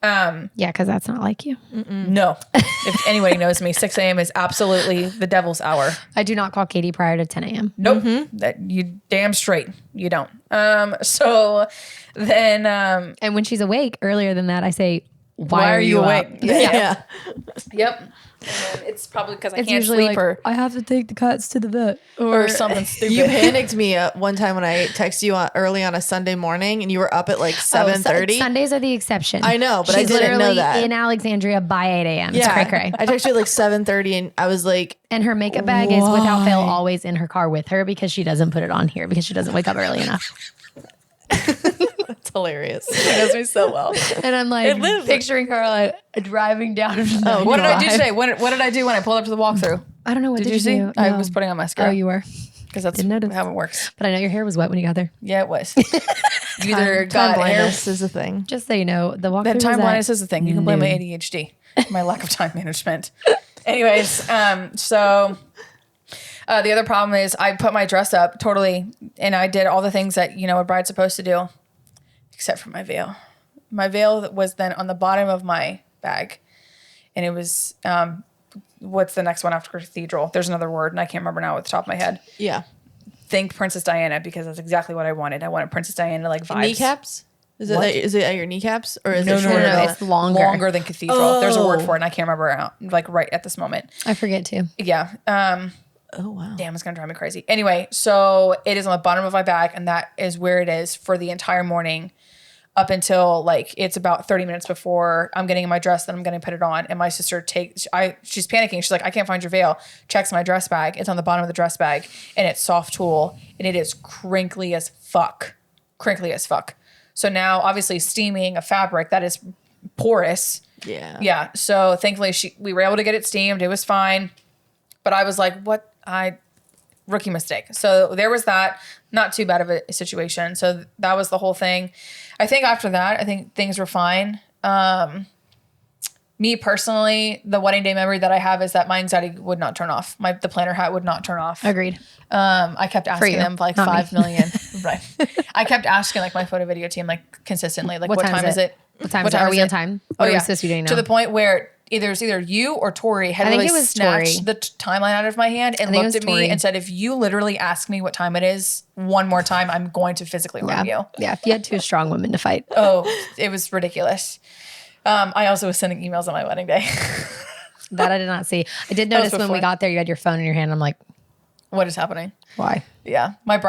Yeah, because that's not like you. No. If anybody knows me, 6 a.m. is absolutely the devil's hour. I do not call Katie prior to 10 a.m. Nope. That you damn straight. You don't. So then And when she's awake earlier than that, I say, why are you awake? up? Yeah. Yep. And it's probably because I It's can't usually sleep like, I have to take the cats to the vet. or something stupid. You panicked me one time when I texted you early on a Sunday morning, and you were up at like 7:30. Sundays are the exception. I know, but I She's didn't know literally that. in Alexandria by 8 a.m. Yeah, It's cray-cray. I texted you at like 7:30, and I was like, And her makeup bag is without fail always in her car with her because she doesn't put it on here because she doesn't wake up early enough. "It's hilarious." She knows me so well. And I'm like picturing her like driving down. Oh, What did I do today? What did I do when I pulled up to the walkthrough? I don't know. What Did did you see? do? I No. was putting on mascara. Oh, you were. Because that's Didn't notice. how it works. But I know your hair was wet when you got there. Yeah, it was. You either Time got hair. blindness is a thing. Just so you know, the walkthrough That time was blindness at is the thing. You can blame my noon. ADHD, my lack of time management. Anyways, so the other problem is I put my dress up totally, and I did all the things that a bride's supposed to do, except for my veil. My veil was then on the bottom of my bag, and it was what's the next one after cathedral? There's another word, and I can't remember now at the top of my head. Yeah. Think Princess Diana, because that's exactly what I wanted. I wanted Princess Diana like vibes. Kneecaps? Is it at your kneecaps or is No, it no, shorter? no, no. It's longer. Than cathedral. There's a word Oh. for it, and I can't remember it like right at this moment. I forget too. Yeah. Oh wow. Damn, it's gonna drive me crazy. Anyway, so it is on the bottom of my back, and that is where it is for the entire morning, up until like it's about 30 minutes before I'm getting in my dress. Then I'm gonna put it on, and my sister she's panicking. She's like, I can't find your veil. Checks my dress bag. It's on the bottom of the dress bag, and it's soft tulle, and it is crinkly as fuck. Crinkly as fuck. So now, obviously, steaming a fabric that is porous. Yeah. Yeah. So thankfully, we were able to get it steamed. It was fine. But I was like, rookie mistake. So there was that. Not too bad of a situation. So that was the whole thing. I think after that, things were fine. Me personally, the wedding day memory that I have is that my anxiety would not turn off. The planner hat would not turn off. Agreed. I kept asking you, them like not 5 me. million. Right. I kept asking like my photo video team like consistently like what time is it? What time is it? Are we on time? What are we supposed to be doing now? To the point where either you or Tori had I think really it was snatched Tori. the timeline out of my hand and think it looked was at me Tori. and said, if you literally ask me what time it is one more time, I'm going to physically harm you. Yeah. If you had two strong women to fight. Oh, it was ridiculous. I also was sending emails on my wedding day. That I did not see. I did was notice when we before. got there, you had your phone in your hand. I'm like, What is happening? why? Yeah. One of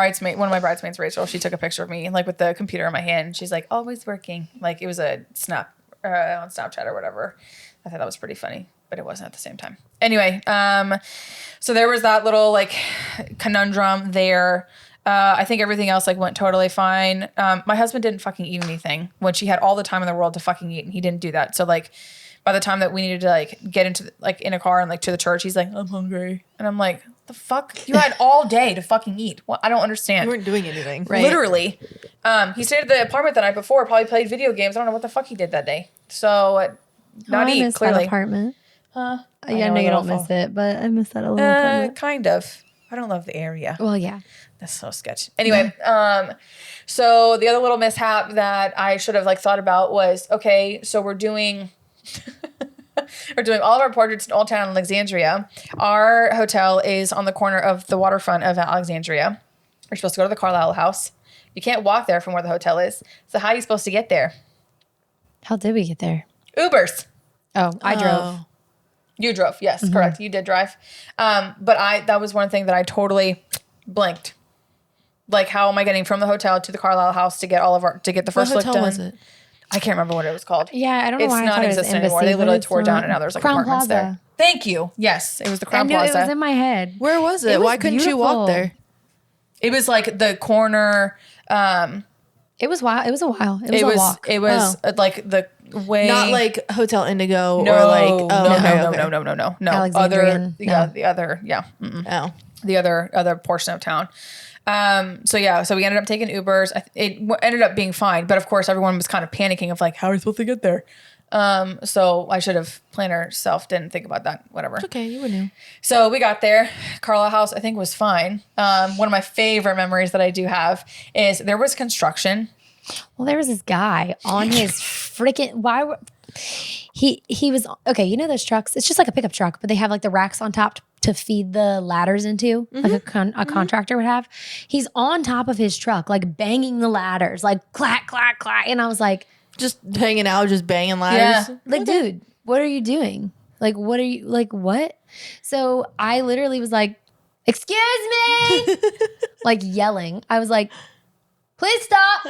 my bridesmaids, Rachel, she took a picture of me like with the computer in my hand. She's like, always working. Like it was a snap on Snapchat or whatever. I thought that was pretty funny, but it wasn't at the same time. Anyway, so there was that little like conundrum there. I think everything else like went totally fine. My husband didn't fucking eat anything when she had all the time in the world to fucking eat, and he didn't do that. So like by the time that we needed to like get into like in a car and like to the church, he's like, I'm hungry. And I'm like, the fuck? You had all day to fucking eat. Well, I don't understand. You weren't doing anything. Right. Literally. He stayed at the apartment the night before, probably played video games. I don't know what the fuck he did that day. So not I eat, miss clearly. that apartment. Huh? Yeah, I know you don't miss it, but I miss that a little apartment. Kind of. I don't love the area. Well, yeah. That's so sketchy. Anyway, so the other little mishap that I should have like thought about was, okay, so we're doing all of our portraits in Old Town Alexandria. Our hotel is on the corner of the waterfront of Alexandria. We're supposed to go to the Carlisle house. You can't walk there from where the hotel is. So how are you supposed to get there? How did we get there? Ubers. Oh, I drove. Oh. You drove. Yes, correct. You did drive. But that was one thing that I totally blanked. Like, how am I getting from the hotel to the Carlisle house to get the first What look hotel done? was it? I can't remember what it was called. Yeah, I don't know It's why I not thought it was existent Embassy, anymore. They but literally it's tore it down, not. and now there's like Crown apartments Plaza. there. Thank you. Yes, it was the I Crown knew Plaza. it was in my head. Where was it? It was Why couldn't you walk beautiful. there? It was like the corner. It was wild. It was a while. It was a walk. It was like way Not like Hotel Indigo no, or like no, okay, no, okay. no, no, no, no, no. Alexandrian? Yeah, No. the other, yeah. Mm-mm. Oh. The other portion of town. So we ended up taking Ubers. Ended up being fine, but of course everyone was kind of panicking of like, how are we supposed to get there? So I should have planned herself. Didn't think about that. Whatever. Okay, you would know. So we got there. Carlisle House, I think, was fine. One of my favorite memories that I do have is there was construction. Well, there was this guy on his freaking he was okay. You know those trucks? It's just like a pickup truck, but they have like the racks on top to feed the ladders into, like a contractor would have. He's on top of his truck, like banging the ladders, like clack, clack, clack. And I was like, Just hanging out, just banging ladders. Yeah. like, dude, what are you doing? Like, what are you like? What? So I literally was like, excuse me, like yelling. I was like, please stop.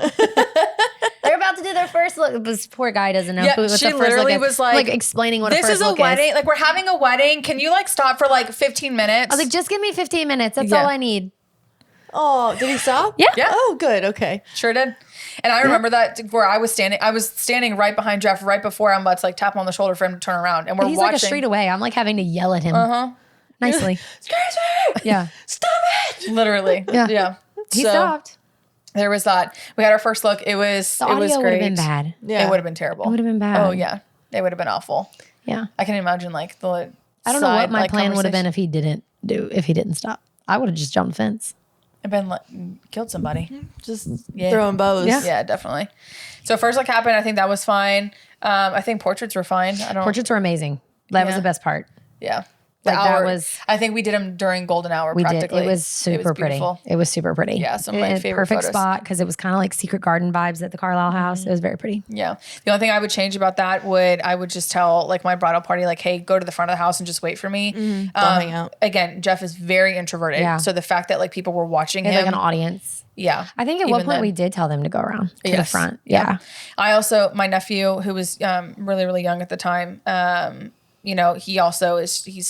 They're about to do their first look. This poor guy doesn't know. Yeah, what the she first literally look is. was like, explaining what This a first is a look wedding. is. Like we're having a wedding. Can you like stop for like 15 minutes? I was like, just give me 15 minutes. That's Yeah. all I need. Oh, did he stop? Yeah. Yeah. Oh, good. Okay. Sure did. And I remember that where I was standing right behind Jeff, right before I'm about to like tap him on the shoulder for him to turn around. And we're But he's watching. like a street away. I'm like having to yell at him nicely. Excuse me. Yeah. Stop it. Literally. Yeah. Yeah. He So stopped. there was that. We had our first look. It was The it was audio would great. have been bad. Yeah. It would have been terrible. It would have been bad. Oh yeah. It would have been awful. Yeah. I can imagine like the I don't know what my plan would have been conversation. if he didn't stop. I would have just jumped the fence. I've been like, killed somebody. Just Yeah. throwing bows. Yeah. Yeah, definitely. So first look happened. I think that was fine. I think portraits were fine. I don't. Portraits were amazing. That was Yeah. the best part. Yeah. The Like, that hour, was- I think we did them during golden hour. We did. Practically. It was super pretty. beautiful. It was super pretty. Yeah, some of my And favorite perfect photos. spot because it was kind of like secret garden vibes at the Carlisle house. It was very pretty. Yeah. The only thing I would change about that I would just tell like my bridal party, like, hey, go to the front of the house and just wait for me. Don't hang out. Again, Jeff is very introverted. Yeah. So the fact that like people were watching They him. had like an audience. Yeah. I think at one Even point then. we did tell them to go around to the Yes. front. Yeah. I also, my nephew who was really, really young at the time, you know, he's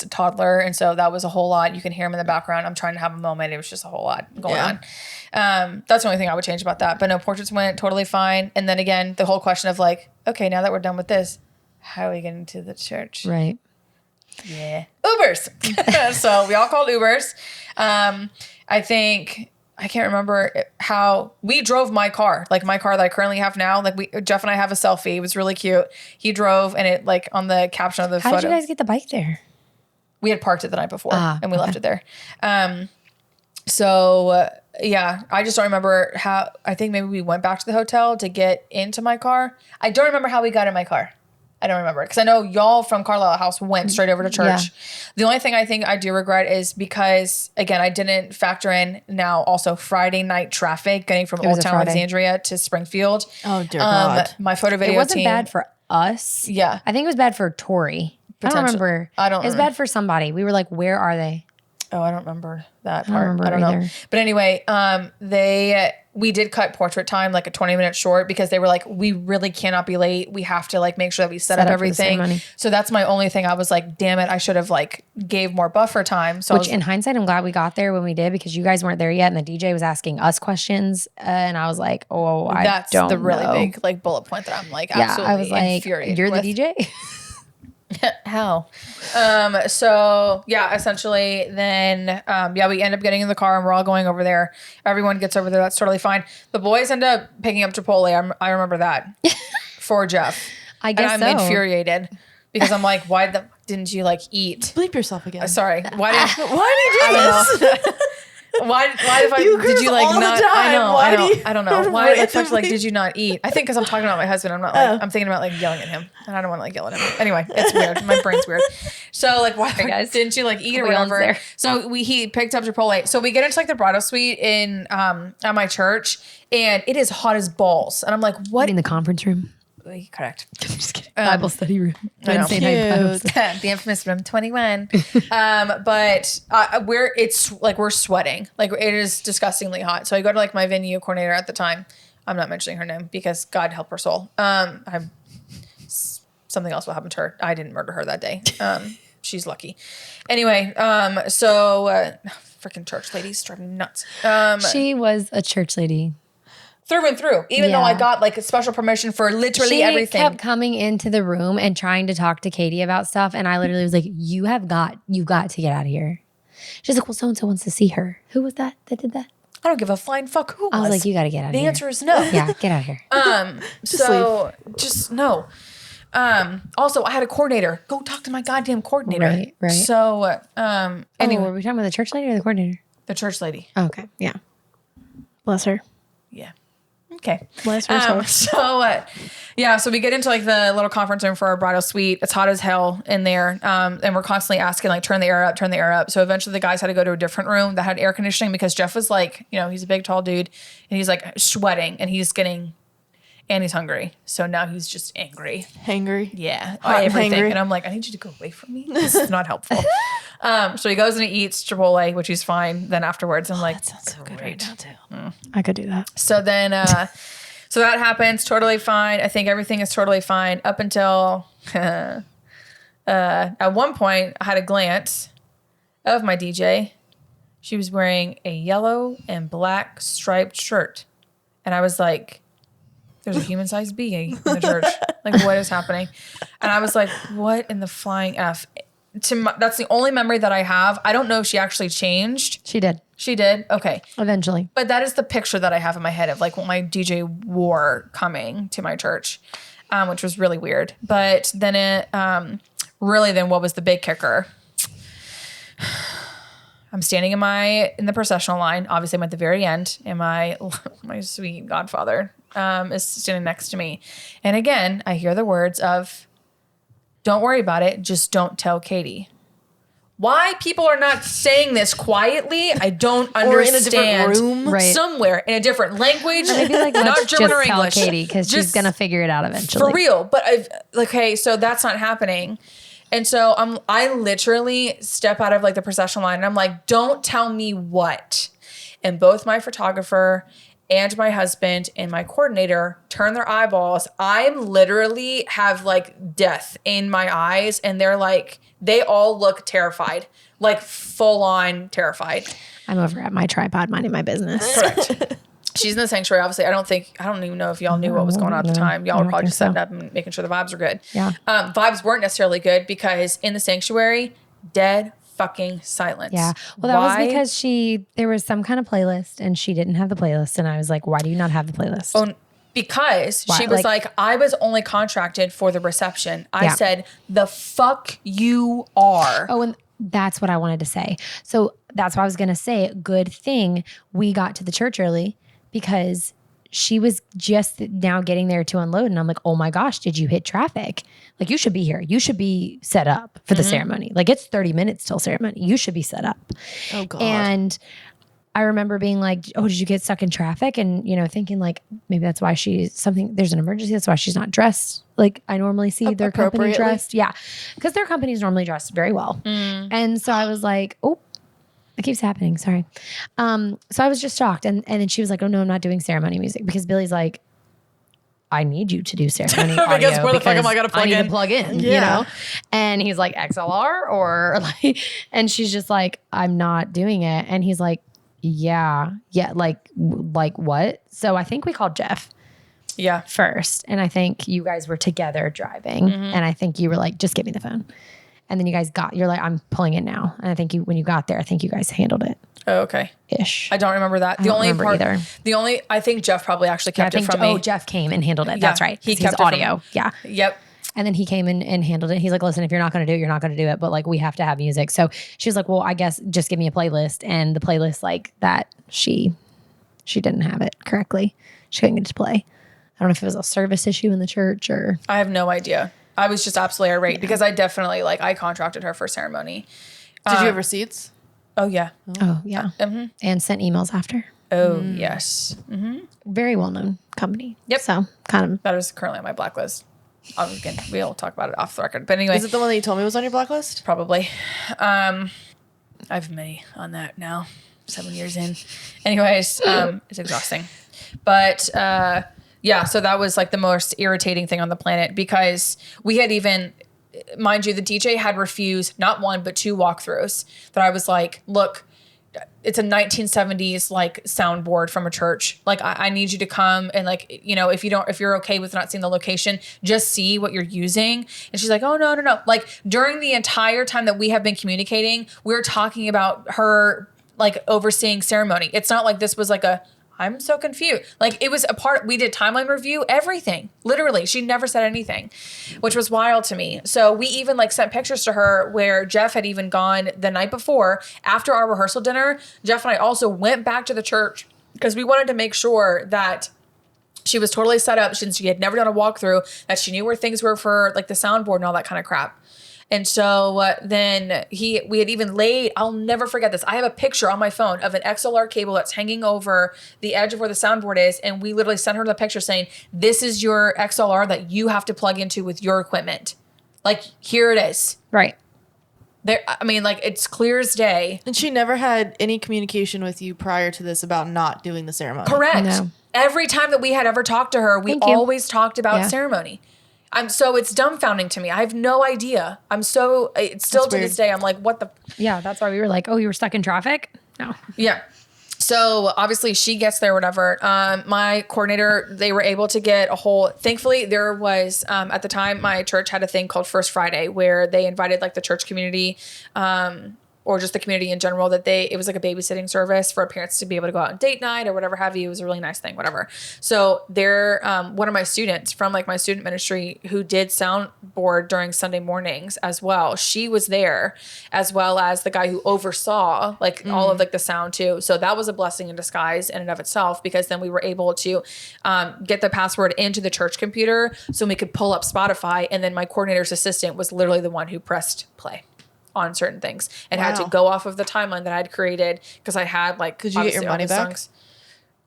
a toddler. And so that was a whole lot. You can hear him in the background. I'm trying to have a moment. It was just a whole lot going on. That's the only thing I would change about that. But no, portraits went totally fine. And then again, the whole question of like, okay, now that we're done with this, how are we getting to the church? Right. Yeah. Ubers. So we all called Ubers. I think, I can't remember how we drove my car, like my car that I currently have now. Like Jeff and I have a selfie. It was really cute. He drove and it like on the caption of the How photo. did you guys get the bike there? We had parked it the night before and we okay. left it there. So yeah, I just don't remember how, I think maybe we went back to the hotel to get into my car. I don't remember how we got in my car. I don't remember because I know y'all from Carlisle House went straight over to church. Yeah. The only thing I think I do regret is because again, I didn't factor in now also Friday night traffic getting from was Old a Town Friday. Alexandria to Springfield. Oh, dear God. My photo video It wasn't team. bad for us. Yeah. I think it was bad for Tori. I don't Potential- remember. I don't It was remember. bad for somebody. We were like, where are they? Oh, I don't remember that don't part. remember I don't know. either. But anyway, we did cut portrait time like a 20 minutes short because they were like, we really cannot be late. We have to like make sure that we set up up for the everything. ceremony. So that's my only thing. I was like, damn it, I should have like gave more buffer time. So I Which was, in hindsight, I'm glad we got there when we did because you guys weren't there yet. And the DJ was asking us questions. And I was like, oh, I that's don't the really know. big like bullet point that I'm like Yeah, absolutely I was like, infuriated you're the with. DJ? How? So yeah, essentially then, we end up getting in the car and we're all going over there. Everyone gets over there. That's totally fine. The boys end up picking up Chipotle. I remember that for Jeff. I guess and I'm so. infuriated because I'm like, why didn't you like eat? Bleep yourself again. Sorry. Why did Why do you do this? why if I You did curse you like all the not time. I Why do you- don't know. Why the fuck like randomly- did you not eat? I think because I'm talking about my husband. I'm not like I'm thinking about like yelling at him. And I don't want to like yell at him. Anyway, it's weird. My brain's weird. So like why guys. didn't you like eat or We all whatever? there. So he picked up Chipotle. So we get into like the bridal suite in at my church and it is hot as balls. And I'm like, what In the conference room. correct. I'm just kidding. Bible study room. I know. Wednesday night Bible study. The infamous room 21. But we're sweating. Like it is disgustingly hot. So I go to like my venue coordinator at the time. I'm not mentioning her name because God help her soul. Something else will happen to her. I didn't murder her that day. She's lucky. Anyway, freaking church ladies drive me nuts. She was a church lady. through and through, even though I got like a special permission for literally everything. She kept coming into the room and trying to talk to Katie about stuff. And I literally was like, you got to get out of here. She's like, well, so-and-so wants to see her. Who was that did that? I don't give a flying fuck who it was. I was like, you got to get out of here. The answer is no. Yeah, get out of here. Just no. Also, I had a coordinator. Go talk to my goddamn coordinator. Right. So, Anyway, were we talking about the church lady or the coordinator? the church lady. Oh, okay. Yeah. Bless her. Yeah. Okay. Bless her soul. So we get into like the little conference room for our bridal suite. It's hot as hell in there. And we're constantly asking like, turn the air up. So eventually the guys had to go to a different room that had air conditioning because Jeff was like, he's a big, tall dude and he's like sweating and he's hungry. So now he's just angry. Hangry. Yeah. Hot and Everything. hangry. And I'm like, I need you to go away from me. This is not helpful. So he goes and he eats Chipotle, which he's fine. Then afterwards, I'm like, That sounds so good right now too. I could do that. so then, so that happens. Totally fine. I think everything is totally fine up until at one point I had a glance of my DJ. She was wearing a yellow and black striped shirt. And I was like, there's a human-sized bee in the church. Like, what is happening? And I was like, what in the flying F? That's the only memory that I have. I don't know if she actually changed. She did. She did? Okay. Eventually. But that is the picture that I have in my head of like what my DJ wore coming to my church, which was really weird. But then then what was the big kicker? I'm standing in the processional line. Obviously, I'm at the very end, and my sweet godfather is standing next to me. And again, I hear the words of, "Don't worry about it. Just don't tell Katie." Why people are not saying this quietly, I don't understand. Or in a different room. Right. Somewhere in a different language, Maybe like, not let's German or just tell English. Katie because she's Just going to figure it out eventually. for real. But so that's not happening. And so I literally step out of like the processional line and I'm like, don't tell me what. And both my photographer and my husband and my coordinator turn their eyeballs. I literally have like death in my eyes and they're like, they all look terrified, like full on terrified. I'm over at my tripod minding my business. Correct. She's in the sanctuary, obviously. I don't even know if y'all knew what was going on at the time. Y'all were probably just setting up and making sure the vibes were good. Yeah. Vibes weren't necessarily good because in the sanctuary, dead fucking silence. Yeah. Well, that was because there was some kind of playlist and she didn't have the playlist. And I was like, why do you not have the playlist? Oh, because Why? she was like, I was only contracted for the reception. I said, the fuck you are. Oh, and that's what I wanted to say. So that's what I was going to say. Good thing we got to the church early because she was just now getting there to unload. And I'm like, oh my gosh, did you hit traffic? Like, you should be here. You should be set up for the ceremony. Like, it's 30 minutes till ceremony. You should be set up. Oh God. And I remember being like, oh, did you get stuck in traffic? And, thinking like, maybe that's why there's an emergency. That's why she's not dressed like I normally see their company Appropriately. dressed. Yeah. Because their company's normally dressed very well. And so I was like, oh, it keeps happening. Sorry. So I was just shocked. And then she was like, oh no, I'm not doing ceremony music because Billy's like, I need you to do ceremony audio Because where the fuck am I gonna plug I need in? to plug in, Yeah. And he's like, XLR or like, and she's just like, I'm not doing it. And he's like, yeah, like what? So I think we called Jeff Yeah. first. And I think you guys were together driving. And I think you were like, just give me the phone. And then you guys you're like, I'm pulling it now. And I think when you got there, I think you guys handled it Oh, okay. ish. I don't remember that. I think Jeff probably actually kept it from me. Oh, Jeff came and handled it. That's right. He 'Cause kept he's it from audio. me. Yeah. Yep. And then he came in and handled it. He's like, listen, if you're not going to do it, you're not going to do it. But like, we have to have music. So she was like, well, I guess just give me a playlist. And the playlist like that, she didn't have it correctly. She couldn't get it to play. I don't know if it was a service issue in the church or. I have no idea. I was just absolutely irate because I definitely I contracted her for ceremony. Did you have receipts? Oh yeah. Oh, yeah. And sent emails after. Oh yes. Very well-known company. Yep. So kind of. That is currently on my blacklist. We'll talk about it off the record. But anyway, Is it the one that you told me was on your blacklist? probably. I have many on that now. 7 years in. Anyways, it's exhausting. But yeah, so that was like the most irritating thing on the planet because we had even, mind you, the DJ had refused not one but two walkthroughs that I was like, look, it's a 1970s like soundboard from a church. Like I need you to come and like, you know, if you're okay with not seeing the location, just see what you're using. And she's like, oh no. Like during the entire time that we have been communicating, we're talking about her like overseeing ceremony. It's not like this was like I'm so confused. Like it was we did timeline review, everything. Literally, she never said anything, which was wild to me. So we even like sent pictures to her where Jeff had even gone the night before after our rehearsal dinner. Jeff and I also went back to the church because we wanted to make sure that she was totally set up since she had never done a walkthrough, that she knew where things were for like the soundboard and all that kind of crap. And so then we had even laid, I'll never forget this. I have a picture on my phone of an XLR cable that's hanging over the edge of where the soundboard is. And we literally sent her the picture saying, this is your XLR that you have to plug into with your equipment. Like, here it is. Right. There, I mean, like, it's clear as day. And she never had any communication with you prior to this about not doing the ceremony. Correct. No. Every time that we had ever talked to her, we Thank you. always talked about Yeah. ceremony. It's dumbfounding to me. I have no idea. It's still That's to weird. this day, I'm like, what the? Yeah, that's why we were like, oh, you were stuck in traffic? No. Yeah. So obviously she gets there, whatever. My coordinator, they were able to get thankfully there was, at the time, my church had a thing called First Friday where they invited like the church community, or just the community in general, it was like a babysitting service for parents to be able to go out on date night or whatever have you. It was a really nice thing, whatever. So one of my students from like my student ministry who did soundboard during Sunday mornings as well, she was there, as well as the guy who oversaw like all of like the sound too. So that was a blessing in disguise in and of itself, because then we were able to get the password into the church computer so we could pull up Spotify. And then my coordinator's assistant was literally the one who pressed play on certain things and had to Wow. go off of the timeline that I'd created, because I had like, Did you get your obviously all money these back?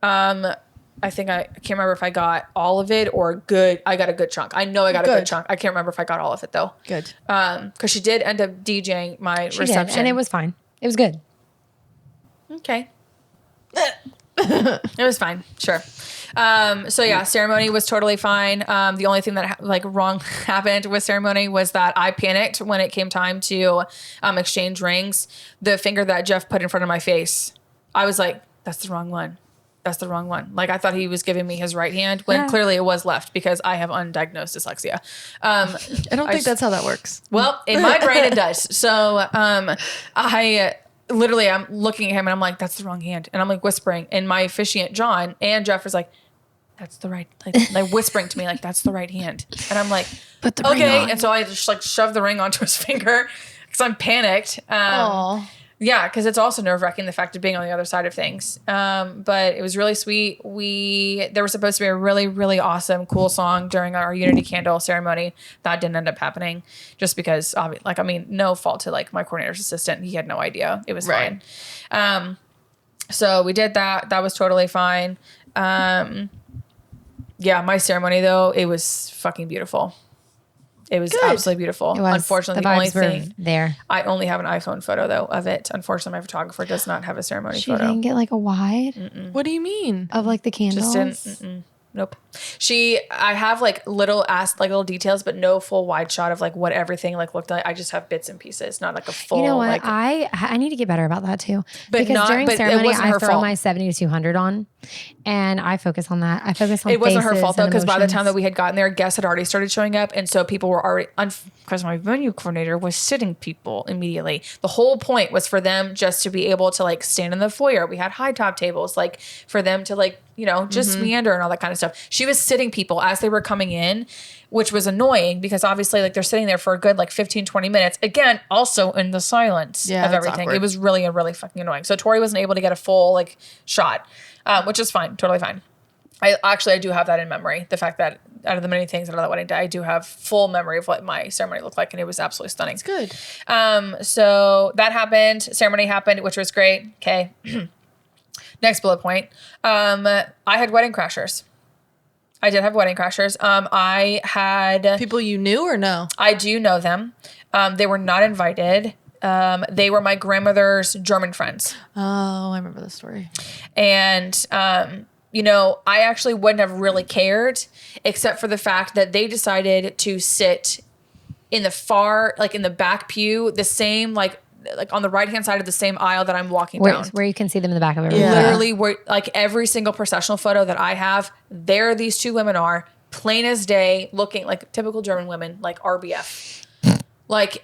songs. I think I can't remember if I got all of it or I got a good chunk. I know I got a good Good. chunk. I can't remember if I got all of it though. Good. Because she did end up DJing my She reception. did, and it was fine. It was good. Okay. It was fine. Sure. So yeah, ceremony was totally fine. The only thing that wrong happened with ceremony was that I panicked when it came time to exchange rings. The finger that Jeff put in front of my face, I was like, that's the wrong one. That's the wrong one. Like I thought he was giving me his right hand when clearly it was left, because I have undiagnosed dyslexia. I don't think that's how that works. Well, in my brain it does. So I literally, I'm looking at him and I'm like, that's the wrong hand. And I'm like whispering. And my officiant, John, and Jeff was like, that's the right, like whispering to me, like, that's the right hand. And I'm like, Put the ring okay. on. And so I just like shoved the ring onto his finger because I'm panicked. Oh, Yeah, because it's also nerve-wracking, the fact of being on the other side of things. But it was really sweet. There was supposed to be a really, really awesome, cool song during our Unity Candle ceremony. That didn't end up happening just because, no fault to like my coordinator's assistant. He had no idea. It was Right. fine. So we did that. That was totally fine. Yeah, my ceremony though, it was fucking beautiful. It was absolutely beautiful. It was. Unfortunately, the the only vibes were thing there. I only have an iPhone photo though of it. Unfortunately, my photographer does not have a ceremony She photo. didn't get like a wide what do you mean? of like the candles. Just didn't. Nope. I have like little details, but no full wide shot of like what everything like looked like. I just have bits and pieces, not like a full. You know what? Like, I need to get better about that too. But Because during it ceremony, wasn't I her throw fault. my 70 to 200 on, and I focus on that. I focus on. It wasn't her faces fault though, and because by the time that emotions. we had gotten there, guests had already started showing up, and so people were already. Because my venue coordinator was sitting people immediately. The whole point was for them just to be able to like stand in the foyer. We had high top tables, like for them to like just meander and all that kind of stuff. She was sitting people as they were coming in, which was annoying because obviously like they're sitting there for a good like 15, 20 minutes. Again, also in the silence Yeah, of that's everything. awkward. It was really, really fucking annoying. So Tori wasn't able to get a full like shot, which is fine. Totally fine. I do have that in memory. The fact that out of the many things out of that wedding day, I do have full memory of what my ceremony looked like. And it was absolutely stunning. It's good. So that happened. Ceremony happened, which was great. Okay. Next bullet point. I had wedding crashers. I did have wedding crashers. I had People you knew or no? I do know them. They were not invited. They were my grandmother's German friends. Oh, I remember the story. And, I actually wouldn't have really cared except for the fact that they decided to sit in the in the back pew, the same, like like on the right-hand side of the same aisle that I'm walking Where, down. where you can see them in the back of everything. Yeah. Literally, where like every single processional photo that I have, there these two women are, plain as day, looking like typical German women, like RBF. Like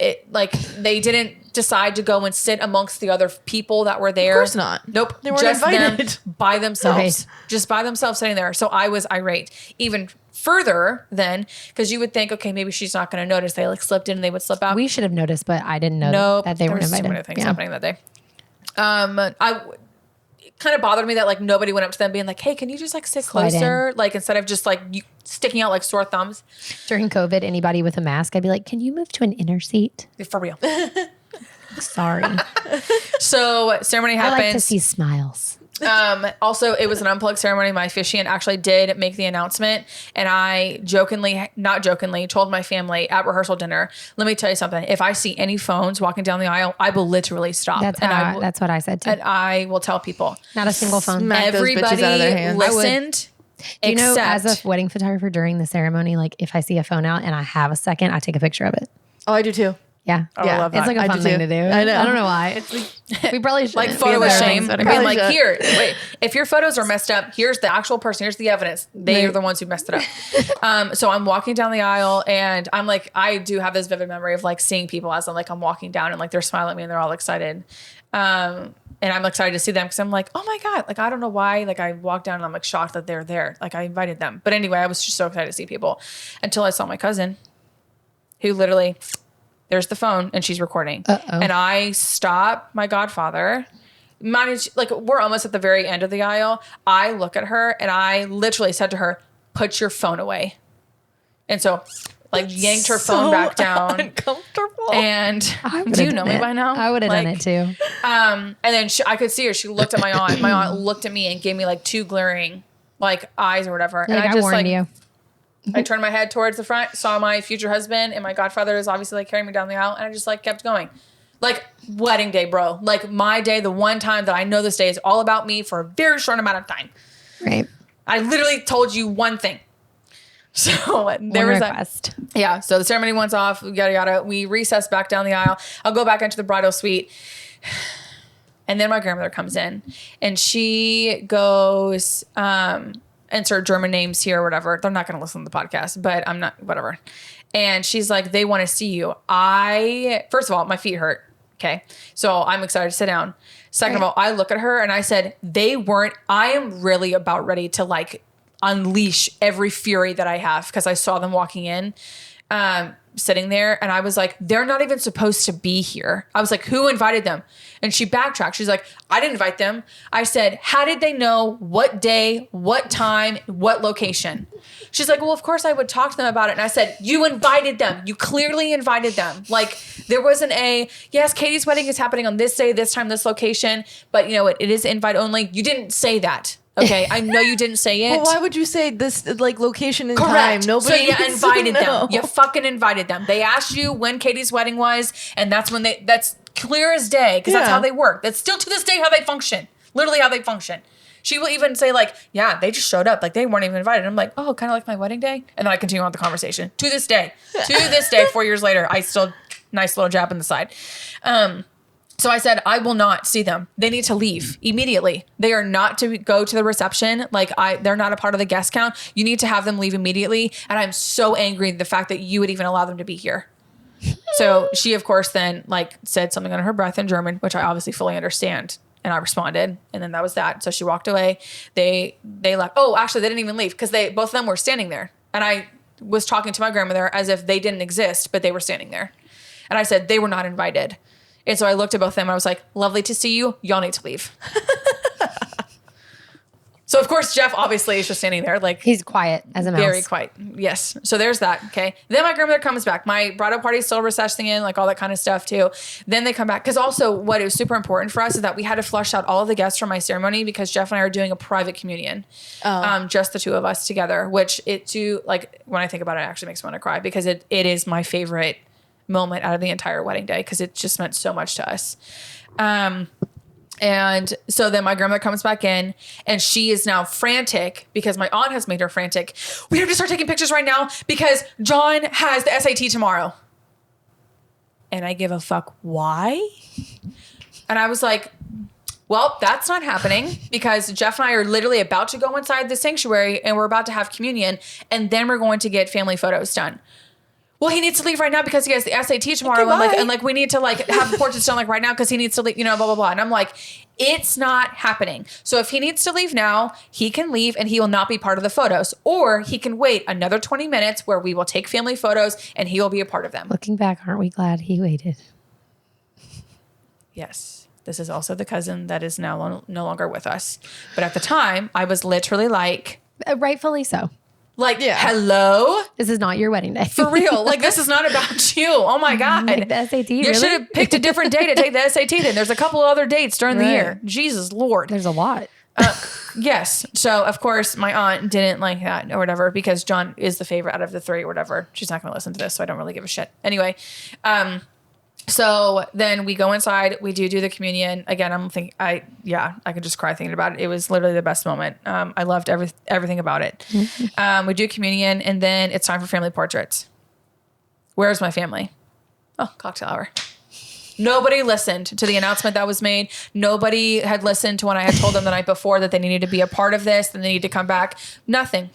they didn't decide to go and sit amongst the other people that were there. Of course not. Nope. They weren't just invited. them by themselves. Right. Just by themselves sitting there. So I was irate. Even further then, because you would think, okay, maybe she's not going to notice. They like slipped in and they would slip out. We should have noticed, but I didn't know Nope. that they there weren't was invited. too many things Yeah. happening that day. It kind of bothered me that like nobody went up to them being like, hey, can you just like sit Slide closer? Like instead of just like sticking out like sore thumbs. During COVID, anybody with a mask, I'd be like, can you move to an inner seat? For real. Sorry. So ceremony I happens. like to see smiles. Also, it was an unplugged ceremony. My officiant actually did make the announcement, and I not jokingly, told my family at rehearsal dinner, let me tell you something. If I see any phones walking down the aisle, I will literally stop. That's what I said too. And I will tell people. Not a single phone. Smack those bitches Everybody out of their hands. listened. Do you know, except, as a wedding photographer during the ceremony, like if I see a phone out and I have a second, I take a picture of it. Oh, I do too. Yeah. I love that. It's like a I fun do thing too. to do. I know. I don't know why. It's like, we probably should like photo of shame. Being Probably like, should. here, wait, if your photos are messed up, here's the actual person, here's the evidence. They are the ones who messed it up. So I'm walking down the aisle and I'm like, I do have this vivid memory of like seeing people as I'm walking down and like they're smiling at me and they're all excited. And I'm excited to see them because I'm like, oh my God, like I don't know why. Like I walked down and I'm like shocked that they're there. Like I invited them. But anyway, I was just so excited to see people until I saw my cousin who literally, there's the phone and she's recording. Uh-oh. And I stop my godfather. Like we're almost at the very end of the aisle. I look at her and I literally said to her, put your phone away. And so like yanked her phone back down. Uncomfortable. And do you know me by now? I would have done it too. And then I could see her. She looked at my aunt. My aunt looked at me and gave me like two glaring like eyes or whatever. Like, and I warned you. I turned my head towards the front, saw my future husband, and my godfather is obviously like carrying me down the aisle, and I just like kept going. Like wedding day, bro. Like my day, the one time that I know this day is all about me for a very short amount of time. Right. I literally told you one thing. So there One was request. that. Yeah. So the ceremony went off, yada, yada. We recessed back down the aisle. I'll go back into the bridal suite. And then my grandmother comes in and she goes, insert German names here or whatever. They're not going to listen to the podcast, but I'm not, whatever. And she's like, they want to see you. First of all, my feet hurt. Okay. So I'm excited to sit down. Second of all, I look at her and I said, I am really about ready to like unleash every fury that I have because I saw them walking in, sitting there. And I was like, they're not even supposed to be here. I was like, who invited them? And she backtracked. She's like, I didn't invite them. I said, how did they know what day, what time, what location? She's like, well, of course I would talk to them about it. And I said, you invited them. You clearly invited them. Like there wasn't yes, Katie's wedding is happening on this day, this time, this location. But you know, it is invite only. You didn't say that. Okay, I know you didn't say it. Well, why would you say this like location and Correct. time? Nobody So you needs to invited know. them. You fucking invited them. They asked you when Katie's wedding was, and that's when that's clear as day because that's Yeah. how they work. That's still to this day how they function. Literally how they function. She will even say like, yeah, they just showed up. Like they weren't even invited. I'm like, oh, kind of like my wedding day. And then I continue on with the conversation. To this day, 4 years later, I still, nice little jab in the side. So I said, I will not see them. They need to leave immediately. They are not to go to the reception. Like they're not a part of the guest count. You need to have them leave immediately. And I'm so angry at the fact that you would even allow them to be here. So she, of course, then like said something under her breath in German, which I obviously fully understand. And I responded, and then that was that. So she walked away. They left. Oh, actually, they didn't even leave because both of them were standing there. And I was talking to my grandmother as if they didn't exist, but they were standing there. And I said, they were not invited. And so I looked at both of them and I was like, lovely to see you. Y'all need to leave. So of course, Jeff obviously is just standing there like He's quiet as a mouse. very quiet. Yes. So there's that. Okay. Then my grandmother comes back. My bridal party is still recessing in, like all that kind of stuff too. Then they come back. Because also what is super important for us is that we had to flush out all of the guests from my ceremony because Jeff and I are doing a private communion. Just the two of us together, which like when I think about it, it actually makes me want to cry because it is my favorite moment out of the entire wedding day because it just meant so much to us. And so then my grandmother comes back in and she is now frantic because my aunt has made her frantic. We have to start taking pictures right now because John has the SAT tomorrow. and I give a fuck why. And I was like, well, that's not happening because Jeff and I are literally about to go inside the sanctuary and we're about to have communion. And then we're going to get family photos done. Well, he needs to leave right now because he has the SAT tomorrow. Okay, And we need to like have the portraits done like right now because he needs to leave, you know, blah, blah, blah. And I'm like, it's not happening. So if he needs to leave now, he can leave and he will not be part of the photos. Or he can wait another 20 minutes where we will take family photos and he will be a part of them. Looking back, aren't we glad he waited? Yes. This is also the cousin that is now no longer with us. But at the time, I was literally like... Rightfully so. Like, hello? This is not your wedding day. For real. Like, this is not about you. Oh, my God. Like the SAT, You really? should have picked a different day to take the SAT then. There's a couple of other dates during the year. Jesus Lord. There's a lot. Yes. So, of course, my aunt didn't like that or whatever because John is the favorite out of the three or whatever. She's not going to listen to this, so I don't really give a shit. Anyway, so then we go inside, we do the communion. Again, I'm thinking, I could just cry thinking about it. It was literally the best moment. I loved everything about it. We do communion and then it's time for family portraits. Where's my family? Oh, cocktail hour. Nobody listened to the announcement that was made. Nobody had listened to when I had told them the night before that they needed to be a part of this and they need to come back. Nothing.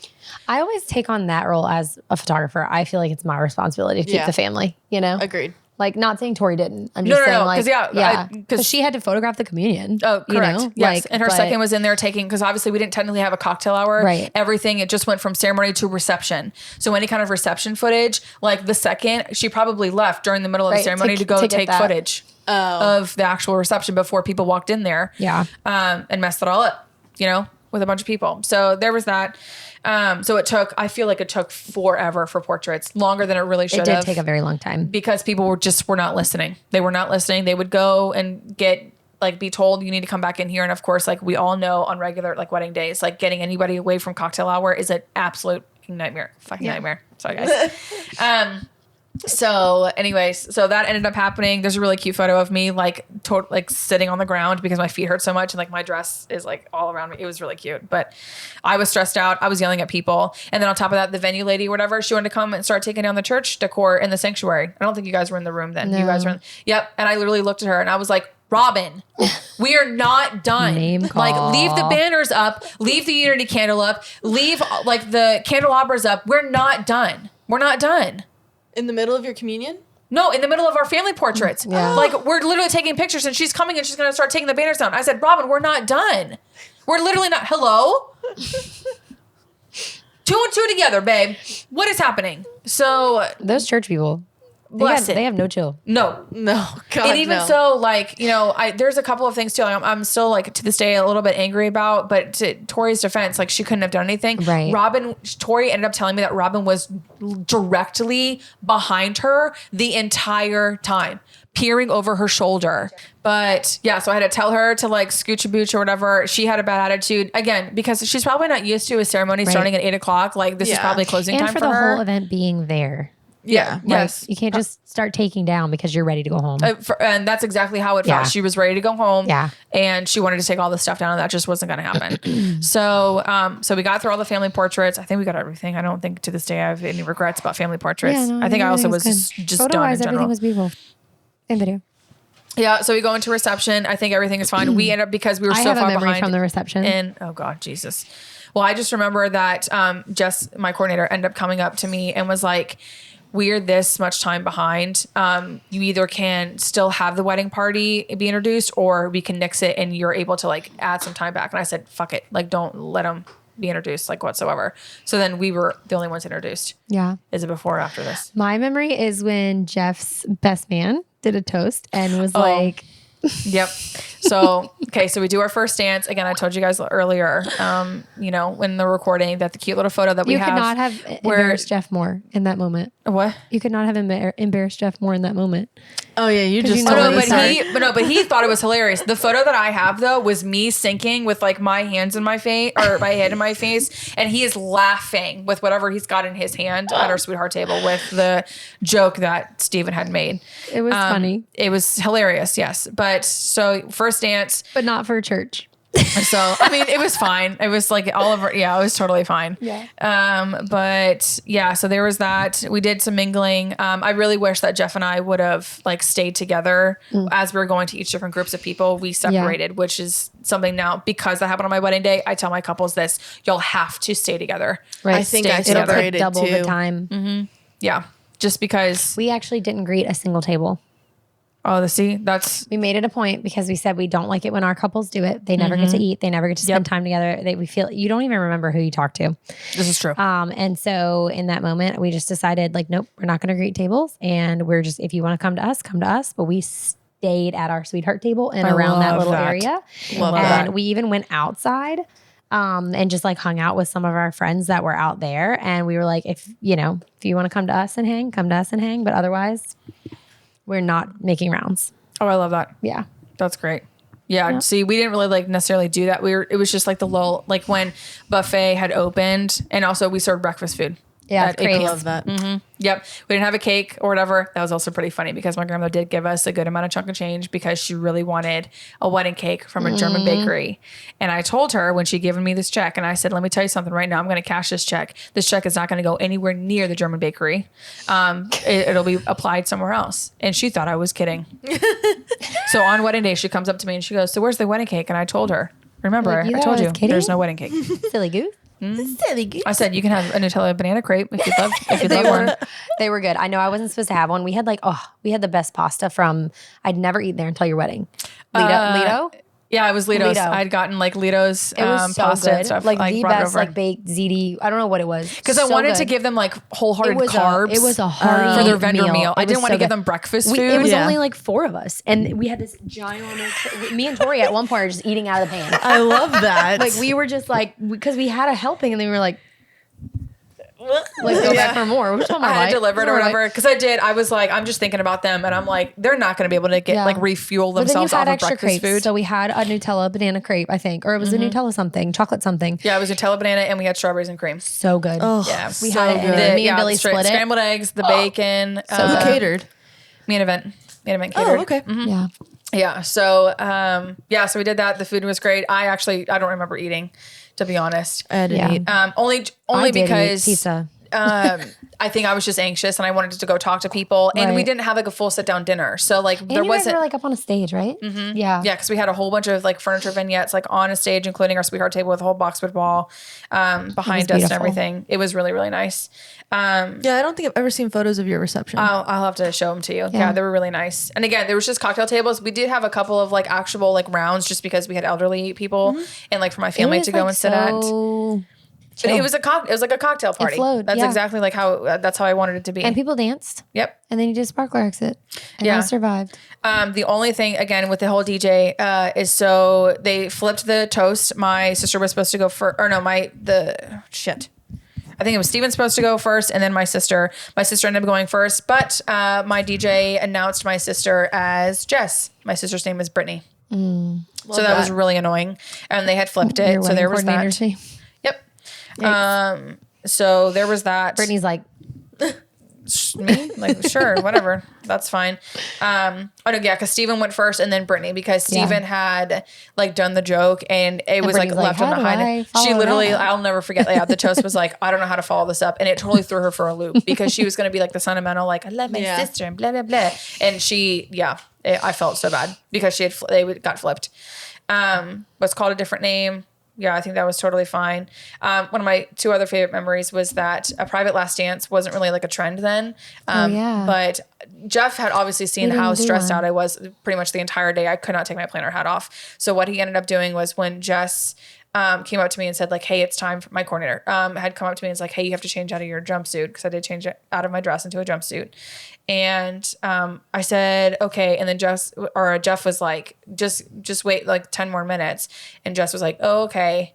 I always take on that role as a photographer. I feel like it's my responsibility to keep the family, you know? Agreed. Like, not saying Tori didn't. I'm just saying, like, because she had to photograph the communion. Oh, correct. You know? Yes. And her second was in there taking, because obviously we didn't technically have a cocktail hour. Right. Everything, it just went from ceremony to reception. So any kind of reception footage, like the second, she probably left during the middle of the ceremony to go take footage of the actual reception before people walked in there. Yeah. And messed it all up, you know, with a bunch of people. So there was that. So I feel like it took forever for portraits, longer than it really should have. It did take a very long time. Because people were not listening. They were not listening. They would go and be told you need to come back in here. And of course, like we all know on regular like wedding days, like getting anybody away from cocktail hour is an absolute nightmare. Fucking nightmare. Sorry guys. So anyways, so that ended up happening. There's a really cute photo of me like sitting on the ground because my feet hurt so much and like my dress is like all around me. It was really cute, but I was stressed out. I was yelling at people. And then on top of that, the venue lady or whatever, she wanted to come and start taking down the church decor in the sanctuary. I don't think you guys were in the room then. No. You guys were yep. And I literally looked at her and I was like, Robin, we are not done. Name call. Like leave the banners up, leave the unity candle up, leave like the candelabras up. We're not done. We're not done. In the middle of your communion? No, in the middle of our family portraits. Yeah. Like we're literally taking pictures and she's coming and she's going to start taking the banners down. I said, Robin, we're not done. We're literally not. Hello? 2 and 2 together, babe. What is happening? So those church people, they have no chill. No. God, and even so, like, you know, there's a couple of things too. I'm still like to this day a little bit angry about, but to Tori's defense, like she couldn't have done anything. Right. Tori ended up telling me that Robin was directly behind her the entire time, peering over her shoulder. But yeah, so I had to tell her to like scooch a booch or whatever. She had a bad attitude again, because she's probably not used to a ceremony starting at 8:00. Like this is probably closing time for for the her. whole event being there. Yeah. Yes. You can't just start taking down because you're ready to go home. And that's exactly how it felt. She was ready to go home. Yeah. And she wanted to take all the stuff down, and that just wasn't going to happen. So we got through all the family portraits. I think we got everything. I don't think to this day I have any regrets about family portraits. Yeah, no, I think I also was just done in general. Everything was beautiful. And video. Yeah, so we go into reception. I think everything is fine. We end up, because we were so far behind. I have a memory from the reception. And oh God, Jesus. Well, I just remember that Jess, my coordinator, ended up coming up to me and was like, we're this much time behind. You either can still have the wedding party be introduced, or we can nix it and you're able to like add some time back. And I said, fuck it. Like, don't let them be introduced like whatsoever. So then we were the only ones introduced. Yeah. Is it before or after this? My memory is when Jeff's best man did a toast and was like... Yep. So, okay. So we do our first dance. Again, I told you guys earlier, you know, when the recording, that the cute little photo that we have. You could not have embarrassed Jeff more in that moment. What? You could not have embarrassed Jeff more in that moment. Oh yeah, you just but he thought it was hilarious. The photo that I have though was me sinking with like my hands in my face, or my head in my face, and he is laughing with whatever he's got in his hand at our sweetheart table with the joke that Steven had made. It was funny. It was hilarious, yes. But so first dance, but not for church. So, I mean, it was fine. It was like all over. Yeah, it was totally fine. Yeah. But yeah, so there was that. We did some mingling. I really wish that Jeff and I would have like stayed together as we were going to each different groups of people. We separated, which is something now because that happened on my wedding day. I tell my couples this: y'all have to stay together. Right. I think Stay I It'll together. separated take double too. the time. Yeah, just because. We actually didn't greet a single table. That's We made it a point because we said we don't like it when our couples do it. They never get to eat. They never get to spend time together. We feel you don't even remember who you talked to. this is true. And so in that moment, we just decided like, nope, we're not going to greet tables, and we're just if you want to come to us, come to us. But we stayed at our sweetheart table and around that love little that. area, Love and that. we even went outside. And just like hung out with some of our friends that were out there, and we were like, if you want to come to us and hang, come to us and hang. But otherwise, we're not making rounds. Oh, I love that. Yeah. That's great. Yeah. See, we didn't really like necessarily do that. It was just like the lull, like when buffet had opened, and also we served breakfast food. Yeah, at 8 crepes. p.m. Love that. Yep. We didn't have a cake or whatever. That was also pretty funny because my grandma did give us a good amount of chunk of change because she really wanted a wedding cake from a German bakery. And I told her when she given me this check, and I said, let me tell you something right now. I'm going to cash this check. This check is not going to go anywhere near the German bakery. It'll be applied somewhere else. And she thought I was kidding. So on wedding day, she comes up to me and she goes, so where's the wedding cake? And I told her, remember, Like, you I thought told I you was kidding? there's no wedding cake. Silly goose. Silly goose. I said, you can have a Nutella banana crepe if you'd love, They one. were, they were good. I know I wasn't supposed to have one. We had we had the best pasta from. I'd never eaten there until your wedding. Lido. Yeah, it was Lido's. Lido. I'd gotten like Lido's It was so pasta good. and stuff. Like the brought it best, over. like baked ziti. I don't know what it was. Because I wanted to give them like wholehearted carbs. It was a hearty for their vendor meal. It I didn't was want so to give good. them breakfast food. It was Yeah. only like 4 of us, and we had this ginormous. Me and Tori at one point were just eating out of the pan. I love that. Like we were just like because we had a helping, and then we were like go back for more. We're just talking I about had right. delivered or We're whatever. Because I did. I was like, I'm just thinking about them, and I'm like, they're not going to be able to get Yeah. like refuel But then you themselves had off of extra breakfast crepes, food. so we had a Nutella banana crepe, I think, or it was a Nutella something, chocolate something. Yeah, it was Nutella banana, and we had strawberries and cream. So good. Oh, Yeah, We had it, and The- me and Billy straight- split it. Scrambled eggs, the bacon. who catered? Me and event. Catered. Oh, okay. Yeah. Yeah. So, so we did that. The food was great. I don't remember eating, to be honest. I didn't Yeah. eat. Only I did eat because pizza. I think I was just anxious and I wanted to go talk to people, and we Right. didn't have like a full sit down dinner. So like And there you guys wasn't. were like up on a stage, right? Mm-hmm. Yeah. Yeah, because we had a whole bunch of like furniture vignettes like on a stage, including our sweetheart table with a whole boxwood wall behind us and beautiful. everything. It was really, really nice. Yeah, I don't think I've ever seen photos of your reception. I'll have to show them to you. Yeah, they were really nice. And again, there was just cocktail tables. We did have a couple of like actual like rounds just because we had elderly people and like for my family to go and sit at. But it was it was like a cocktail party. flowed, That's yeah. exactly like how that's how I wanted it to be. And people danced. Yep. And then you did sparkler exit. And Yeah. I survived. The only thing again with the whole DJ is so they flipped the toast. My sister was supposed to go first, or no, I think it was Steven supposed to go first, and then my sister. My sister ended up going first, but my DJ announced my sister as Jess. My sister's name is Brittany. So that was really annoying, and they had flipped it. Your So wedding there was coordinator's that. name. Yep. So there was that. Brittany's like, Me? Like, sure, whatever. That's fine. Oh no, yeah, because Steven went first and then Brittany because Steven had like done the joke and it was like Brittany's like, left on "How do behind. I And she follow literally, that?" I'll never forget. Yeah, the toast was like, I don't know how to follow this up, and it totally threw her for a loop because she was going to be like the sentimental, like I love my sister and blah blah blah, and she, I felt so bad because they got flipped. Was called a different name. Yeah, I think that was totally fine. One of my 2 other favorite memories was that a private last dance wasn't really like a trend then. yeah. But Jeff had obviously seen We how didn't do stressed one. out I was pretty much the entire day. I could not take my planner hat off. So what he ended up doing was when Jess came up to me and said like, hey, it's time for my coordinator had come up to me and was like, hey, you have to change out of your jumpsuit because I did change it out of my dress into a jumpsuit. And I said, okay. And then Jeff was like, just wait like 10 more minutes. And Jess was like, oh, okay.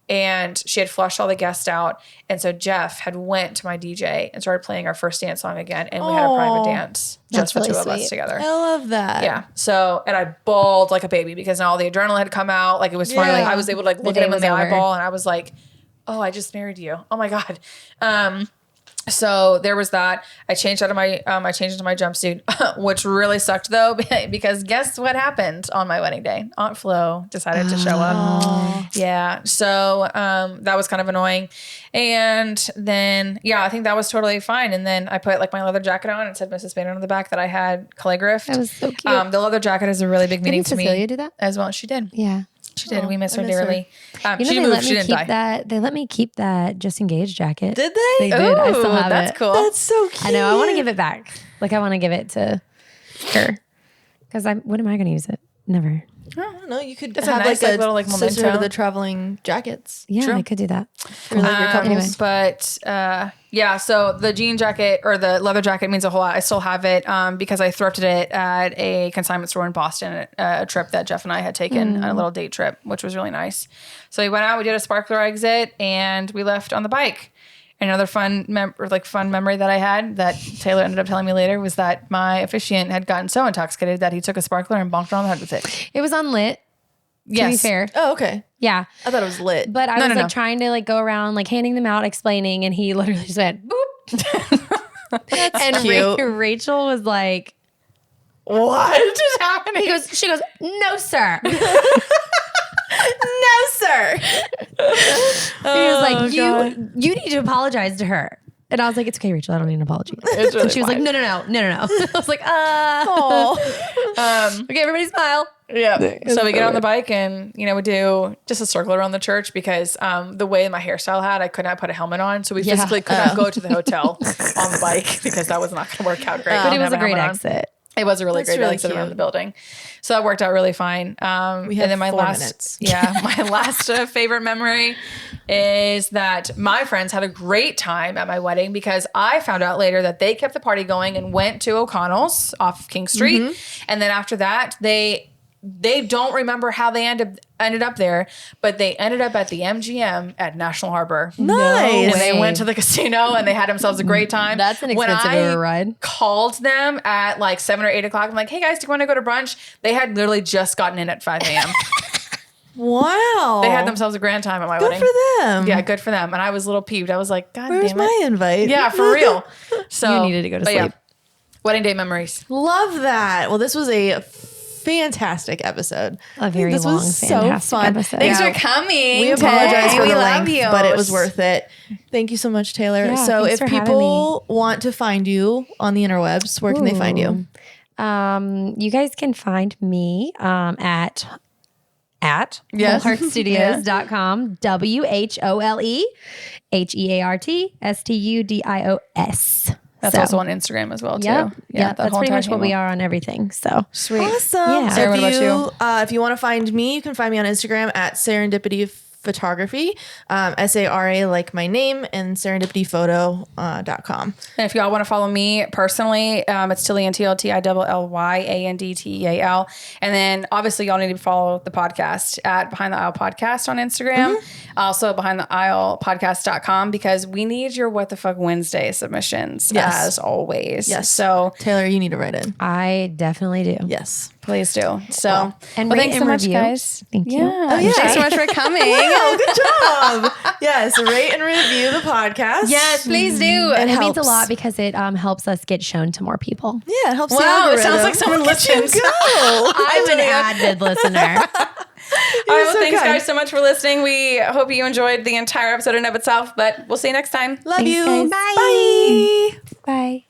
And she had flushed all the guests out. And so Jeff had went to my DJ and started playing our first dance song again. And we had a private dance, just the That's 2 really of us sweet. together. I love that. Yeah. So, and I bawled like a baby because now all the adrenaline had come out. Like it was finally, Yeah. I was able to like look day at him in was the over. eyeball and I was like, oh, I just married you. Oh my God. So there was that. I changed into my jumpsuit, which really sucked though, because guess what happened on my wedding day? Aunt Flo decided to show up. Yeah. So that was kind of annoying. And then, yeah, I think that was totally fine. And then I put like my leather jacket on and said Mrs. Bader on the back that I had calligraphed. That was so cute. The leather jacket is a really big meaning Didn't to Cecilia me do that? as well. She did. Yeah. She did. We miss her I miss her. dearly. You know, She they moved. let She me didn't keep die. that. They let me keep that just engaged jacket. Did they? They did. I still Ooh, have that's it. cool. That's so cute. I know. I want to give it back. Like I want to give it to her. Because what am I going to use it? Never. I don't know. You could It's a have nice, like like, a little, like, sister memento. to the traveling jackets. Yeah, True. I could do that. For like your couples. Anyway. But yeah, so the jean jacket or the leather jacket means a whole lot. I still have it because I thrifted it at a consignment store in Boston, a trip that Jeff and I had taken, a little date trip, which was really nice. So we went out, we did a sparkler exit, and we left on the bike. Another fun memory that I had that Taylor ended up telling me later was that my officiant had gotten so intoxicated that he took a sparkler and bonked her on the head with it. It was unlit. To be Yes. fair. Oh, okay. Yeah. I thought it was lit. But I was no. trying to like go around like handing them out, explaining, and he literally just went boop. And cute. Rachel was like, What is happening? she goes, no, sir. no, sir. He was like, you need to apologize to her. And I was like, it's okay, Rachel. I don't need an apology. It's really And she was like, fine. no. I was like, Oh. okay, everybody smile. Yeah. So we get on the bike and, we do just a circle around the church because the way my hairstyle had, I could not put a helmet on. So we physically could not go to the hotel on the bike because that was not going to work out great. But it Didn't was a have great helmet on. exit. It was a really That's great really exit around cute. the building. So that worked out really fine. We have and then my 4 last, minutes. my last favorite memory is that my friends had a great time at my wedding because I found out later that they kept the party going and went to O'Connell's off of King Street. Mm-hmm. And then after that, they don't remember how they ended up there, but they ended up at the MGM at National Harbor. Nice. And they went to the casino and they had themselves a great time. That's an When expensive I ride. called them at like 7 or 8 o'clock. I'm like, hey guys, do you want to go to brunch? They had literally just gotten in at 5 a.m. Wow. They had themselves a grand time at my Good wedding. for them. Yeah, good for them. And I was a little peeved. I was like, God Where's damn it. my invite? Yeah, for real. So You needed to go to but sleep. Wedding day memories. Love that. Well, this was a fantastic episode. A very this long, was so fantastic fun. episode. Thanks Yeah. for coming. We apologize for we the love length, you. but it was worth it. Thank you so much, Taylor. Yeah, so thanks if for having people want to find you on the interwebs, where can they find you? You guys can find me at Yes. wholeheartstudios.com, WHOLEHEARTSTUDIOS. That's also on Instagram as well, too. Yep. Yeah, Yep. That's pretty much what we are on everything. So Sweet. Awesome. Yeah. Sarah, what if about you? If you want to find me, you can find me on Instagram at Serendipity Photography, SARA like my name, and serendipityphoto.com. And if y'all want to follow me personally, it's Tillian, TLTILLYANDTEAL. And then obviously y'all need to follow the podcast at Behind the Aisle Podcast on Instagram. Also Behind the Aisle Podcast.com because we need your What the Fuck Wednesday submissions as always. Yes. So Taylor, you need to write in. I definitely do. Yes. please do. So, And well, rate thanks so and much, review. guys. Thank you. Yeah. yeah. Thanks so much for coming. Oh, good job. Yes, rate and review the podcast. Yes, please do. And it means helps. a lot because it helps us get shown to more people. Yeah, it helps the Wow, it algorithm. sounds like someone Look at you listens. go. I'm an avid listener. All right, well, so thanks kind. guys so much for listening. We hope you enjoyed the entire episode in and of itself, but we'll see you next time. Love Thanks, you. guys. Bye. Bye.